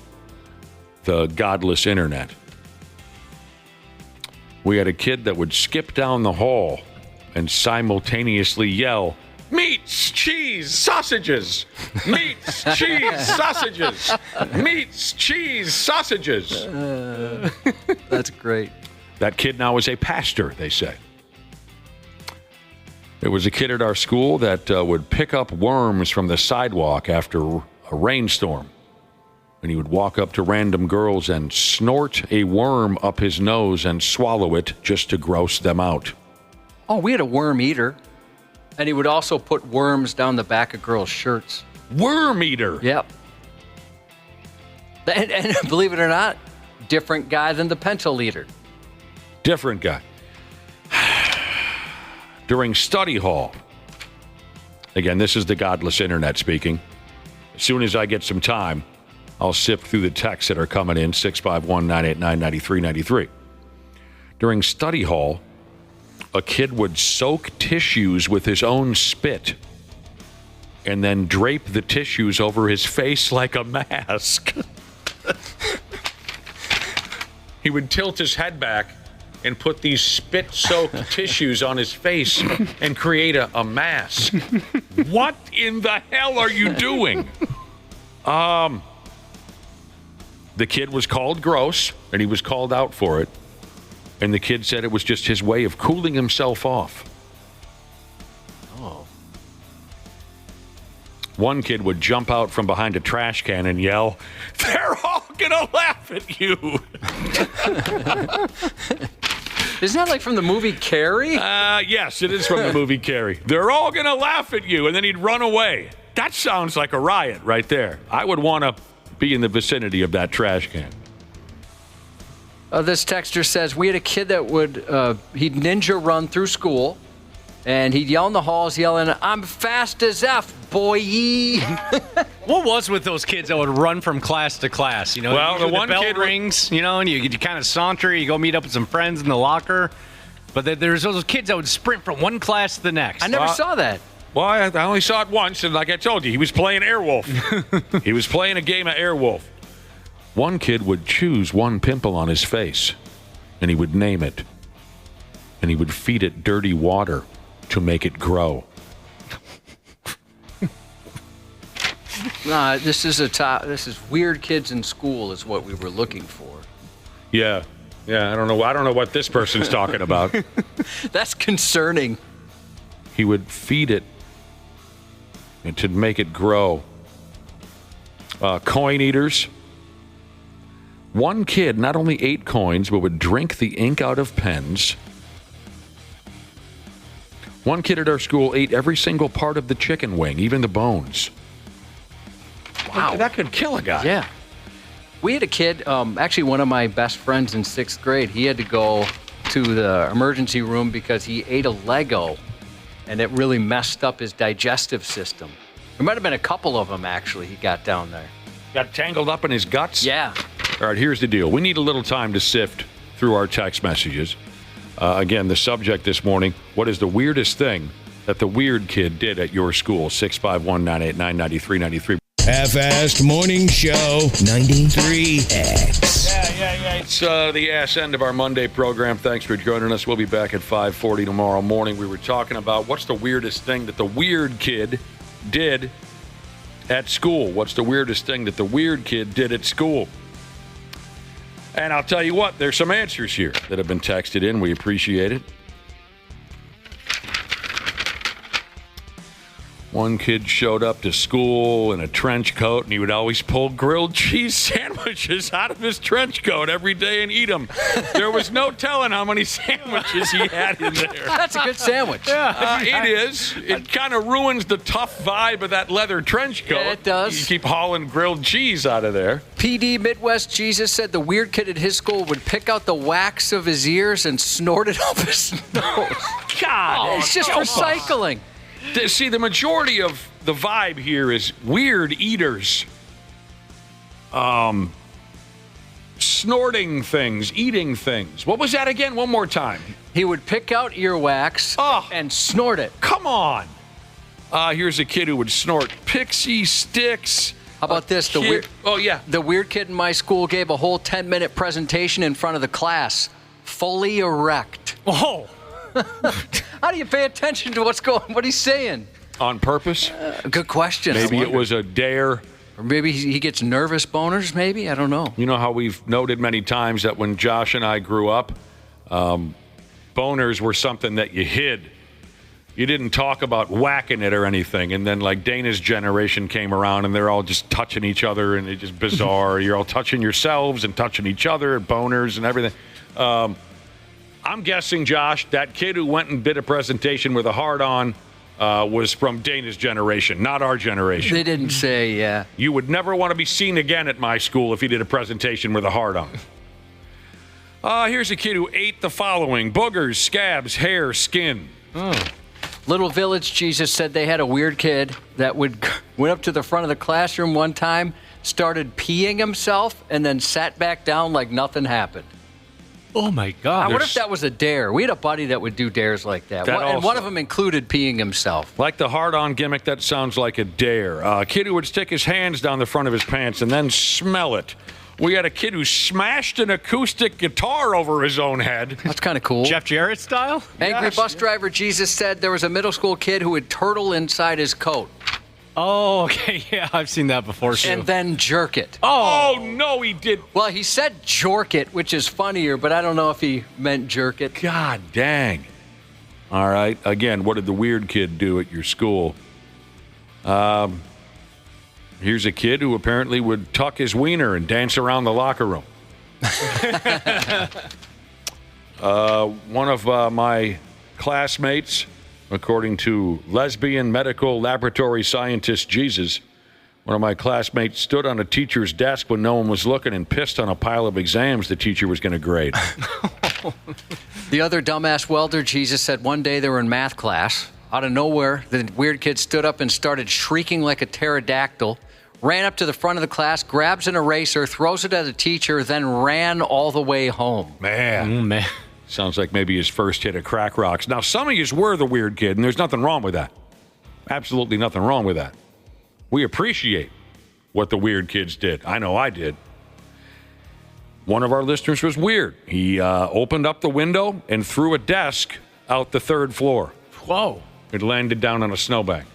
the godless internet. We had a kid that would skip down the hall and simultaneously yell, "Meats, cheese, sausages! Meats, cheese, sausages! Meats, cheese, sausages!" That's great. That kid now is a pastor, they say. There was a kid at our school that would pick up worms from the sidewalk after a rainstorm. And he would walk up to random girls and snort a worm up his nose and swallow it just to gross them out. Oh, we had a worm eater. And he would also put worms down the back of girls' shirts. Worm eater? Yep. And believe it or not, different guy than the pencil eater. Different guy. During study hall, again, this is the godless internet speaking. As soon as I get some time, I'll sift through the texts that are coming in, 651-989-9393. During study hall, a kid would soak tissues with his own spit and then drape the tissues over his face like a mask. He would tilt his head back and put these spit-soaked tissues on his face and create a mask. What in the hell are you doing? The kid was called gross, and he was called out for it. And the kid said it was just his way of cooling himself off. Oh. One kid would jump out from behind a trash can and yell, "They're all gonna laugh at you." Isn't that like from the movie Carrie? Yes, it is from the movie Carrie. "They're all gonna laugh at you," and then he'd run away. That sounds like a riot right there. I would want to be in the vicinity of that trash can. This texter says, we had a kid that would, he'd ninja run through school, and he'd yell in the halls, yelling, "I'm fast as F, boy." What was with those kids that would run from class to class? You know, well, the one bell kid rings, you know, and you kind of saunter, you go meet up with some friends in the locker. But there's those kids that would sprint from one class to the next. I never saw that. Well, I only saw it once, and like I told you, he was playing Airwolf. He was playing a game of Airwolf. One kid would choose one pimple on his face, and he would name it, and he would feed it dirty water to make it grow. Nah, this is weird kids in school is what we were looking for. Yeah, I don't know what this person's talking about. That's concerning. He would feed it and to make it grow. Coin eaters. One kid not only ate coins, but would drink the ink out of pens. One kid at our school ate every single part of the chicken wing, even the bones. Wow. That could kill a guy. Yeah. We had a kid, actually one of my best friends in 6th grade, he had to go to the emergency room because he ate a Lego, and it really messed up his digestive system. There might have been a couple of them, actually, he got down there. Got tangled up in his guts? Yeah. All right, here's the deal. We need a little time to sift through our text messages. Again, the subject this morning, what is the weirdest thing that the weird kid did at your school? 651-989-9393. Half-assed morning show, 93X. Yeah. It's the ass end of our Monday program. Thanks for joining us. We'll be back at 5:40 tomorrow morning. We were talking about what's the weirdest thing that the weird kid did at school. What's the weirdest thing that the weird kid did at school? And I'll tell you what, there's some answers here that have been texted in. We appreciate it. One kid showed up to school in a trench coat, and he would always pull grilled cheese sandwiches out of his trench coat every day and eat them. There was no telling how many sandwiches he had in there. That's a good sandwich. It is. It kind of ruins the tough vibe of that leather trench coat. Yeah, it does. You keep hauling grilled cheese out of there. PD Midwest Jesus said the weird kid at his school would pick out the wax of his ears and snort it up his nose. God, it's just recycling. See, the majority of the vibe here is weird eaters. Snorting things, eating things. What was that again? One more time. He would pick out earwax and snort it. Come on. Here's a kid who would snort pixie sticks. How about this? The weird kid in my school gave a whole 10-minute presentation in front of the class, fully erect. Oh. How do you pay attention to what he's saying? On purpose? Good question. Maybe it was a dare. Or maybe he gets nervous boners, maybe? I don't know. You know how we've noted many times that when Josh and I grew up, boners were something that you hid. You didn't talk about whacking it or anything. And then like Dana's generation came around and they're all just touching each other and it's just bizarre. You're all touching yourselves and touching each other, boners and everything. I'm guessing, Josh, that kid who went and did a presentation with a hard-on was from Dana's generation, not our generation. They didn't say, yeah. You would never want to be seen again at my school if he did a presentation with a hard-on. Here's a kid who ate the following: boogers, scabs, hair, skin. Little Village Jesus said they had a weird kid that went up to the front of the classroom one time, started peeing himself, and then sat back down like nothing happened. Oh, my God. What if that was a dare? We had a buddy that would do dares like that. And one of them included peeing himself. Like the hard-on gimmick, that sounds like a dare. A kid who would stick his hands down the front of his pants and then smell it. We had a kid who smashed an acoustic guitar over his own head. That's kind of cool. Jeff Jarrett style? Angry bus driver Jesus said there was a middle school kid who would turtle inside his coat. Oh, okay. Yeah, I've seen that before, too. And then jerk it. Oh, no, he did. Well, he said jork it, which is funnier, but I don't know if he meant jerk it. God dang. All right. Again, what did the weird kid do at your school? Here's a kid who apparently would tuck his wiener and dance around the locker room. One of my classmates, according to lesbian medical laboratory scientist Jesus, one of my classmates stood on a teacher's desk when no one was looking and pissed on a pile of exams the teacher was going to grade. The other dumbass welder, Jesus, said one day they were in math class. Out of nowhere, the weird kid stood up and started shrieking like a pterodactyl, ran up to the front of the class, grabs an eraser, throws it at the teacher, then ran all the way home. Man. Sounds like maybe his first hit of crack rocks. Now, some of you were the weird kid, and there's nothing wrong with that. Absolutely nothing wrong with that. We appreciate what the weird kids did. I know I did. One of our listeners was weird. He opened up the window and threw a desk out the third floor. Whoa. It landed down on a snowbank.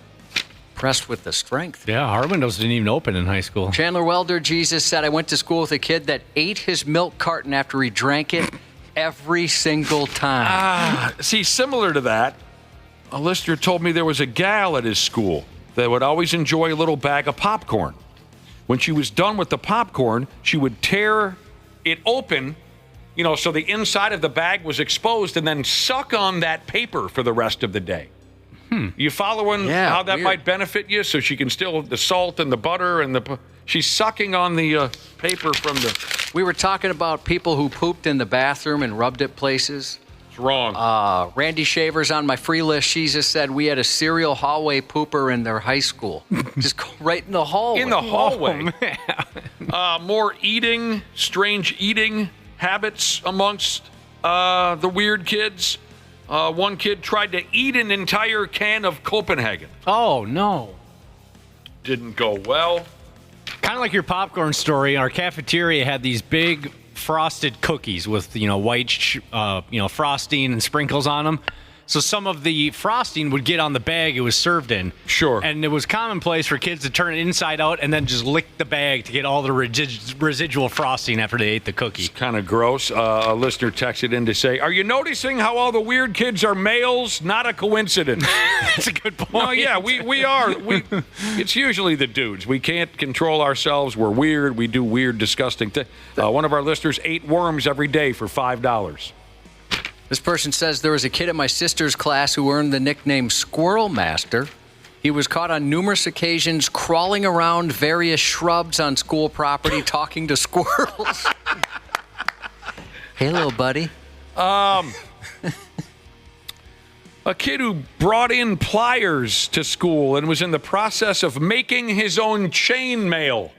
Impressed with the strength. Yeah, our windows didn't even open in high school. Chandler Welder, Jesus, said, I went to school with a kid that ate his milk carton after he drank it every single time. See, similar to that, a listener told me there was a gal at his school that would always enjoy a little bag of popcorn. When she was done with the popcorn, she would tear it open, so the inside of the bag was exposed, and then suck on that paper for the rest of the day. You following how that might benefit you? So she can still, the salt and the butter and she's sucking on the paper from the... We were talking about people who pooped in the bathroom and rubbed it places. It's wrong. Randy Shaver's on my free list. She just said we had a serial hallway pooper in their high school. Just go right in the hallway. In the hallway. More strange eating habits amongst the weird kids. One kid tried to eat an entire can of Copenhagen. Oh, no. Didn't go well. Kind of like your popcorn story, our cafeteria had these big frosted cookies with, white, frosting and sprinkles on them. So some of the frosting would get on the bag it was served in. Sure. And it was commonplace for kids to turn it inside out and then just lick the bag to get all the residual frosting after they ate the cookie. It's kind of gross. A listener texted in to say, are you noticing how all the weird kids are males? Not a coincidence. That's a good point. No, yeah, we are. It's usually the dudes. We can't control ourselves. We're weird. We do weird, disgusting things. One of our listeners ate worms every day for $5. This person says there was a kid at my sister's class who earned the nickname Squirrel Master. He was caught on numerous occasions crawling around various shrubs on school property talking to squirrels. Hey, little buddy. A kid who brought in pliers to school and was in the process of making his own chain mail.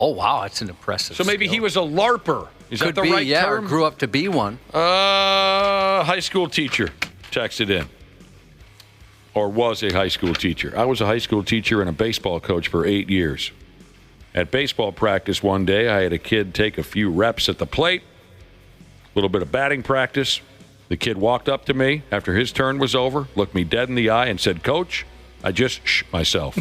Oh, wow, that's an impressive So maybe skill. he was a LARPer. Is Could that the be, right term? Or grew up to be one. High school teacher texted in. Or was a high school teacher. I was a high school teacher and a baseball coach for 8 years. At baseball practice one day, I had a kid take a few reps at the plate, a little bit of batting practice. The kid walked up to me after his turn was over, looked me dead in the eye, and said, Coach, I just myself.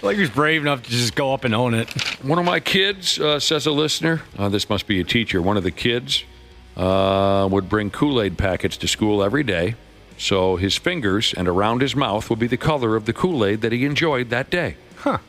Like he was brave enough to just go up and own it. One of my kids, says a listener, this must be a teacher, one of the kids would bring Kool-Aid packets to school every day, so his fingers and around his mouth would be the color of the Kool-Aid that he enjoyed that day. Huh.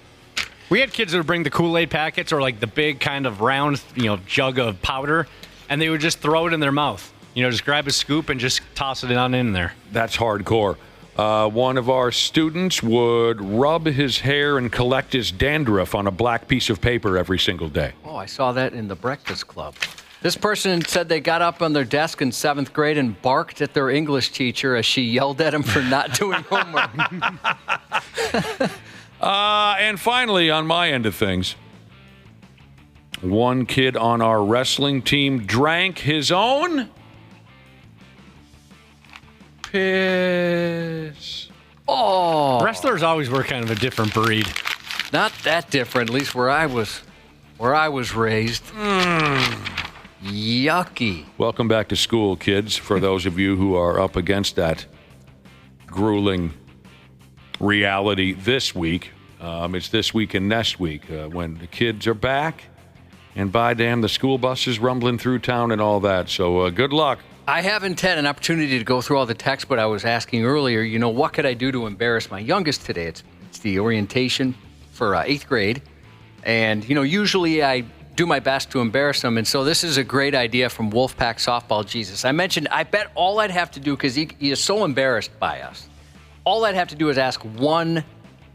We had kids that would bring the Kool-Aid packets or like the big kind of round, jug of powder, and they would just throw it in their mouth. Just grab a scoop and just toss it on in there. That's hardcore. One of our students would rub his hair and collect his dandruff on a black piece of paper every single day. Oh, I saw that in the Breakfast Club. This person said they got up on their desk in 7th grade and barked at their English teacher as she yelled at him for not doing homework. And finally, on my end of things, One kid on our wrestling team drank his own piss. Oh. Wrestlers always were kind of a different breed. Not that different, at least where I was raised. Yucky. Welcome back to school, kids, for those of you who are up against that grueling reality this week. It's this week and next week when the kids are back. And by damn, the school bus is rumbling through town and all that. So good luck. I haven't had an opportunity to go through all the texts, but I was asking earlier, what could I do to embarrass my youngest today? It's the orientation for 8th grade. And, usually I do my best to embarrass him. And so this is a great idea from Wolfpack Softball Jesus. I mentioned, I bet all I'd have to do, because he is so embarrassed by us, all I'd have to do is ask one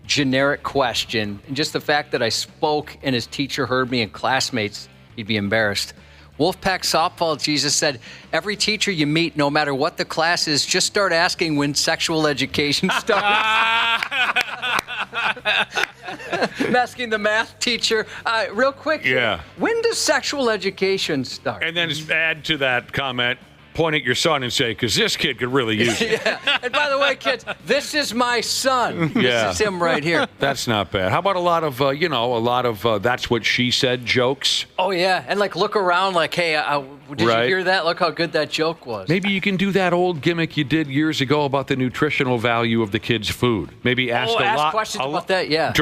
generic question. And just the fact that I spoke and his teacher heard me and classmates, he'd be embarrassed. Wolfpack Softball Jesus said, every teacher you meet, no matter what the class is, just start asking when sexual education starts. I'm asking the math teacher, real quick. Yeah. When does sexual education start? And then just add to that comment, point at your son and say, because this kid could really use it. Yeah. And by the way, kids, this is my son. Yeah. This is him right here. That's not bad. How about a lot of that's what she said jokes? Oh, yeah. And look around hey, did you hear that? Look how good that joke was. Maybe you can do that old gimmick you did years ago about the nutritional value of the kids' food. Maybe ask questions about that, yeah.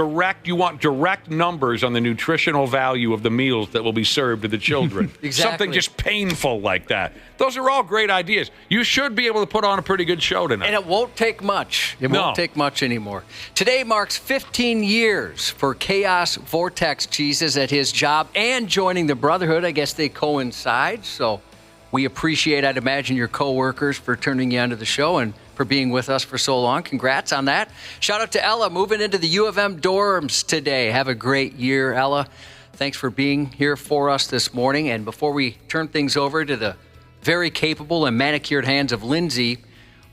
You want direct numbers on the nutritional value of the meals that will be served to the children. Exactly. Something just painful like that. Those are all great ideas. You should be able to put on a pretty good show tonight. And it won't take much. It won't take much anymore. Today marks 15 years for Chaos Vortex Jesus at his job and joining the Brotherhood. I guess they coincide. So we appreciate, I'd imagine, your coworkers for turning you onto the show and for being with us for so long. Congrats on that. Shout out to Ella moving into the U of M dorms today. Have a great year, Ella. Thanks for being here for us this morning. And before we turn things over to the very capable and manicured hands of Lindsay,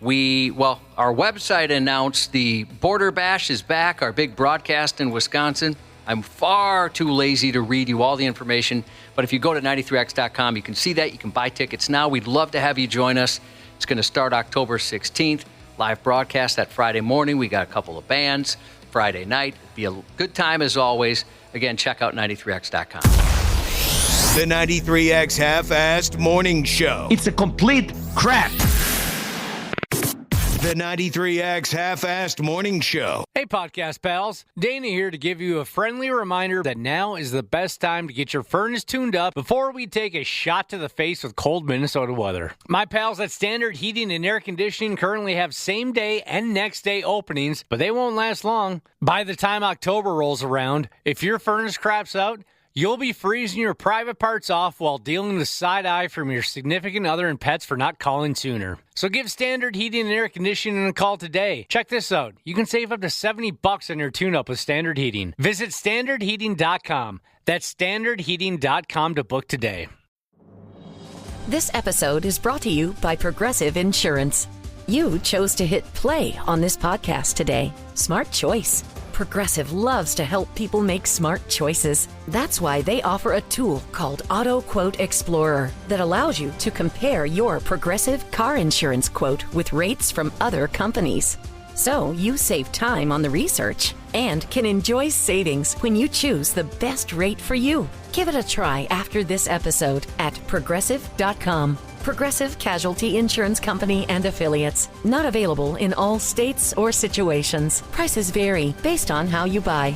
our website announced the Border Bash is back, our big broadcast in Wisconsin. I'm far too lazy to read you all the information, but if you go to 93x.com, you can see that. You can buy tickets now. We'd love to have you join us. It's going to start October 16th. Live broadcast that Friday morning. We got a couple of bands. Friday night. It'll be a good time as always. Again, check out 93x.com. The 93X Half-Assed Morning Show. It's a complete crap. The 93X Half-Assed Morning Show. Hey, podcast pals. Dana here to give you a friendly reminder that now is the best time to get your furnace tuned up before we take a shot to the face with cold Minnesota weather. My pals at Standard Heating and Air Conditioning currently have same-day and next-day openings, but they won't last long. By the time October rolls around, if your furnace craps out, you'll be freezing your private parts off while dealing with side eye from your significant other and pets for not calling sooner. So give Standard Heating and Air Conditioning a call today. Check this out. You can save up to $70 on your tune-up with Standard Heating. Visit standardheating.com. That's standardheating.com to book today. This episode is brought to you by Progressive Insurance. You chose to hit play on this podcast today. Smart choice. Progressive loves to help people make smart choices. That's why they offer a tool called Auto Quote Explorer that allows you to compare your Progressive car insurance quote with rates from other companies. So you save time on the research and can enjoy savings when you choose the best rate for you. Give it a try after this episode at Progressive.com. Progressive Casualty Insurance Company and Affiliates. Not available in all states or situations. Prices vary based on how you buy.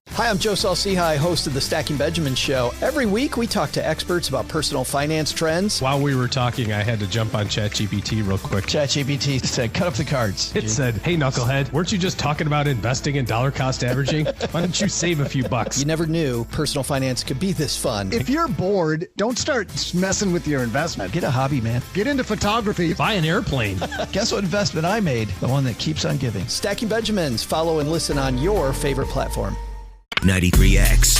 Hi, I'm Joe Saul-Sehy, host of the Stacking Benjamin Show. Every week, we talk to experts about personal finance trends. While we were talking, I had to jump on ChatGPT real quick. ChatGPT said, cut up the cards. It said, hey, knucklehead, weren't you just talking about investing in dollar cost averaging? Why don't you save a few bucks? You never knew personal finance could be this fun. If you're bored, don't start messing with your investment. Get a hobby, man. Get into photography. Buy an airplane. Guess what investment I made? The one that keeps on giving. Stacking Benjamins. Follow and listen on your favorite platform. 93X,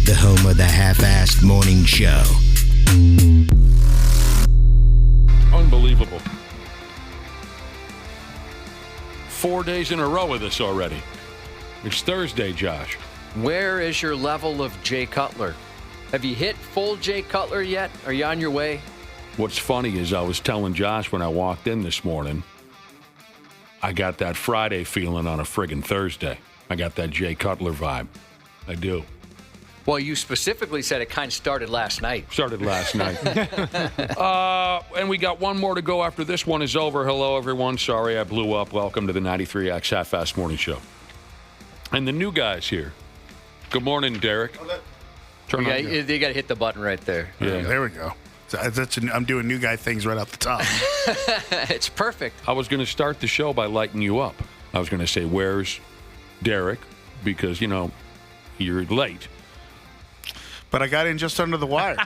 the home of the half-assed morning show. Unbelievable. 4 days in a row of this already. It's Thursday, Josh. Where is your level of Jay Cutler? Have you hit full Jay Cutler yet? Are you on your way? What's funny is I was telling Josh when I walked in this morning, I got that Friday feeling on a friggin' Thursday. I got that Jay Cutler vibe. I do. Well, you specifically said it kind of started last night. Started last night. And we got one more to go after this one is over. Hello, everyone. Sorry I blew up. Welcome to the 93X Half-Fast Morning Show. And the new guys here. Good morning, Derek. You got to hit the button right there. Yeah. There we go. I'm doing new guy things right off the top. It's perfect. I was going to start the show by lighting you up. I was going to say, where's Derek? Because, you're late. But I got in just under the wire.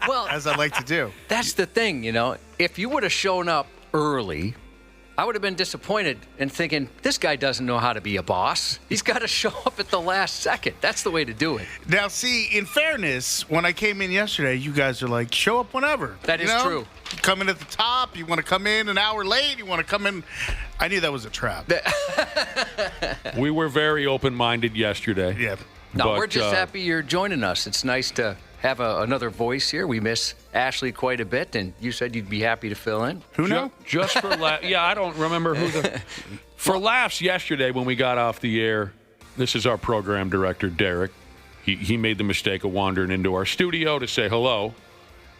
Well, as I like to do. That's the thing, If you would have shown up early, I would have been disappointed and thinking, this guy doesn't know how to be a boss. He's got to show up at the last second. That's the way to do it. Now, see, in fairness, when I came in yesterday, you guys are like, show up whenever. That is true. Come in at the top. You want to come in an hour late. You want to come in. I knew that was a trap. We were very open-minded yesterday. Yeah. No, we're just happy you're joining us. It's nice to have another voice here. We miss Ashley quite a bit, and you said you'd be happy to fill in. Who knows? Just for laughs. Yeah, I don't remember who the... For laughs yesterday when we got off the air, this is our program director, Derek. He made the mistake of wandering into our studio to say hello,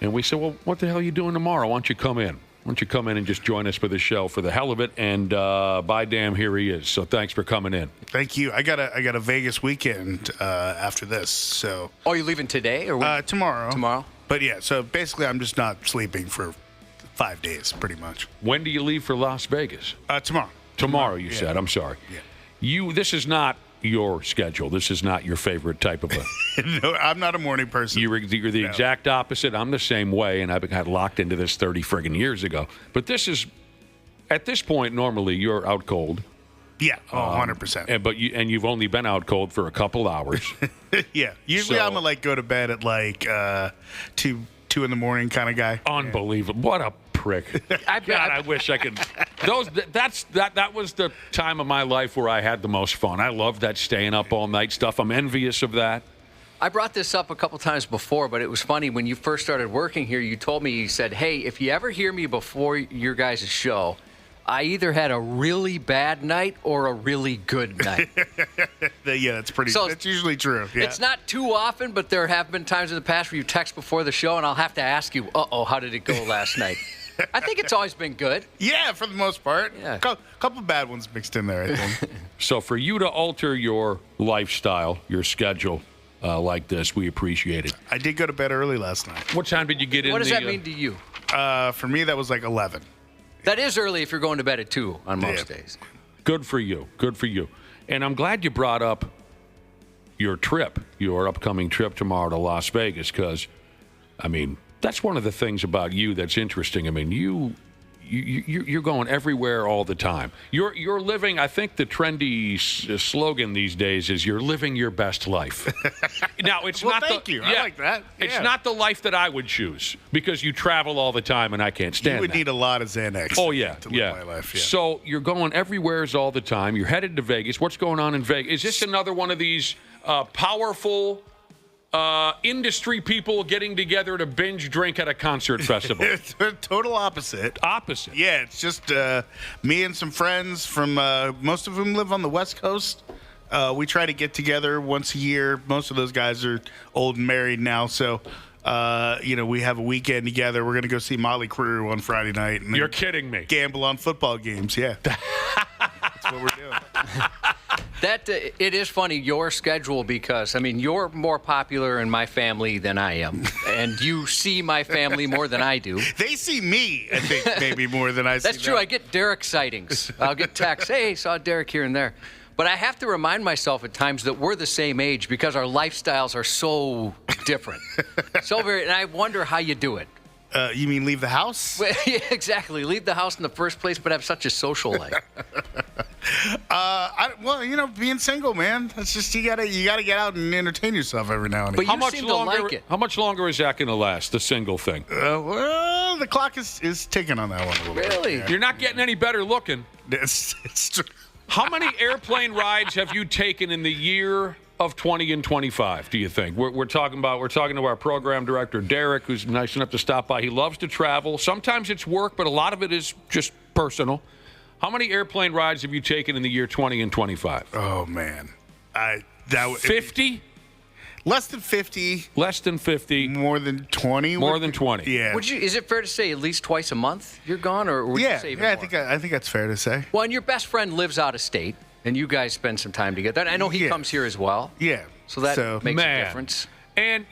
and we said, well, what the hell are you doing tomorrow? Why don't you come in? Why don't you come in and just join us for the show for the hell of it? And by damn, here he is. So thanks for coming in. Thank you. I got a Vegas weekend after this. So. Oh, you leaving today or when? Tomorrow? Tomorrow. But yeah, so basically, I'm just not sleeping for 5 days, pretty much. When do you leave for Las Vegas? Tomorrow. Tomorrow, you said. I'm sorry. Yeah. This is not your schedule. This is not your favorite type of a... No, I'm not a morning person. You're the exact opposite. I'm the same way, and I got locked into this 30 friggin' years ago. But this is, at this point, normally you're out cold. Yeah, 100%. And you've only been out cold for a couple hours. Yeah, usually I'm gonna go to bed at like 2 in the morning kind of guy. Unbelievable! What a prick! I wish I could. That was the time of my life where I had the most fun. I love that staying up all night stuff. I'm envious of that. I brought this up a couple times before, but it was funny when you first started working here. You told me, you said, "Hey, if you ever hear me before your guys' show, I either had a really bad night or a really good night." Yeah, that's usually true. Yeah. It's not too often, but there have been times in the past where you text before the show, and I'll have to ask you, how did it go last night? I think it's always been good. Yeah, for the most part. Yeah. Couple bad ones mixed in there, I think. So for you to alter your lifestyle, your schedule like this, we appreciate it. I did go to bed early last night. What time did you get in? What does that mean to you? For me, that was like 11. That is early if you're going to bed at 2 on most days. Good for you. Good for you. And I'm glad you brought up your upcoming trip tomorrow to Las Vegas, because, that's one of the things about you that's interesting. You're going everywhere all the time. You're living, I think the trendy slogan these days is you're living your best life. Now, it's not thank you. I like that. Yeah. It's not the life that I would choose, because you travel all the time and I can't stand that. You would need a lot of Xanax to live my life. Yeah. So you're going everywheres all the time. You're headed to Vegas. What's going on in Vegas? Is this another one of these powerful industry people getting together to binge drink at a concert festival? It's a total opposite. Opposite. Yeah, it's just me and some friends from most of them live on the West Coast. We try to get together once a year. Most of those guys are old and married now, so we have a weekend together. We're going to go see Motley Crue on Friday night. And You're kidding me. Gamble on football games, yeah. That's what we're doing. It is funny, your schedule, because, you're more popular in my family than I am. And you see my family more than I do. They see me, I think, maybe more than I see That's true. them. I get Derek sightings. I'll get texts, hey, saw Derek here and there. But I have to remind myself at times that we're the same age because our lifestyles are so different. And I wonder how you do it. You mean leave the house? Yeah, exactly. Leave the house in the first place, but have such a social life. Being single, man. That's just you gotta get out and entertain yourself every now and then. But you seem to like it. How much longer is that going to last? The single thing. Well, the clock is ticking on that one a little bit. Really? Yeah. You're not getting any better looking. It's true. How many airplane rides have you taken in the year of 20 and 25, do you think? We're talking to our program director, Derek, who's nice enough to stop by. He loves to travel. Sometimes it's work, but a lot of it is just personal. How many airplane rides have you taken in the year 20 and 25? Oh, man. 50? Less than 50. Less than 50. More than 20. More than 20. Yeah. Is it fair to say at least twice a month you're gone, or would you say even more? I think that's fair to say. Well, and your best friend lives out of state, and you guys spend some time together. And I know he comes here as well. Yeah. So that makes a difference. And,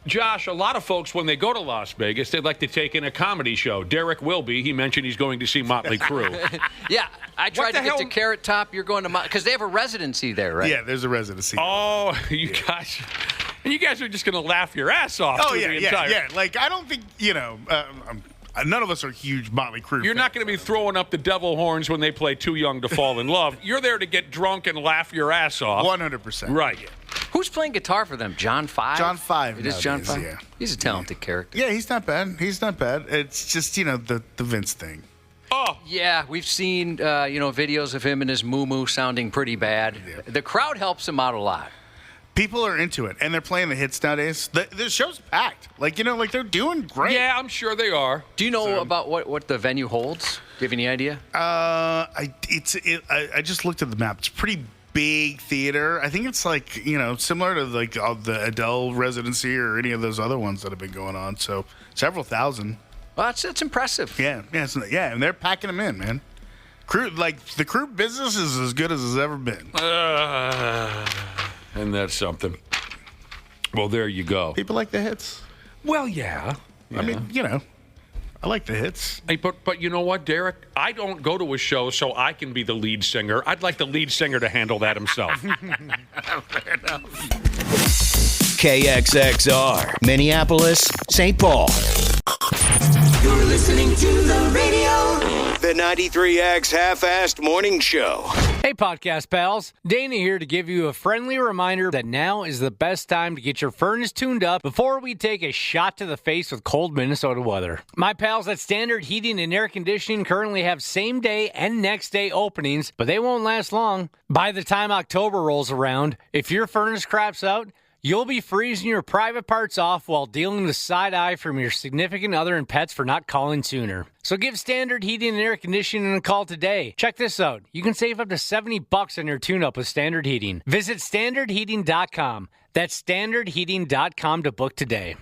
Josh, a lot of folks, when they go to Las Vegas, they'd like to take in a comedy show. Derek will be. He mentioned he's going to see Motley Crue. Yeah, I tried to get to Carrot Top. You're going to because they have a residency there, right? Yeah, there's a residency. Oh, you guys are just going to laugh your ass off. Oh, yeah. Like, I don't think, none of us are huge Motley Crue You're not going to be throwing up the devil horns when they play Too Young to Fall in Love. You're there to get drunk and laugh your ass off. 100%. Right. Who's playing guitar for them? John Five? John Five. It is John Five? Yeah. He's a talented character. Yeah, he's not bad. It's just, the Vince thing. Oh. Yeah, we've seen, videos of him and his moo-moo sounding pretty bad. Yeah. The crowd helps him out a lot. People are into it, and they're playing the hits nowadays. The show's packed. They're doing great. Yeah, I'm sure they are. Do you know about what the venue holds? Do you have any idea? I just looked at the map. It's a pretty big theater. I think it's similar to the Adele residency or any of those other ones that have been going on. So several thousand. Well, that's impressive. Yeah, and they're packing them in, man. The crew business is as good as it's ever been. And that's something. Well, there you go. People like the hits. Well, yeah. I mean, I like the hits. Hey, but you know what, Derek? I don't go to a show so I can be the lead singer. I'd like the lead singer to handle that himself. Fair enough. KXXR, Minneapolis, St. Paul. You're listening to the radio. The 93X Half-Assed Morning Show. Hey, podcast pals. Dana here to give you a friendly reminder that now is the best time to get your furnace tuned up before we take a shot to the face with cold Minnesota weather. My pals at Standard Heating and Air Conditioning currently have same-day and next-day openings, but they won't last long. By the time October rolls around, if your furnace craps out, you'll be freezing your private parts off while dealing with side eye from your significant other and pets for not calling sooner. So give Standard Heating and Air Conditioning a call today. Check this out. You can save up to $70 on your tune-up with Standard Heating. Visit standardheating.com. That's standardheating.com to book today.